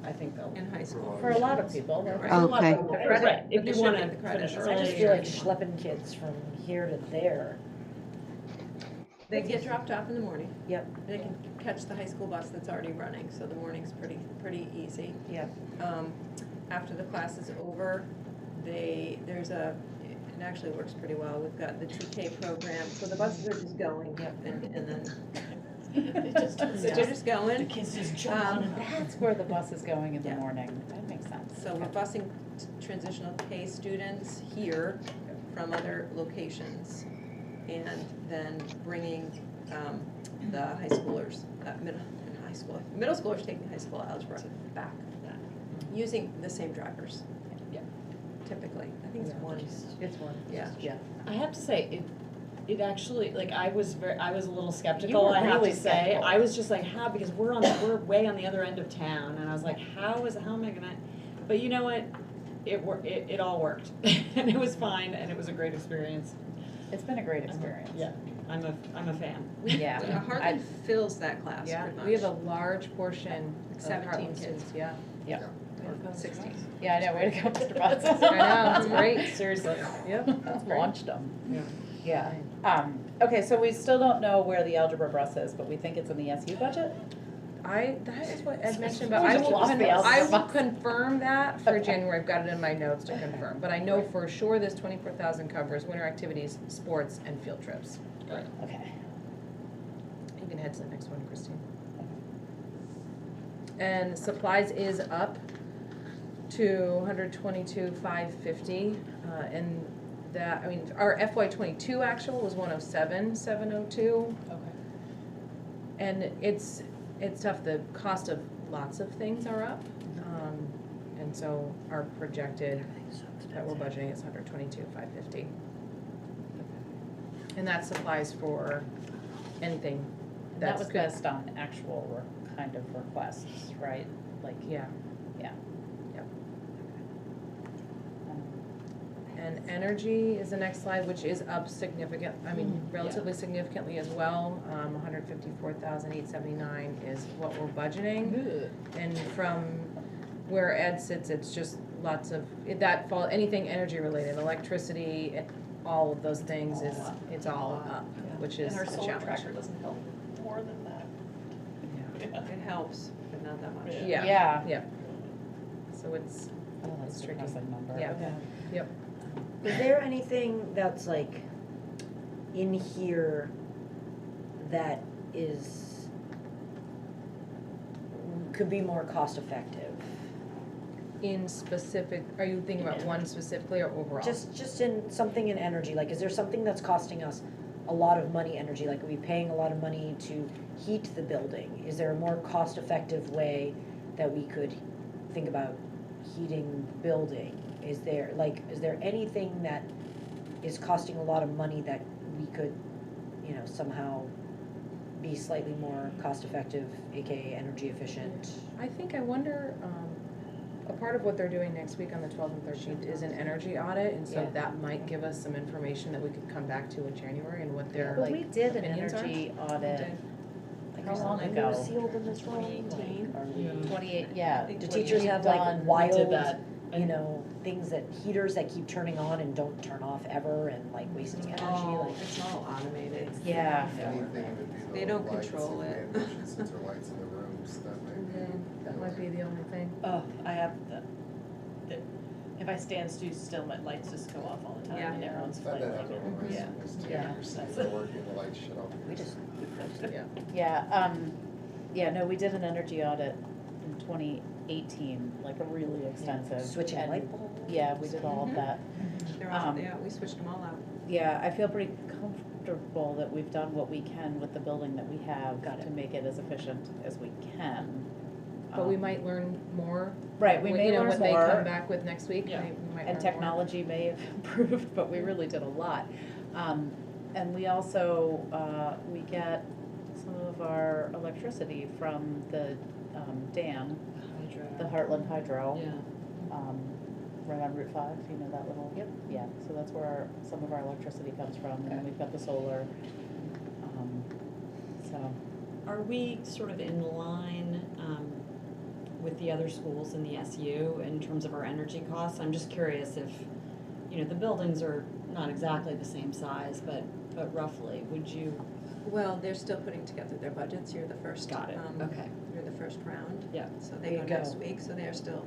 I think, In high school. for a lot of people. Right. For a lot of Okay. people, The right, credit, if but they you should wanna get the credit. finish I early. just feel like schlepping kids from here to there. They get dropped off in the morning. Yep. They can catch the high school bus that's already running, so the morning's pretty easy. Yep. After the class is over, there's it actually works pretty well. We've got the TK program, so the buses are just going, and then they're just The going. kids just jump on and That's where the bus is going in the Yeah. morning. That makes sense. So we're busing transitional K students here from other locations, and then bringing the high schoolers, middle schoolers taking high school algebra back, using the same drivers. Yeah. Typically, I think it's one. It's one. Yeah. Yeah. I have to say, it actually, like, I was a little skeptical, were I have really to say. skeptical. I was just like, how, because we're way on the other end of town, and I was like, how am I gonna, but you know what? It all worked, and it was fine, and it was a great experience. It's been a great experience. Yeah, I'm a fan. Yeah. Hartland fills that class Yeah, pretty much. we have a large portion of 17 Hartland kids. students, yeah. Yeah. Or 16. Yeah, I know, way to go, Mr. Butts. I know, it's great. Seriously. Yep. Launched them. Yeah. Yeah. Okay, so we still don't know where the algebra bus is, but we think it's in the SU budget? That is what Ed mentioned, but We I just will, lost the algebra I will bus. confirm that for January. I've got it in my notes to confirm. But I know for sure this 24,000 covers winter activities, sports, and field trips. Okay. You can head to the next one, Christine. And supplies is up to 122,550, and that, I mean, our FY '22 actual was 107,702. Okay. And it's tough, the cost of lots of things are up. And so our projected that we're budgeting is 122,550. And that supplies for anything That that's was good. based on actual kind of requests, right? Like, Yeah, yeah. Yep. Um, and energy is the next slide, which is up significant, I mean, relatively significantly as well. 154,879 is what we're budgeting. And from where Ed sits, it's just lots of, anything energy related, electricity, all of those things it's all up, which is And our a solar challenge. tracker doesn't help more than that. It helps, but not that much. Yeah. Yeah. Yeah. So it's Oh, that's It's a tricky. depressing number. Yeah. Okay. Yep. Is there anything that's like in here that could be more cost effective? In specific, are you thinking about one specifically or overall? Just in something in energy, like is there something that's costing us a lot of money energy, like are we paying a lot of money to heat the building? Is there a more cost effective way that we could think about heating the building? Is there anything that is costing a lot of money that we could, somehow be slightly more cost effective, aka energy efficient? I think, I wonder, A part of what they're doing next week on the 12th and 13th is an energy audit, and so Yeah. that might give us some information that we could come back to in January and what their, But like, we did an opinions are. energy audit, did. how long We ago? were sealed in this room. 2018. 28, yeah. think Do what teachers you've have like done- wild, did that. you know, things that, heaters that keep turning on and don't turn off ever and like wasting energy, Oh, like. it's all automated. Yeah. Anything would be They the don't lights control and it. the motion sensor lights in the rooms, that might be. That might be the only thing. Oh, I have if I stand still, my lights just go off all the time Yeah. and everyone's I've had like. that happen on my Yeah. schools too. Yeah. You're sitting there working, the lights shut off. We just, Yeah. Yeah, no, we did an energy audit in 2018, like a really extensive. switching and- light bulbs. Yeah, we did all of Mhm. that. They're all, Um, yeah, we switched them all out. Yeah, I feel pretty comfortable that we've done what we can with the building that we have to make it as efficient as we can. But we might learn more. Right, we when- may you know, learn when they more. come back with next week, Yeah. we might learn And more. technology may have improved, but we really did a lot. And we also, we get some of our electricity from the dam, the Hartland Hydro. Yeah. Right on Route 5, you know that little? Yep. Yeah, so that's where some of our electricity comes from, and then we've got the solar. So, Are we sort of in line with the other schools in the SU in terms of our energy costs? I'm just curious if, you know, the buildings are not exactly the same size, but roughly, would you? Well, they're still putting together their budgets. You're the first. Got it. Okay. You're the first round. Yeah. So There they you go go. next week, so they are still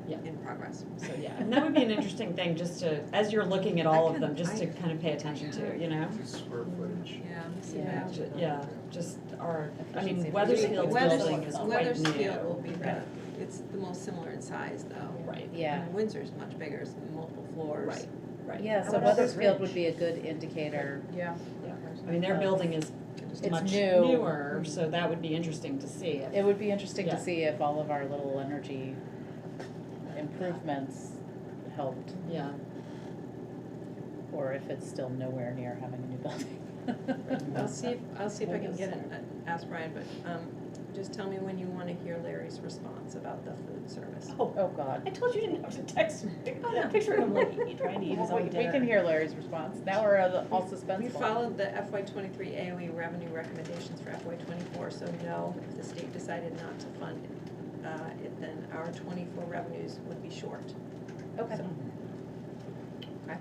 Yeah. in progress. So, yeah, and that would be an interesting thing, just to, as you're looking at all of them, just to I- kind of pay attention to, you know? Just square footage. Yeah, let me see Yeah. that. Yeah, just our, I mean, Efficiency. Weathersfield's building is quite new. Weathersfield will be Right. it's the most similar in size though. Right. yeah. And Windsor's much bigger, it's multiple floors. Right, right. Yeah, How so about Weathersfield Ridge? would be a good indicator. Yeah. I mean, their building is It's much new. newer, so that would be interesting to see. if- It would be interesting to Yeah. see if all of our little energy improvements helped, Yeah, or if it's still nowhere near having a new building. I'll see if I can get ask Brian, but just tell me when you wanna hear Larry's response about the food service. Oh, God. I told you you didn't have to text me. I'm picturing him like trying to eat his We own dinner. can hear Larry's response. Now we're all We suspenseful. followed the FY '23 AOE revenue recommendations for FY '24, so no, if the state decided not to fund it, then our '24 revenues would be short. Okay. Okay.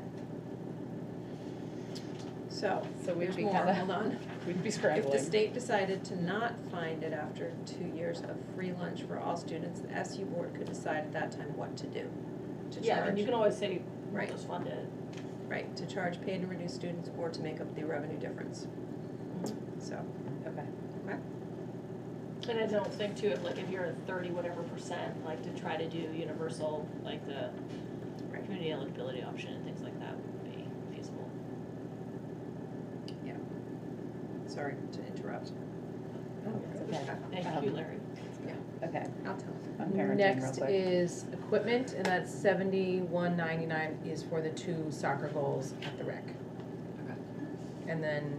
So, So we'd here's be more, kinda- hold on. We'd be If scrambling. the state decided to not find it after 2 years of free lunch for all students, the SU board could decide at that time what to do. To Yeah, and charge, you can always say, we'll Right. just fund it. right, to charge paid and reduced students or to make up the revenue difference. So, Okay. okay, And I don't think too, if you're at 30 whatever %, like to try to do universal, like the Right. community eligibility option and things like that would be feasible. sorry to interrupt. Oh, it's okay. Thank you, Larry. Okay. I'll tell him. I'm parenting real Next quick. is equipment, and that's $71.99 is for the 2 soccer goals at the rec. And then,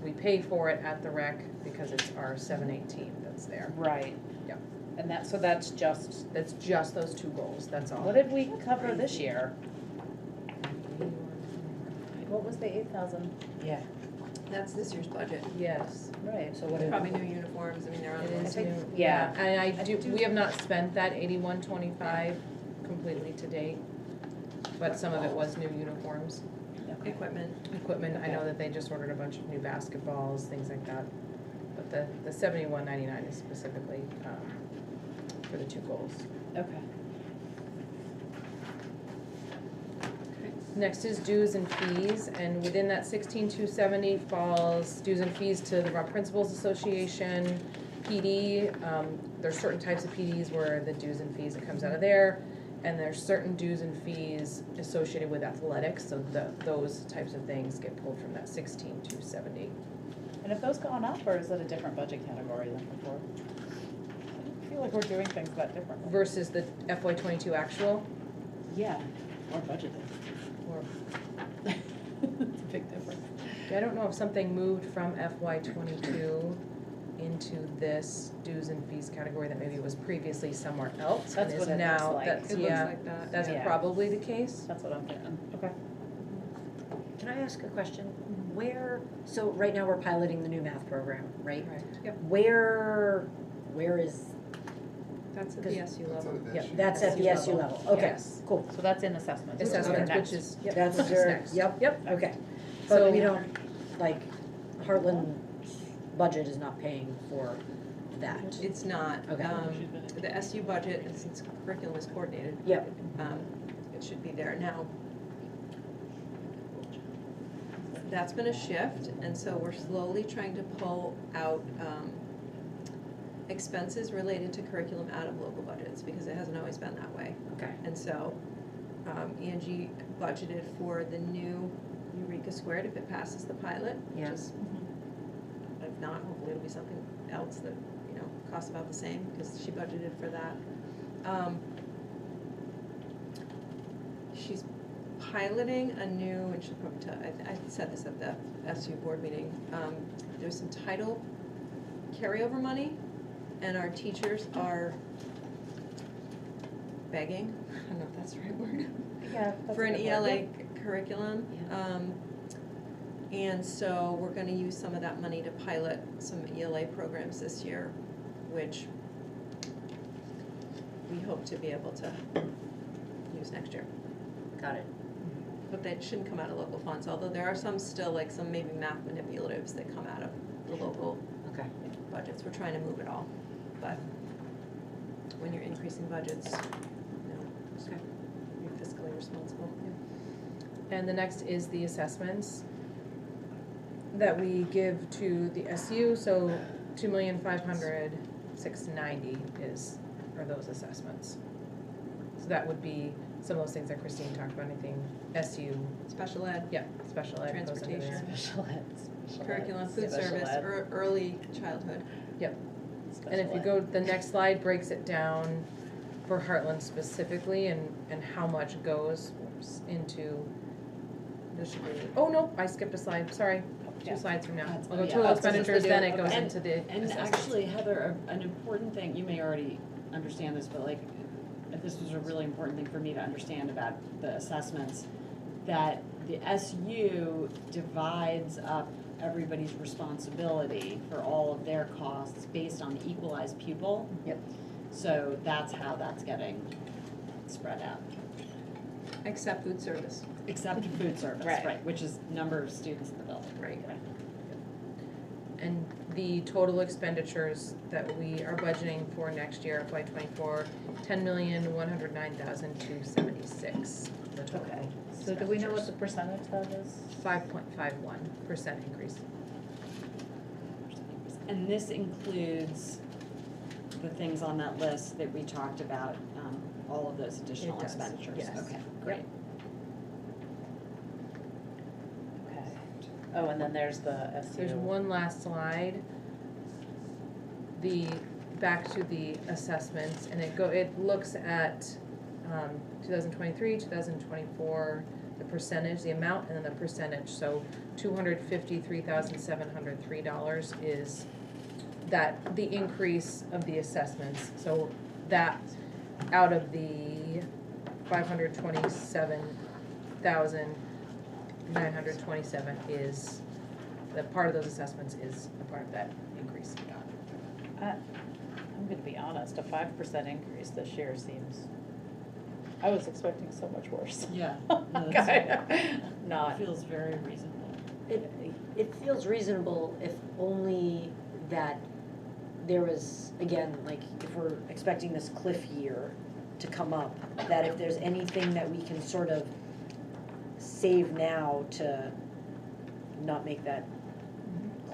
we pay for it at the rec because it's our 718 that's there. Right. Yep. And so that's just, That's just those 2 goals, that's all. what did we cover this year? What was the 8,000? Yeah, That's this year's budget. Yes. Right. so what is? Probably new uniforms, I mean, they're on It the is list. new, yeah. and I do, we have not spent that 8125 completely to date, but some of it was new uniforms. Equipment. Equipment, I know that they just ordered a bunch of new basketballs, things like that. But the $71.99 is specifically, for the 2 goals. Okay. Next is dues and fees, and within that 16,270 falls dues and fees to the Vermont Principals Association, PD. There's certain types of PDs where the dues and fees, it comes out of there. And there's certain dues and fees associated with athletics, so those types of things get pulled from that 16,270. And have those gone up, or is it a different budget category than before? I feel like we're doing things that differently. Versus the FY '22 actual, Yeah, or budgeted. or, It's a big difference. I don't know if something moved from FY '22 into this dues and fees category that maybe was previously somewhere else. That's and what is it now, looks like. that's, It looks yeah, like that. that's Yeah. probably the case. That's what I'm thinking. Okay. Can I ask a question? Where, so right now we're piloting the new math program, right? Right. Yep. Where is, That's at the SU That's level. what it yeah, is. that's at the SU level, okay, Yes. cool. So that's in assessments. Assessments, Next. which is, That's which is your, next. yep, okay. So- But we don't, like, Heartland budget is not paying for that. It's not. Okay. The SU budget, and since curriculum is coordinated. Yep. It should be there now. That's been a shift, and so we're slowly trying to pull out, expenses related to curriculum out of local budgets, because it hasn't always been that way. Okay. And so, Angie budgeted for the new Eureka Squared if it passes the pilot, which Yeah. is, if not, hopefully it'll be something else that, costs about the same, because she budgeted for that. She's piloting a new, and she'll probably tell, I said this at the SU board meeting, there's some title carryover money, and our teachers are begging, I don't know if that's the right word, Yeah. for an ELA curriculum. And so we're gonna use some of that money to pilot some ELA programs this year, which we hope to be able to use next year. Got it. But that shouldn't come out of local funds, although there are some still, like some maybe math manipulatives that come out of the local Okay. budgets. We're trying to move it all, but when you're increasing budgets, you're fiscally responsible. And the next is the assessments that we give to the SU, so 2,500,690 are those assessments. So that would be some of those things that Christine talked about, anything SU, Special ed, yeah, special ed goes into Transportation. there. Special ed. curriculum, food service, early childhood. Yep. And if you go, the next slide breaks it down for Heartland specifically and how much goes into, this should be, oh no, I skipped a slide, sorry, Yeah. 2 slides from now. That's- I'll go yeah, total that's- expenditures, then it goes And- into the And assessments. actually, Heather, an important thing, you may already understand this, but like, this was a really important thing for me to understand about the assessments, that the SU divides up everybody's responsibility for all of their costs based on the equalized pupil. Yep. So that's how that's getting spread out, Except food service. except food service, Right. right, which is number of students in the building. Right. And the total expenditures that we are budgeting for next year, FY '24, 10,109,276. The total Okay. So do we know what the expenditures. percentage that is? 5.51% increase. And this includes the things on that list that we talked about, all of those additional It does, expenditures. yes. Okay, great. Okay. Oh, and then there's the SU. There's one last slide. Back to the assessments, and it looks at 2023, 2024, the percentage, the amount, and then the percentage. So $253,703 is the increase of the assessments. So that out of the 527,927 is, the part of those assessments is a part of that increase. I'm gonna be honest, a 5% increase this year seems, I was expecting so much worse. Yeah. Not. Feels very reasonable. It feels reasonable if only that there was, again, like, if we're expecting this cliff year to come up, that if there's anything that we can sort of save now to not make that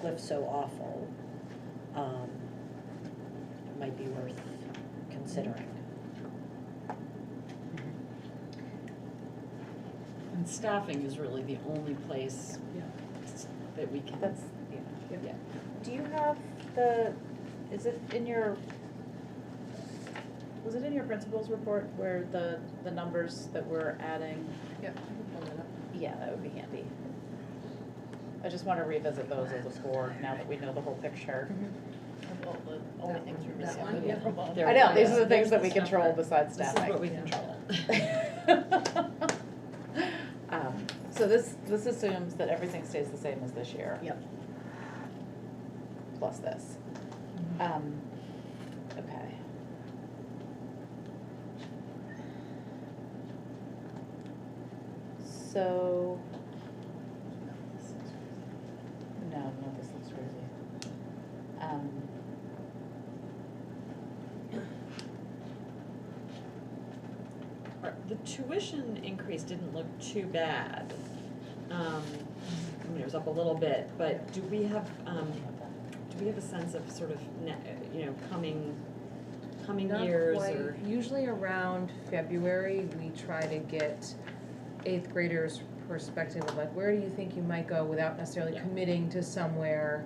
cliff so awful, it might be worth considering. And staffing is really the only place that we can. That's, Yeah. do you have is it in your, was it in your principal's report where the numbers that we're adding? Yep. Yeah, that would be handy. I just want to revisit those as a board now that we know the whole picture. Well, the only things we That receive one, in yeah. April. I know, these are the things that There's we the control number. besides This is staffing. what we control. So this assumes that everything stays the same as this year. Yep. Plus this. Okay. So. No, this looks crazy. The tuition increase didn't look too bad. I mean, it was up a little bit, but do we have a sense of sort of, coming Not years quite. or? Usually around February, we try to get 8th graders' perspective of like, where do you think you might go without necessarily Yeah. committing to somewhere.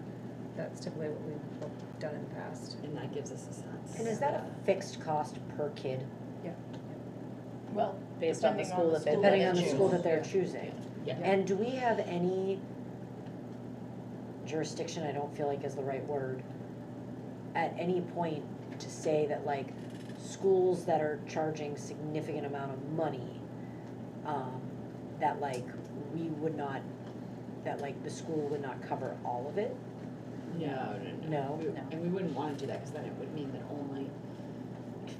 That's typically what we've done in the past. And that gives us a sense. And is that a fixed cost per kid? Well, Based on the depending school that they Depending pick. on the school that they're choosing? Yeah. And do we have any jurisdiction, I don't feel like is the right word, at any point to say that like schools that are charging significant amount of money, that like we would not, that like the school would not cover all of it? No. No? And we wouldn't wanna do that, cause then it would mean that only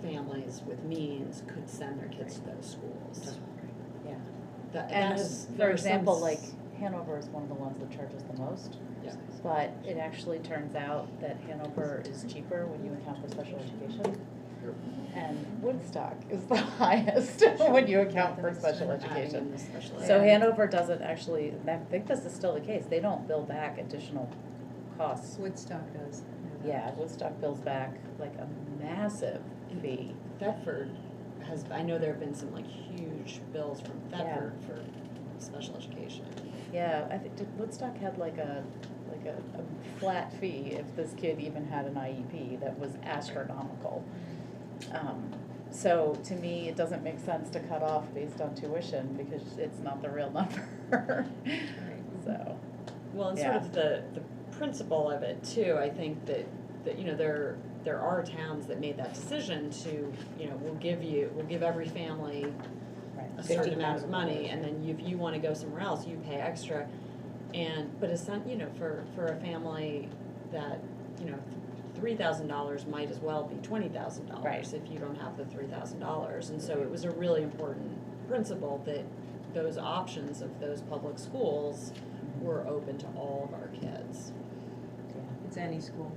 families with means could send their kids to those schools. Yeah. That And is, for there are example, some like Hanover is one of the ones that charges the most. Yeah. But it actually turns out that Hanover is cheaper when you account for special education. And Woodstock is the highest when you account for special adding in education. the special So ed. Hanover doesn't actually, and I think this is still the case, they don't bill back additional costs. Woodstock does. Yeah, Woodstock bills back like a massive fee. Thetford has, I know there have been some like huge bills from Thetford for special education. Yeah, I think Woodstock had like a flat fee if this kid even had an IEP that was astronomical. So to me, it doesn't make sense to cut off based on tuition because it's not the real number. So, Well, and Yeah. sort of the principle of it too, I think that there are towns that made that decision to, we'll give every family a certain amount of money, and then if you wanna go somewhere else, you pay extra. But it's not, for a family that, $3,000 might as well be $20,000 Right. if you don't have the $3,000. And so it was a really important principle that those options of those public schools were open to all of our kids. It's any school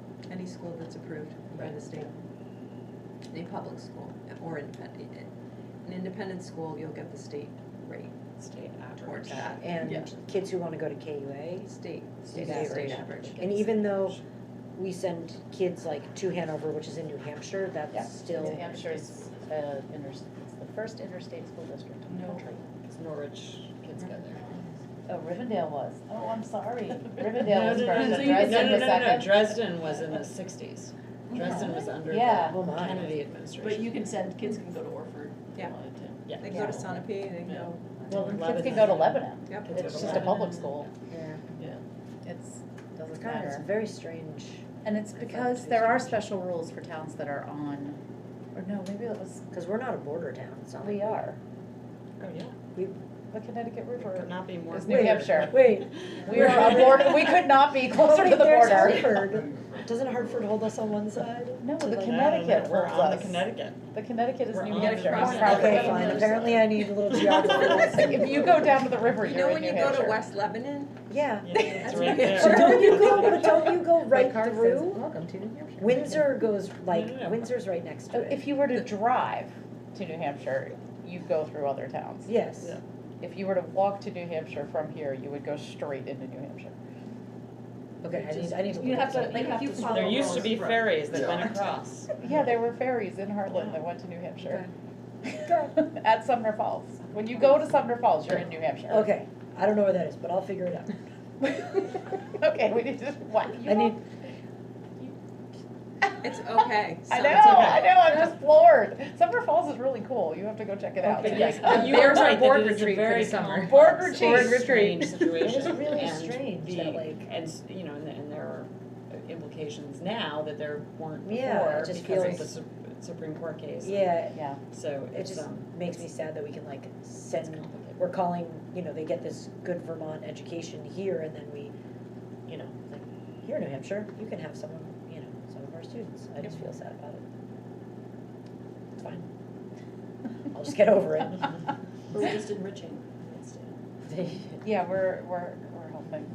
that's approved by the state. Any public school or independent. An independent school, you'll get the state rate. State Towards average. that. And Yeah. kids who wanna go to KUA? State State average. And even though we send kids like to Hanover, which is in New Hampshire, that's still. New Hampshire's it's the first interstate school district in the country. Because Norwich kids go there. Oh, Rivendell was. Oh, I'm sorry. Rivendell was first, and No, Dresden was second. Dresden was in the 60s. Dresden was under Yeah. the Oh, my. Kennedy administration. But you can send, kids can go to Orford. if they Yeah. wanted to. Yeah. They can go to Sunapee, they can go. Well, then kids Lebanon. can go to Lebanon. Yep. Kids It's go to just a public Lebanon. school. Yeah. Doesn't It's matter. very strange. And it's I find it because to be there are strange. special rules for towns that are on, or no, maybe it was, Cause we're not a border town, it's not like. we are. Oh, yeah. The Connecticut Could River not be more. is New Hampshire. Wait. We are on border, we could not be closer to the There's border. Hartford. Doesn't Hartford hold us on one side? No, the Like- Connecticut We're holds on the us. Connecticut. The Connecticut is We're New on Hampshire. the It's cross- Okay, probably on fine, the other apparently side. I need a little geography. If you go down to the river, You know you're in when New you go to Hampshire. West Lebanon? Yeah. Yeah, it's right But there. don't you go right My card says, through? welcome to New Hampshire. Windsor goes like, No, no, no. Windsor's right next to it. If you were to drive to New Hampshire, you'd go through other towns. Yes. Yeah. If you were to walk to New Hampshire from here, you would go straight into New Hampshire. Okay, I need to. You look have at to, they have to follow. There used to be those ferries that Yeah. went across. Yeah, there were ferries in Hartland that went to New Hampshire. Okay. At Sumner Falls. When you go to Sumner Falls, you're in New Hampshire. Okay, I don't know where that is, but I'll figure it out. Okay, we need to, what? I need, It's okay. I So know, it's okay. I know, I'm just floored. Sumner Falls is really cool. You have to go check it out. But It's yes, like- but you There's are our right, board that it is a retreat for the very summer. complex, Board retreat. strange situation. It is really and strange the- that, like- And there are, implications now that there weren't Yeah, before it just because of feels- the Supreme Court case. Yeah, Yeah. So it it's, just makes me sad that we can like send, we're calling, they get this good Vermont education here and then we, like, here in New Hampshire, you can have someone, some of our students. I just feel sad about it. It's fine. I'll just get over it. We're just enriching. Yeah, we're hoping.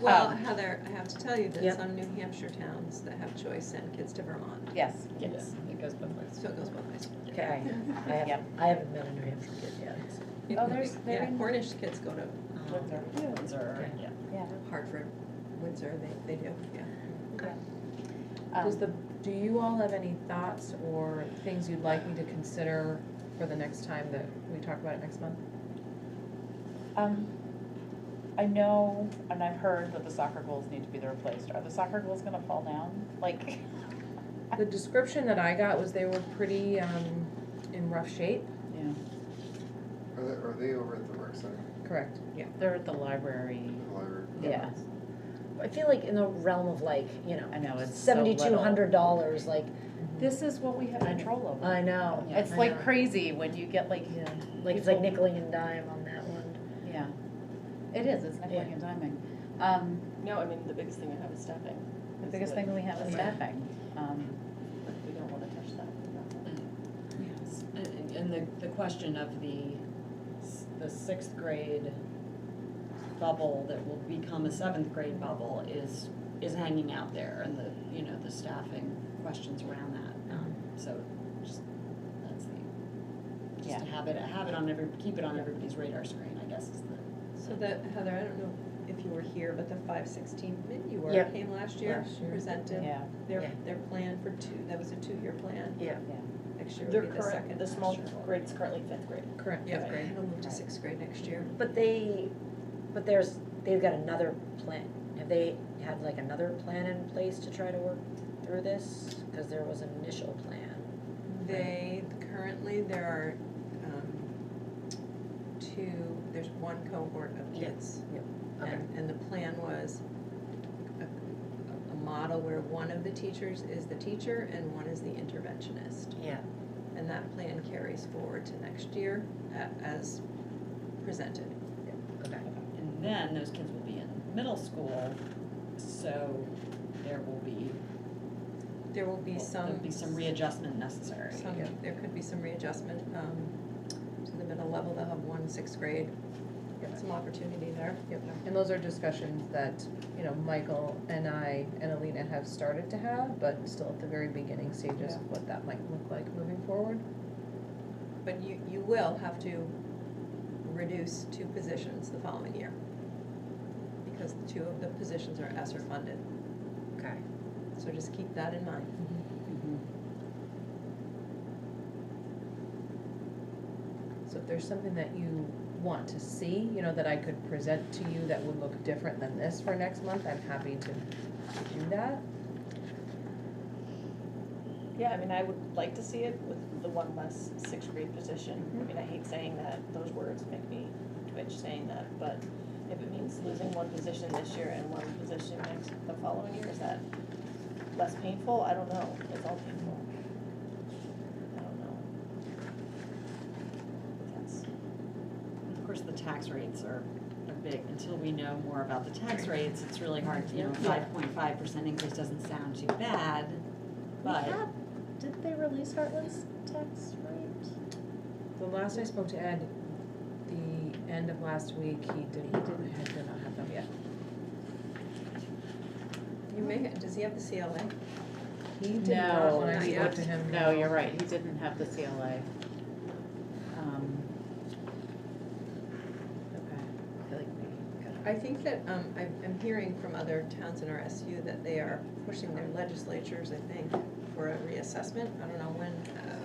Well, Heather, I have to tell you that Yep. some New Hampshire towns that have choice send kids to Vermont. Yes. yes, it goes both ways. So it goes both ways. Okay, Yep. I haven't met a New Hampshire kid yet. Oh, there's- Yeah, Cornish kids go to Windsor. Windsor, Okay. yeah. Yeah. Hartford, Windsor, they do, yeah. Do you all have any thoughts or things you'd like me to consider for the next time that we talk about it next month? I know, and I've heard that the soccer goals need to be replaced. Are the soccer goals gonna fall down? Like, The description that I got was they were pretty, in rough shape. yeah, Are they over at the rec center, Correct. they're at the library. the library? Yeah, I feel like in the realm of like, I know, it's so little. $7,200, like, This is what we have control over. I know. It's I like know. crazy when you get like, Yeah, like it's like people- nickeling and dime on that one. yeah. It is, it's nickeling and diming. No, I mean, the biggest thing we have is staffing. The biggest thing we have is Yeah. staffing. We don't wanna touch that. Yes, and the question of the sixth grade bubble that will become a seventh grade bubble is hanging out there, and the staffing questions around that. So just, that's Yeah. to have it on keep it on everybody's radar screen, I guess is the. So Heather, I don't know if you were here, but the 516 committee, you were, Yep. came last year, Last year. presented Yeah. their plan for that was a 2-year plan. Yeah. Next year They're will be the current, second. the small grade's currently 5th grade. Correct, Yeah, fifth grade. it'll move to 6th grade next year. But they've got another plan. Have they had like another plan in place to try to work through this? Because there was an initial plan. Currently, there are there's one cohort of kids. Yep. Okay. And the plan was a model where one of the teachers is the teacher and one is the interventionist. Yeah. And that plan carries forward to next year as presented. Okay. And then those kids will be in middle school, so there will be There'll be some readjustment necessary. There could be some readjustment to the middle level. They'll have 6th grade. Some opportunity there. Yep. And those are discussions that, Michael and I and Alina have started to have, but still at the very beginning stages of what that might look like moving forward. But you will have to reduce 2 positions the following year, because 2 of the positions are ESSER funded. Okay. So just keep that in mind. So if there's something that you want to see, that I could present to you that would look different than this for next month, I'm happy to do that. Yeah, I mean, I would like to see it with the one less 6th grade position. I mean, I hate saying that, those words make me twitch saying that, but if it means losing one position this year and one position the following year, is that less painful? I don't know, it's all painful. I don't know. Of course, the tax rates are a big, until we know more about the tax rates, it's really hard, 5.5% increase doesn't sound too bad, but. Did they release Hartland's tax rate? The last I spoke to Ed, the end of last week, he did not have them yet. Does he have the CLA? He did not when I not spoke yet. to him. No, you're right, he didn't have the CLA. I think that I'm hearing from other towns in our SU that they are pushing their legislatures, I think, for a reassessment. I don't know when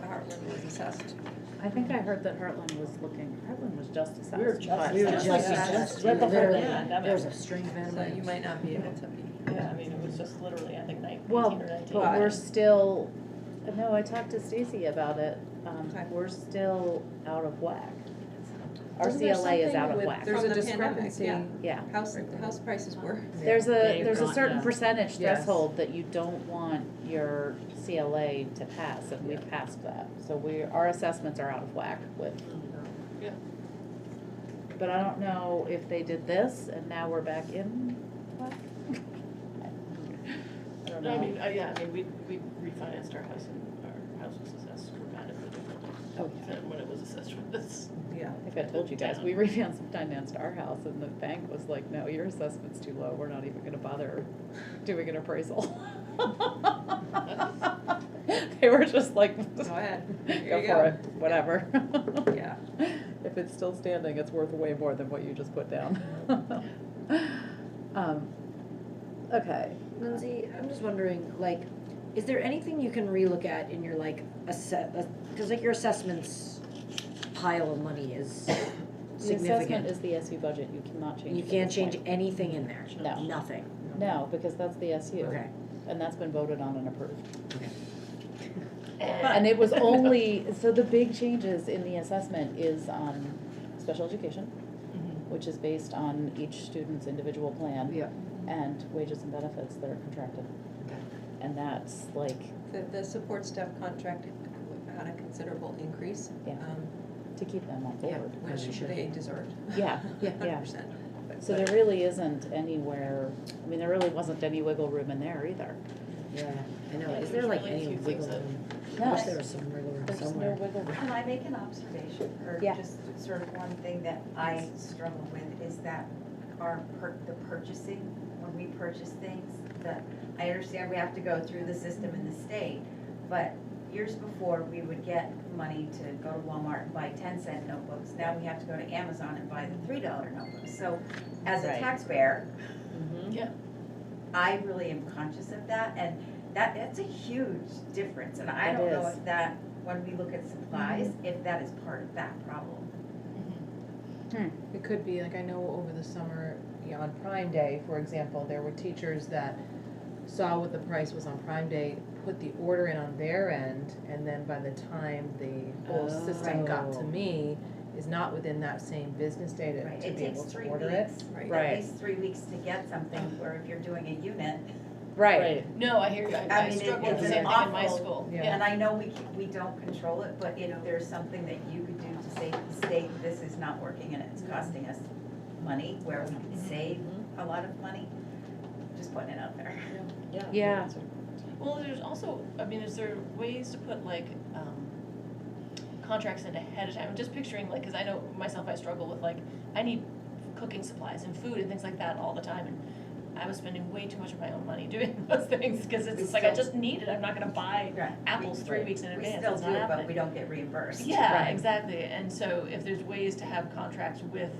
Hartland was assessed. I think I heard that Hartland was just assessed. We were just but- We were Just just like assessed. right before the Literally, pandemic. there's a string of So animals. you might not be able to be. Yeah, I mean, it was just literally, I think, 18 Well, or 19. but we're still, no, I talked to Stacy about it, Okay. we're still out of whack. our Wasn't there CLA is something out of with- whack. There's From a the pandemic, discrepancy. yeah. Yeah. House prices were. There's They've a gone certain down. percentage Yes. threshold that you don't want your CLA to pass, and we've passed that. So our assessments are out of whack with. Yeah. But I don't know if they did this and now we're back in whack. I don't know. I mean, yeah, I mean, we refinanced our house and our house was assessed dramatically differently Oh, yeah. than when it was assessed with this. Yeah. I think I told you guys, we refinanced our house and the bank was like, no, your assessment's too low, we're not even gonna bother doing an appraisal. They were just like, Go ahead. go Here you for go. it, whatever. Yeah. If it's still standing, it's worth way more than what you just put down. Okay. Lindsay, I'm just wondering, like, is there anything you can relook at in your like because like your assessments pile of money is The assessment significant. is the SU budget, you cannot change You it at can't this change point. anything in there. No. Nothing. No, because that's the SU. Okay. And that's been voted on and approved. Okay. And it was only, so the big changes in the assessment is special education, which is based on each student's individual plan. Yeah. And wages and benefits that are contracted. And that's like, The support staff contract had a considerable increase. Yeah. to keep them on board. Which they deserved. Yeah, yeah, yeah. 100%. So there really isn't anywhere, I mean, there really wasn't any wiggle room in there either. Yeah, I know. Yeah, Is there's there like really a any few wiggle things that- room? I No. wish there was some wiggle room There's no somewhere. wiggle room. Can I make an observation, or Yeah. just sort of one thing that I struggle with is that the purchasing, when we purchase things, I understand we have to go through the system in the state, but years before, we would get money to go to Walmart and buy 10-cent notebooks. Now we have to go to Amazon and buy the $3 notebooks. So as a Right. taxpayer, Yeah. I really am conscious of that, and that's a huge difference, and I It don't know is. if that, when we look at supplies, if that is part of that problem. It could be, like, I know over the summer, on Prime Day, for example, there were teachers that saw what the price was on Prime Day, put the order in on their end, and then by the time the whole system got to Oh. me, is not within that same business day Right, to it be able takes to 3 order it. weeks, Right. Right. at least 3 weeks to get something, where if you're doing a unit, Right. No, I hear you. I mean, struggle with it's the an same thing in my awful- school. Yeah. and I know we don't control it, but if there's something that you could do to say to the state, this is not working and it's costing us money, where we could save a lot of money, just putting it out there. Yeah. Well, there's also, I mean, is there ways to put like, contracts in ahead of time? I'm just picturing like, cause I know myself, I struggle with like, I need cooking supplies and food and things like that all the time, and I was spending way too much of my own money doing those things, cause it's just like, I just need it, I'm not gonna buy Right. apples 3 weeks in We advance, still it's do not it, but happening. we don't get reimbursed. Yeah, Right. exactly, and so if there's ways to have contracts with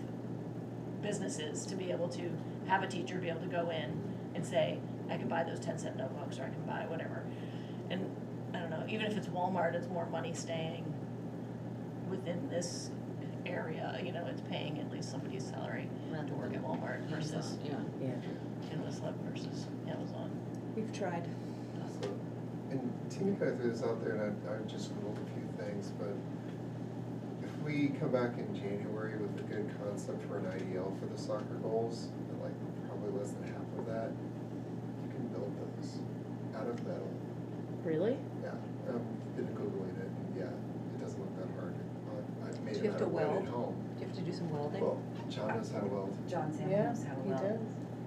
businesses to be able to have a teacher be able to go in and say, I can buy those 10-cent notebooks, or I can buy whatever. And, I don't know, even if it's Walmart, it's more money staying within this area, you know, it's paying at least somebody's salary to work at Walmart versus Yeah. Inwest versus Amazon. We've tried. So, and Tina kind of threw this out there, and I've just Googled a few things, but if we come back in January with a good concept for an IDL for the soccer goals, and like probably less than half of that, you can build those out of metal. Really? Yeah, been Googling it, and yeah, it doesn't look that hard. I've made Do it you have out to of wood weld? at home. Do you have to do some welding? Well, John knows how to weld. John Sam Yeah, knows how to he weld. does.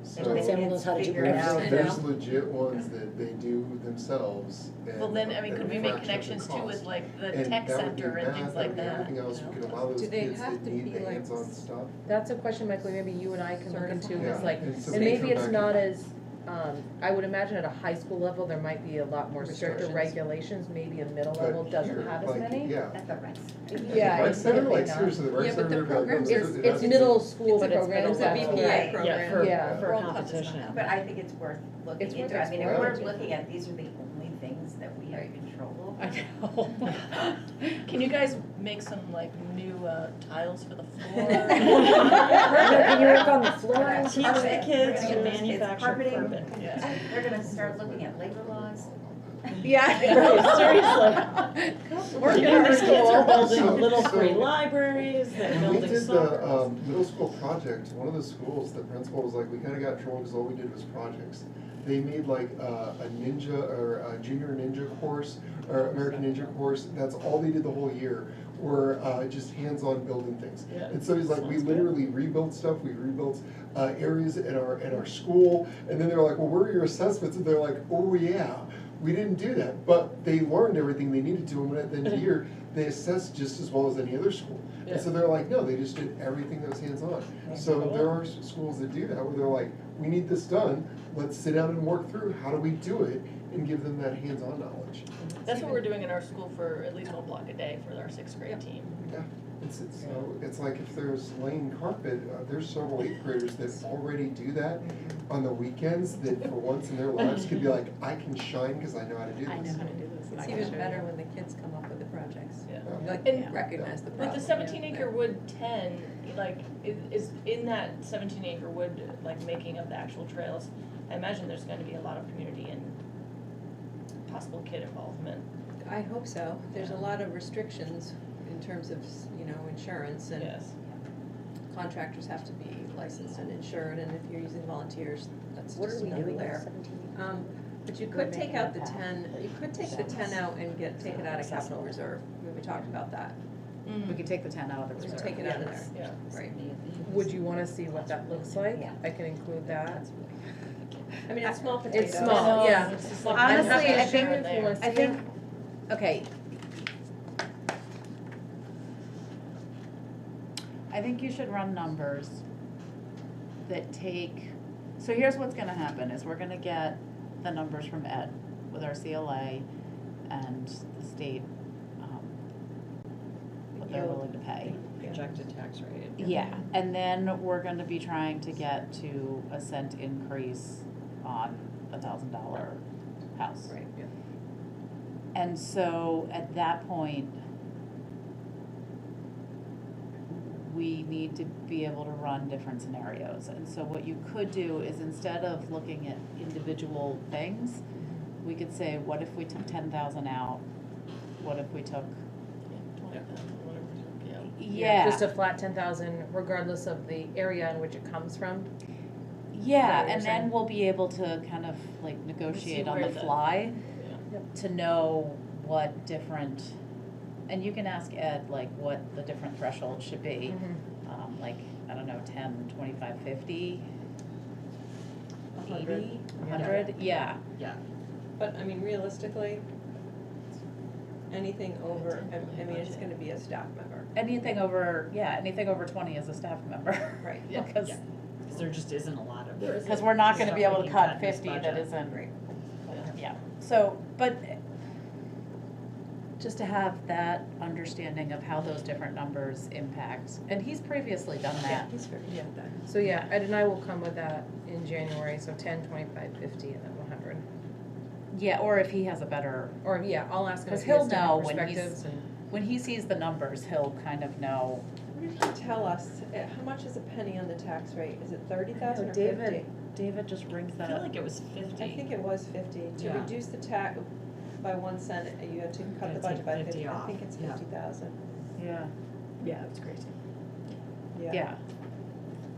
So John Samuel knows how to do Figure it out. there's legit ones that they do themselves. Well, then, I mean, at could a we make fraction of the connections too cost. with like the And tech that would be center and things math, like that would be that? everything else, you we know? can allow those Do they kids have that to need be, the like, hands-on stuff. That's a question, Michael, maybe you and I can look into, Yeah, is like, and so and they maybe come it's back not and- as, I would imagine at a high school level, there might be a lot more stricter Restrictions. regulations, maybe a middle But level doesn't here, have as like, many. Yeah. At the rec center. Yeah, The rec it's center, typically like not. seriously, the rec Yeah, but center. the they're like, programs oh, are- this is- It's middle school But it's programs. middle that's level. where- BPA program. Yeah, for, Yeah. for World Cup is competition. not But I think it's worth looking It's worth into. I mean, if exploring. we're looking at, these are the only things that we have control over. I know. Can you guys make some like new tiles for the floor? Can you work on the floor and Teach stuff? the kids to to manufacture carpeting. carpet. Yeah. They're gonna start looking at labor laws. Yeah. Seriously. Working Our in kids are building So- little so- free libraries, they're When we building did soccer. the middle school project, one of the schools, the principal was like, we kinda got in trouble because all we did was projects. They made like a ninja or a junior ninja course or American Ninja course, that's all they did the whole year, or just hands-on building things. Yeah. And so he's like, we Sounds good. literally rebuilt stuff, we rebuilt areas in our school, and then they're like, well, where are your assessments? And they're like, oh yeah, we didn't do that, but they learned everything they needed to, and at the end of the year, they assessed just as well as any other school. Yeah. And so they're like, no, they just did everything that was hands-on. So there are schools that do that, where they're like, we need this done, let's sit down and work through, how do we do it, and give them that hands-on knowledge. That's what we're doing in our school for at least one block a day for our sixth grade team. Yeah, it's like if there's laying carpet, there's several eighth graders that already do that on the weekends, that for once in their lives could be like, I can shine because I know how to do this. I know how to do this. It's even better when the kids come up with the projects. Yeah. Like, And recognize the problem. With the 17-acre wood 10, like, is in that 17-acre wood, like, making of the actual trails, I imagine there's gonna be a lot of community and possible kid involvement. I hope so. There's a lot of restrictions in terms of, insurance, and Yes. contractors have to be licensed and insured, and if you're using volunteers, that's What just are we another doing with layer. 17? But you We're could take making out a the path. 10, you could take the 10 out and take it out of capital reserve. We talked about that. We could take the 10 out of the Just reserve. take it out of there. Yeah. Right. Would you wanna see what that looks like? Yeah. I can include that. I mean, it's small potatoes. It's small, yeah. It's just like- I'm Honestly, happy to I think- share if you wanna see I think, it. okay. I think you should run numbers that take, so here's what's gonna happen, is we're gonna get the numbers from Ed with our CLA and the state, what they're willing to pay. Projected tax rate. Yeah, and then we're gonna be trying to get to a cent increase on $1,000 house. Right. And so at that point, we need to be able to run different scenarios. And so what you could do is, instead of looking at individual things, we could say, what if we took 10,000 out? What if we took, 20,000, whatever, yeah. yeah. Just a flat 10,000 regardless of the area in which it comes from. Yeah, what you're and then saying? we'll be able to kind of like negotiate on where the the- fly Yeah. to know what different, and you can ask Ed like what the different thresholds should be. Like, I don't know, 10, 25, 50, 80, 100, yeah. Yeah. But, I mean, realistically, anything over, I mean, it's gonna be a staff member. Anything over 20 is a staff member. Right. Yeah. Because, Yeah. Because there just isn't a lot of. There isn't. because we're not gonna be stuff able we to can cut in this 50 that budget. isn't, Right. yeah. So, but just to have that understanding of how those different numbers impact, and he's previously done that. He's very good at that. So yeah, Ed and I will come with that in January, so 10, 25, 50, and then 100. Yeah, or if he has a better, Or yeah, I'll ask him because if he has he'll different know when perspectives and. when he sees the numbers, he'll kind of know. What if you tell us, how much is a penny on the tax rate? Is it 30,000 or 50? David just brings I that feel up. like it was 50. I think it was 50. To Yeah. reduce the tax by 1 cent, you had to cut Yeah, the take budget by 50 50. I off. think it's Yeah. 50,000. Yeah, Yeah, it's crazy. yeah.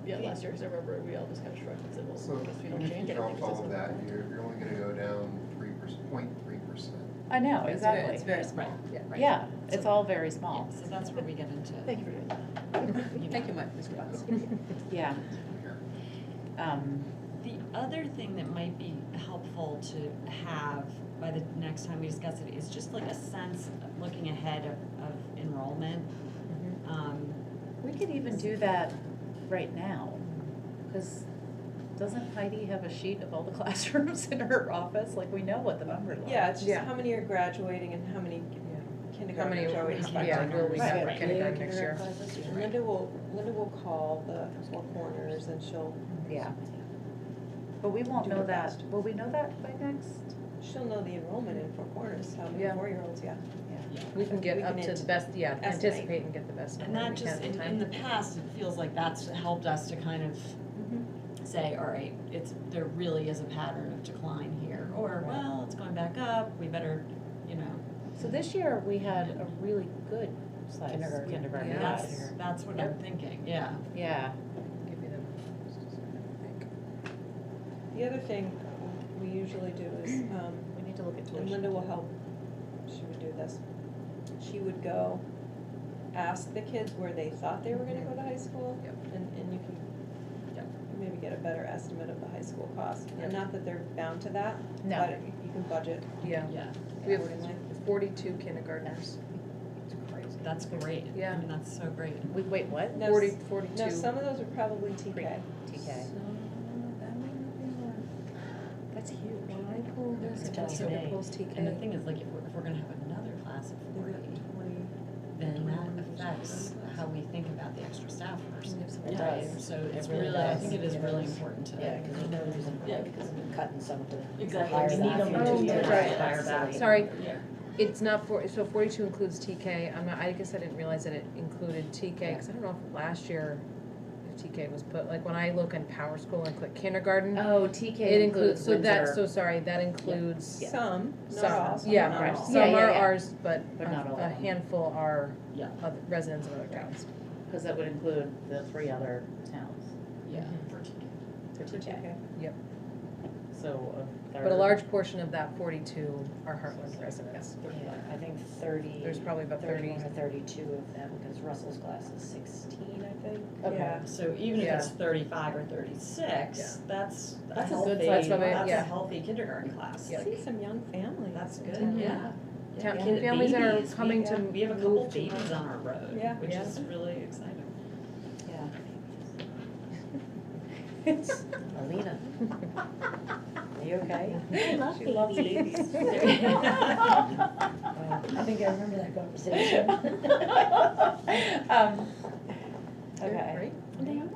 Yeah, last year, because I remember we all just kind of shrugged and said, So, well, I guess we don't if change you it. dropped all of that, you're only gonna go down 0.3%. I know, It's very- exactly. It's very small. Right. Yeah, it's all very small. So that's where we get into. Thank you for doing that. Thank you, Mr. Potts. Yeah. The other thing that might be helpful to have by the next time we discuss it is just like a sense, looking ahead of enrollment. We could even do that right now, because doesn't Heidi have a sheet of all the classrooms in her office? Like, we know what the numbers are. Yeah, it's just Yeah. how many are graduating and how many How kindergartners many, are we expecting. yeah, will we have Right. kindergarten next year? And Linda will call the Four Corners and she'll Yeah. But we won't Do know her that, best. will we know that by next? she'll know the enrollment in Four Corners, how many Yeah. 4-year-olds, yeah. We can get We up can to the best, yeah, estimate. anticipate and get the best And number that we just, can at the in the time. past, it feels like that's helped us to kind of say, all right, there really is a pattern of decline here, or, well, it's going back up, we better, you know. So this year, we had a really good size kindergarten Yeah. class. That's what I'm thinking, yeah. Yeah. Give me the. The other thing we usually do is, We need to look at tuition. and Linda will help, she would do this. She would go ask the kids where they thought they were gonna go to high school. Yep. And you can maybe get a better estimate of the high school cost. Yep. And not that they're bound to that, No. but you can budget Yeah, Yeah, we have accordingly. 42 kindergartners. It's crazy. that's great. Yeah. I mean, that's so great. Wait, what? No, 42. No, some of those are probably TK. TK. That might not be more. That's huge. When I pull this, It's it also today. pulls TK. And the thing is, like, if we're gonna have another class of 40, then that affects how we think about the extra staffers. It does. So it's It really really, I does. think it is It really is. important to. Yeah, because there's no reason, because we're cutting some of the Exactly. higher We need them that. to do that. Higher that. Sorry, Yeah. it's not so 42 includes TK. I guess I didn't realize that it included TK, because I don't know if last year if TK was put, like when I look in Power School and click kindergarten, Oh, TK it includes, so that, Windsor. so sorry, that includes Some, not some. all. Some Yeah, not right. all. Some Yeah, yeah, are yeah. ours, but But not all a of them. handful are Yeah. other residents of other towns. Because that would include the 3 other towns Yeah, Mhm. for TK. for For TK. TK. Yep. So a third. But a large portion of that 42 are Hartland residents. Yeah, I think 30. There's probably about 30. 31 or 32 of them, because Russell's class is 16, I think. Okay. Yeah. So even if it's Yeah. 35 or 36, Yeah. that's a That's a healthy, good size, probably, that's a yeah. healthy kindergarten class. Yeah. I see some young families. That's in good, town. yeah. Town- Yeah. families that are Babies, coming we- to We have a couple move to babies on our road, Yeah. which Yeah. is really exciting. Yeah. Alina. Are you okay? I love She loves babies. I think I remember that conversation. Okay. Right? They are.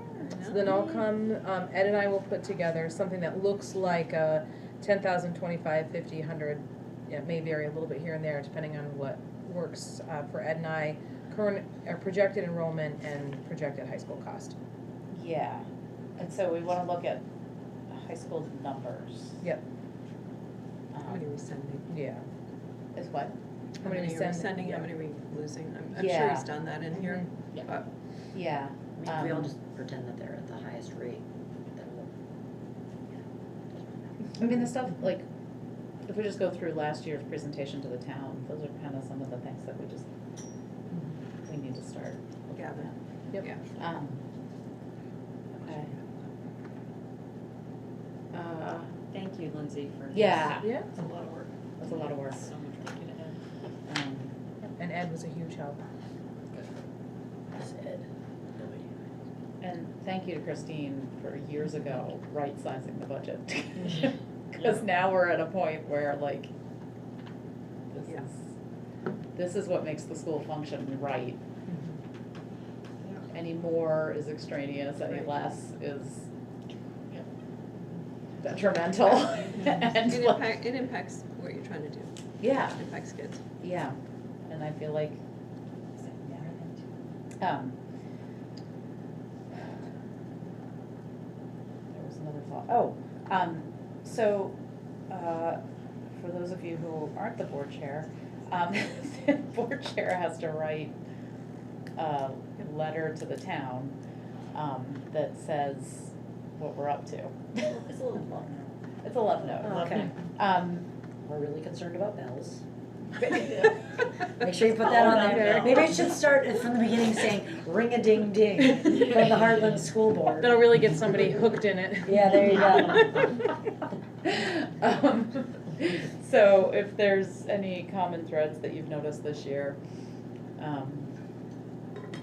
So then I'll come, Ed and I will put together something that looks like a 10,000, 25, 50, 100, it may vary a little bit here and there depending on what works for Ed and I, current, projected enrollment and projected high school cost. Yeah, and so we wanna look at high school numbers. Yep. How many are we sending? Yeah. Is what? How many are we send- sending, yeah. how many are we losing? I'm sure Yeah. he's done that in here. Yeah. But Yeah. I mean, we all just pretend that they're at the highest rate. Then we'll, I mean, the stuff, like, if we just go through last year's presentation to the town, those are kind of some of the things that we need to start looking Gather. at. Yep. Yeah. Okay. Thank you, Lindsay, for this. Yeah, Yeah. It's a lot of work. that's a lot of work. So much thank you to Ed. And Ed was a huge help. Ed. And thank you to Christine for years ago, right-sizing the budget. Because now we're at a point where like, Yeah. this is what makes the school function right. Mm-hmm. Any more is extraneous, any Right. less is detrimental. And like- It impacts what you're trying to do. Yeah, It impacts kids. yeah, and I feel like, there was another thought, so, for those of you who aren't the board chair, the board chair has to write a letter to the town, that says what we're up to. It's a little long now. It's a love note. Okay. Um, We're really concerned about bells. Make sure you put that on there. Maybe it should start from the beginning saying, ring-a-ding-ding from the Hartland Schoolboard. That'll really get somebody hooked in it. Yeah, there you go. So if there's any common threads that you've noticed this year, I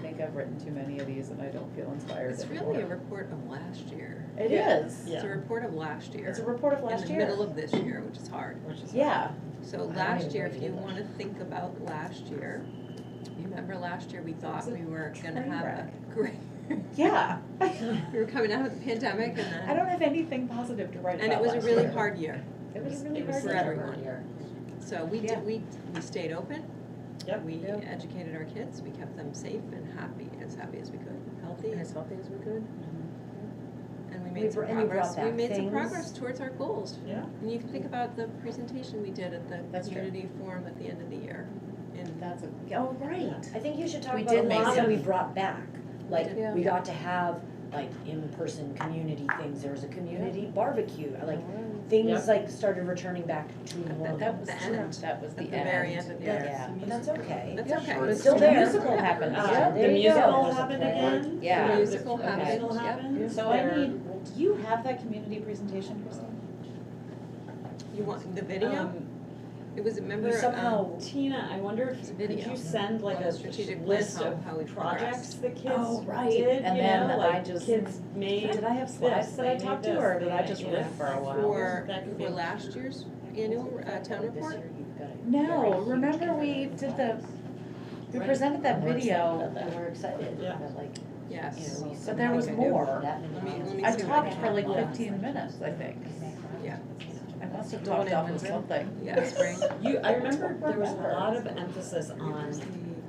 think I've written too many of these and I don't feel inspired It's anymore. really a report of last year. It is. It's a report of last year. It's a report of last year. In the middle of this year, which is hard. Yeah. So I don't last even year, know if you you did wanna think about last year, you remember last year, we thought we were gonna train have a wreck. great, Yeah. we were coming out of the pandemic and I then, don't have anything positive to write about and it was a last really year. hard year. It was a really It was hard for such year. a everyone. hard year. So we Yeah. did, we stayed open. Yep. We Yep. educated our kids, we kept them safe and happy as we could, healthy. And as healthy as we could. And we made some and we brought progress. We back made some things. progress towards our goals. Yeah. And you can think about the presentation we did at the That's true. community forum at the end of the year. And That's a, oh, right. I think you should talk We about a did make lot that some- we brought back. Like, Yeah. we got to have like in-person community things. There was a community barbecue. Like, things Yep. like started returning back to normal. That was The true. end. That was the At end. the very end of the year. Yeah. But that's okay. That's Yeah, okay. sure. It's still there. Musical happened. Yeah, The there you musical go. happened There's a play. again. Yeah. The musical Okay. happened, Musical yep. happened. So I need, do you have that community presentation, Christine? You want the video? It was, remember, You somehow- Tina, I wonder It's a if, could video. you send like On a strategic plan, list how of we projects progressed. the kids Oh, right. did, And you then know, I like just- kids made Did I have slides this, that I they talked made to, or this, did I they just made riff this. for a while? For, That could for be- last year's annual town report? No, remember we did we presented that video, And we're excited. Yeah. That, like, Yes. you know, we But there was somehow could do more. that many Let me- miles. let me I see what talked I for like have. 15 minutes, I think. Yeah. I must have The one talked in off of Windsor? something. Yeah, spring. I remember there was a lot of emphasis on,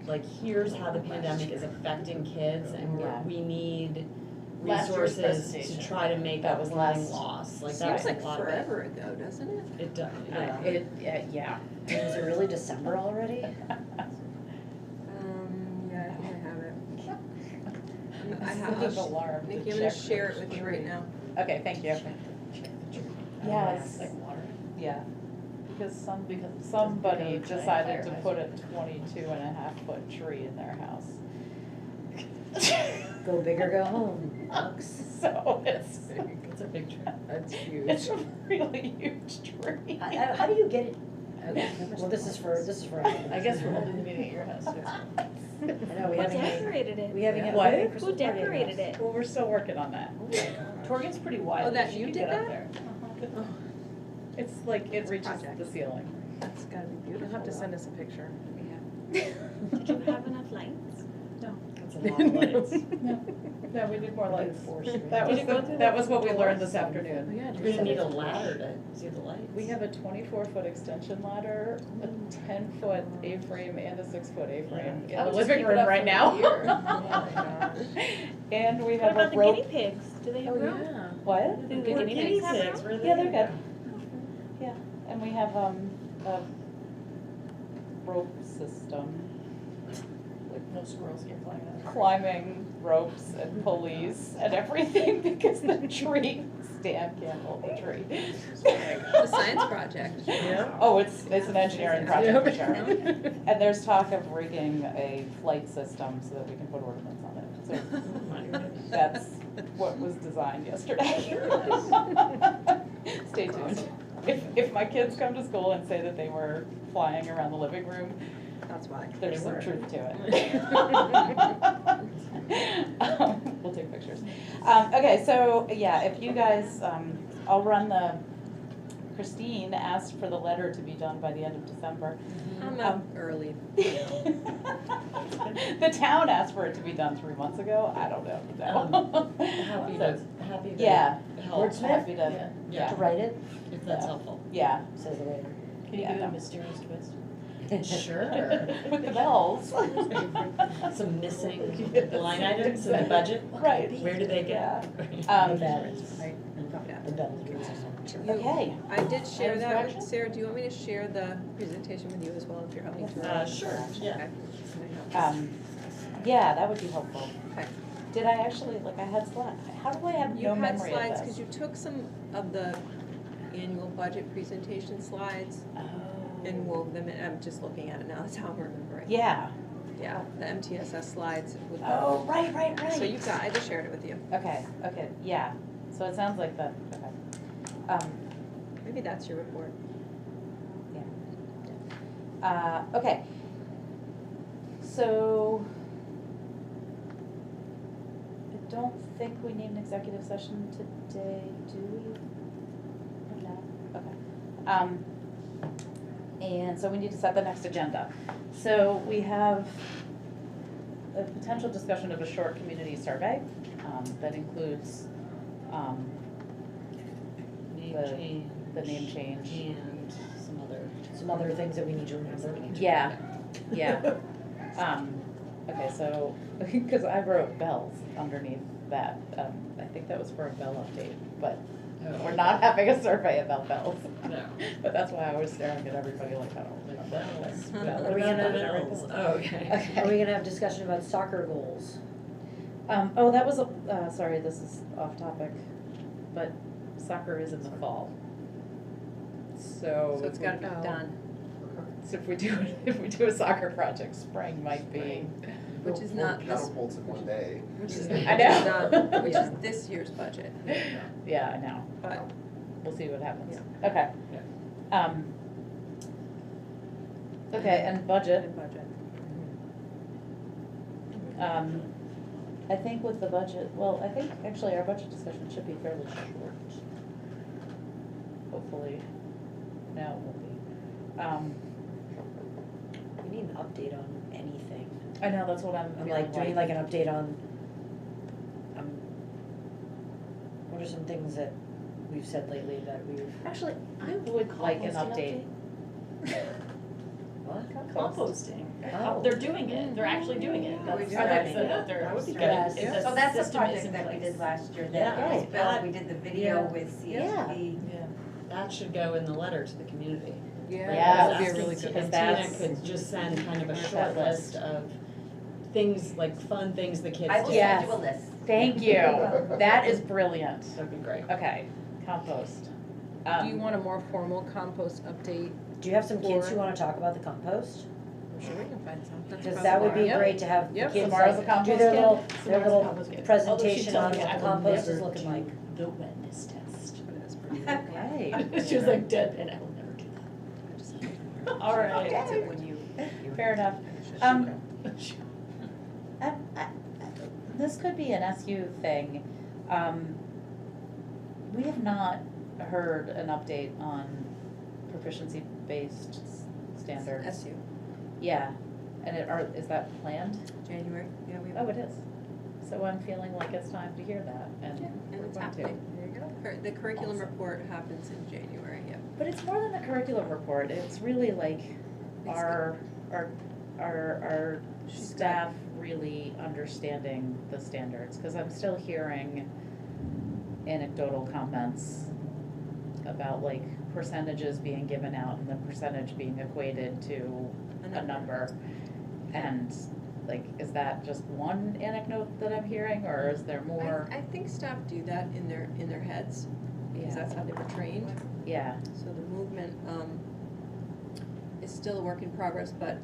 like, here's how the pandemic is affecting kids and Yeah. we need Last year's resources to presentation. try to make That up was learning last- loss, like that Seems was a like lot of it. forever ago, doesn't it? It does, yeah. Yeah. Was it really December already? Yeah, I think I have it. I have Such it. an alarm. Nikki, to I'm gonna check share it for with you right now. Okay, thank you. Yes. Like water. Yeah, because somebody decided to put a 22.5-foot tree in their house. Go big or go home, Alex. So it's It's a big tree. That's huge. it's a really huge tree. How do you get it? Okay, well, this is for. I guess we're holding the meeting at your house too. I know, we Who haven't. decorated it? We haven't had. What? a Who Christmas party at our decorated house. it? Well, we're still working on that. Torgen's pretty wide. Oh, that she you could did get up that? there. Oh, It's like, it It's a reaches project. the ceiling. that's gotta be You'll beautiful. have to send us a picture. Did you have enough lights? That's a lot of lights. No, we need more lights. Forced. That was, Did it go through that the was what we learned doors? this afternoon. You're gonna need a ladder to see the lights. We have a 24-foot extension ladder, a 10-foot A-frame, and a 6-foot A-frame in the I'll just living keep it room up right for now. a year. And we What have about a the rope. guinea pigs? Do they have Oh, room? yeah. What? Do the guinea pigs have room? where Yeah, they're good. Yeah, and we have a rope system, No squirrels get flying out. climbing ropes and pulleys and everything because the tree stand can't hold the tree. The science project. Yeah. Oh, it's an engineering project for sure. And there's talk of rigging a flight system so that we can put ornaments on it. So that's what was designed yesterday. Stay tuned. If my kids come to school and say that they were flying around the living room, That's why. there's some truth to it. We'll take pictures. Okay, so, yeah, if you guys, I'll run Christine asked for the letter to be done by the end of December. I'm up early. The town asked for it to be done 3 months ago, I don't know. Happy to Yeah. help, Wordsmith? Happy to, To write it, if that's helpful. yeah. says the writer. Can you Yeah, give it no. a mysterious twist? Sure. With the bells. Some missing line items in the budget. Right. Where did they Yeah. go? The bells, right? The bells. Okay. I did share Items that for with action? Sarah. Do you want me to share the presentation with you as well if you're helping to? Sure, yeah. Okay. Yeah, that would be helpful. Okay. Did I actually, I had slides, how do I have You no had memory of slides, this? because you took some of the annual budget presentation slides and wove them in. I'm just looking at it now, that's how I'm remembering. Yeah. Yeah, the MTSS slides with the. Oh, right. So you've got, I just shared it with you. Okay, yeah, so it sounds like that, okay. Maybe that's your report. Okay. So, I don't think we need an executive session today, do we? No, okay. And so we need to set the next agenda. So we have a potential discussion of a short community survey, that includes, the name change. And some other. Some other things that we need to remember. Yeah. Okay, so, because I wrote bells underneath that, I think that was for a bell update, but we're not having a survey about bells. No. But that's why I was staring at everybody like, I don't know. Bells. Are we gonna- Oh, okay. Okay. Are we gonna have discussion about soccer goals? Oh, that was, sorry, this is off topic, but soccer is in the fall. So. So it's gotta be done, So if we do a soccer project, spring might be. which is Four not this, catapults in one day. which is, I know. which is this year's budget, Yeah, I know. but We'll see what happens. Okay. Okay, and budget. I think with the budget, well, I think actually our budget discussion should be fairly short. Hopefully, now it won't be. We need an update on anything. I know, that's what I'm I'm feeling like doing like an update on, what are some things that we've said lately that we've. Actually, I would like an update. What? Composting. Oh. They're doing it, they're actually doing it. We're That's doing projects it. that they're. That would be good. it's Yes. So that's a system is project in that we place. did last year, Yeah. that was Right. built, we did the video Yeah. with Yeah. CSB. That should go in the letter to the community. Yeah, Yeah. that would be a really good Because And that's- Tina could just send kind of a That short list. list of things, like fun things the kids I will do. Yeah. send you a list. Thank you. That is brilliant. That'd be great. Okay, compost. Do you want a more formal compost update? Do you have some kids Or- who wanna talk about the compost? I'm sure we can find some. That's Because about that would be tomorrow. great to have the Yep. kids Tomorrow's like, a compost do their kid? little, Tomorrow's their little compost kid. presentation Although she on told me what I the will compost is never looking do like. the wetness test. Okay. She was like dead, and I will never do that. All right. That's it when you. Fair enough. This could be an SU thing. We have not heard an update on proficiency-based standards. SU, Yeah, and is that planned? January, yeah, we. Oh, it is. So I'm feeling like it's time to hear that, and Yeah, and we're it's going to. happening. There you go. The curriculum Awesome. report happens in January, yeah. But it's more than the curriculum report, it's really like our She's staff really understanding the standards, cause I'm still hearing anecdotal comments about like percentages being given out and the percentage being equated to a number. And like, is that just one anecdote that I'm hearing, or is there more? I think staff do that in their heads, because Yeah. that's how they were trained. Yeah, So the movement is still a work in progress, but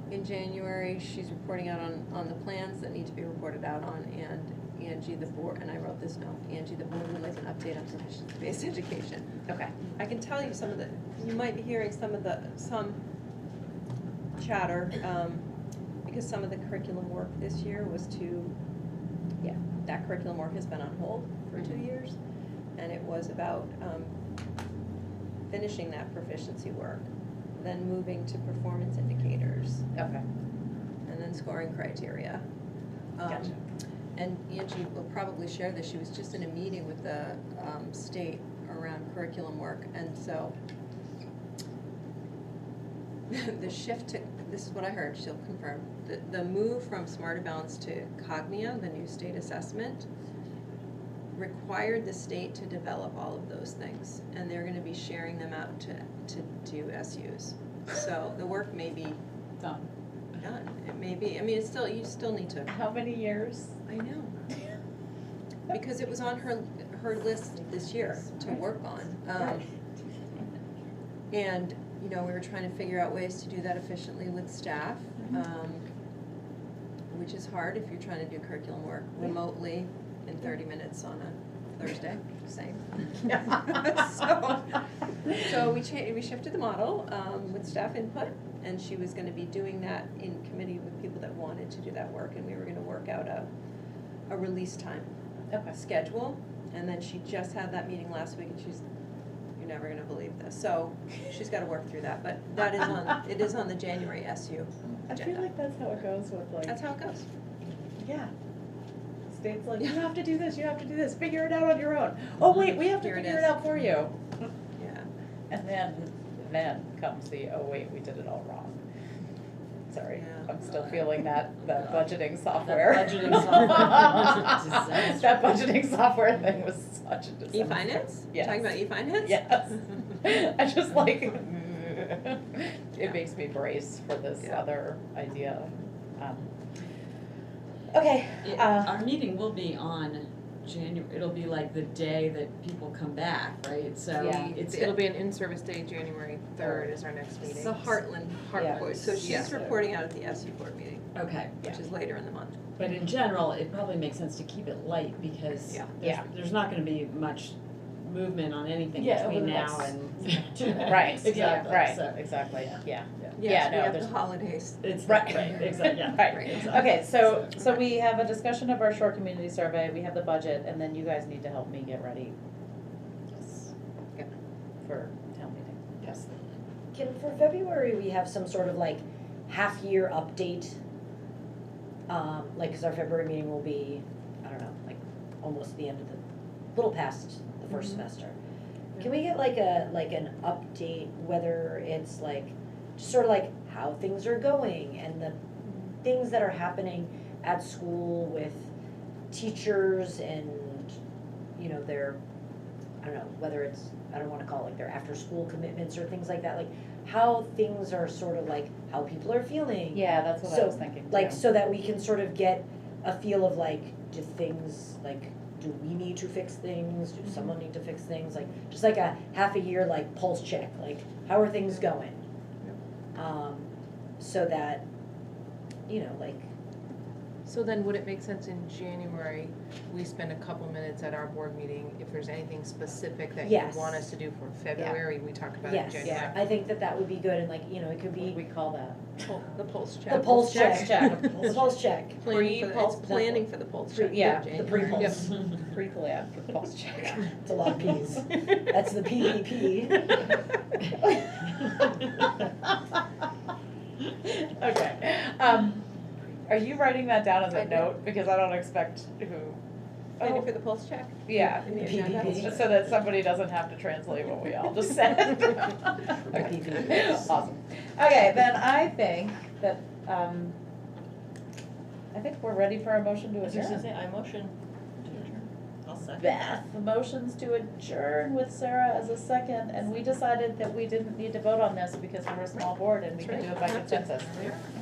in January, she's reporting out on the plans that need to be reported out on, and Angie, the board, and I wrote this note, Angie, the board would like an update on proficiency-based education. okay. I can tell you you might be hearing some chatter, because some of the curriculum work this year was that curriculum work has been on hold for 2 years, and it was about finishing that proficiency work, then moving to performance indicators, Okay. and then scoring criteria. Gotcha. And Angie will probably share this, she was just in a meeting with the state around curriculum work, and so the shift to, this is what I heard, she'll confirm, the move from Smarter Balance to Cognia, the new state assessment, required the state to develop all of those things, and they're gonna be sharing them out to do SUs. So the work may be Done. done, it may be, I mean, it's still, you still need to. How many years? I know. Because it was on her list this year to work on. And, you know, we were trying to figure out ways to do that efficiently with staff, which is hard if you're trying to do curriculum work remotely in 30 minutes on a Thursday, same. So we shifted the model with staff input, and she was gonna be doing that in committee with people that wanted to do that work, and we were gonna work out a release time schedule. And then she just had that meeting last week, and you're never gonna believe this, so she's gotta work through that, but that is it is on the January SU I agenda. feel like that's how it goes with like. That's how it goes. Yeah. State's like, you have to do this, you have to do this, figure it out on your own. Oh wait, we have to Here it figure it is. out for you. Yeah. And then comes the, oh wait, we did it all wrong. sorry, Yeah. I'm still feeling that budgeting software. budgeting software was a disaster. That budgeting software thing was such a disaster. E-finance? Yes. Talking about e-finance? Yes. I just like, it makes me brace for this Yeah. other idea. Okay. Our meeting will be on January, it'll be like the day that people come back, right? So Yeah. It'll be an in-service day, January 3rd is our next meeting. It's the Hartland Yeah. Board, so she's Yeah. reporting out at the SU board meeting, okay. which is later in the month. But in general, it probably makes sense to keep it light because Yeah. there's not gonna be much movement on anything Yeah, over between the now next- and. Right, Exactly, right, so. exactly, yeah. Yes, no, we have there's- the holidays. It's, Right. right, exactly, yeah. Right. exactly. Okay, so we have a discussion of our short community survey, we have the budget, and then you guys need to help me get ready. Yes. For town meeting. Yes. Can, for February, we have some sort of like half-year update? Like, cause our February meeting will be, I don't know, like almost the end of the, little past the first semester. Can we get like an update, whether it's like, just sort of like how things are going and the things that are happening at school with teachers and, you know, their, I don't know, whether it's, I don't wanna call it like their after-school commitments or things like that, like how things are sort of like, how people are feeling. Yeah, that's what I So, was thinking too. Like, so that we can sort of get a feel of like, do things, like, do we need to fix things, do someone need to fix things, like, just like a half a year, like, pulse check, like, how are things going? So that, you know, like, So then would it make sense in January, we spend a couple minutes at our board meeting, if there's anything specific that you Yes. want us to do for February, we talk about it in yes, January? I think that would be good, and like, you know, it could What do be we call that? The pulse check. the pulse check, check. the pulse check, Planning for the, Pre-pulse- it's planning for the pulse check. Yeah, in the January. pre-pulse, Pre-plan for pulse check. it's a lot of Ps, that's the PPP. Okay, are you writing that down as a note, because I don't expect who, Planning for the pulse check? yeah, In the agenda? PPP. so that somebody doesn't have to translate what we all just said. Okay. Awesome. Okay, then I think that, I think we're ready for a motion to I was just gonna adjourn. say, I motion to adjourn. I'll second. Beth, the motion's to adjourn with Sarah as a second, and we decided that we didn't need to vote on this because we're a small board and we can do it by consensus.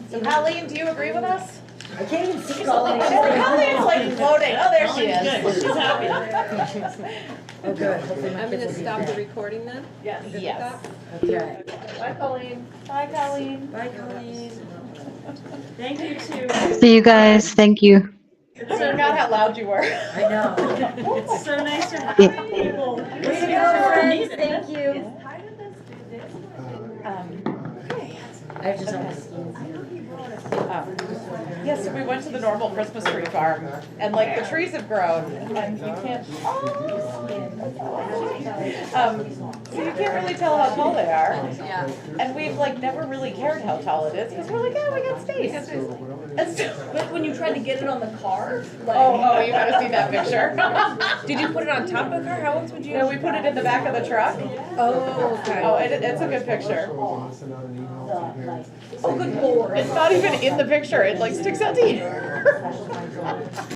So Colleen, do you agree with us? I can't even see Colleen. Colleen's like floating, oh, there she Colleen's is. good. She's happy. Oh, good, hopefully my I'm kids gonna will be stop the back. recording then? Yes. You good with Yes. that? Okay. Bye, Colleen. Bye, Colleen. Bye, Colleen. Thank you too. See you guys. Thank you. Forgot how loud you were. I know. It's so nice to have Yeah. you. Way to go, friends, thank you. I have to tell this. Yes, we went to the normal Christmas tree farm, and like the trees have grown, and you can't, so you can't really tell how tall they are. Yeah. And we've like never really cared how tall it is, because we're like, oh, we got space. And so, But when you tried to get it on the car, like. oh, you gotta see that picture. Did you put it on top of the car? How else would you? No, we put it in the back of the truck. Oh, okay. Oh, it's a good picture. Oh, good lord. It's not even in the picture, it like sticks out to you.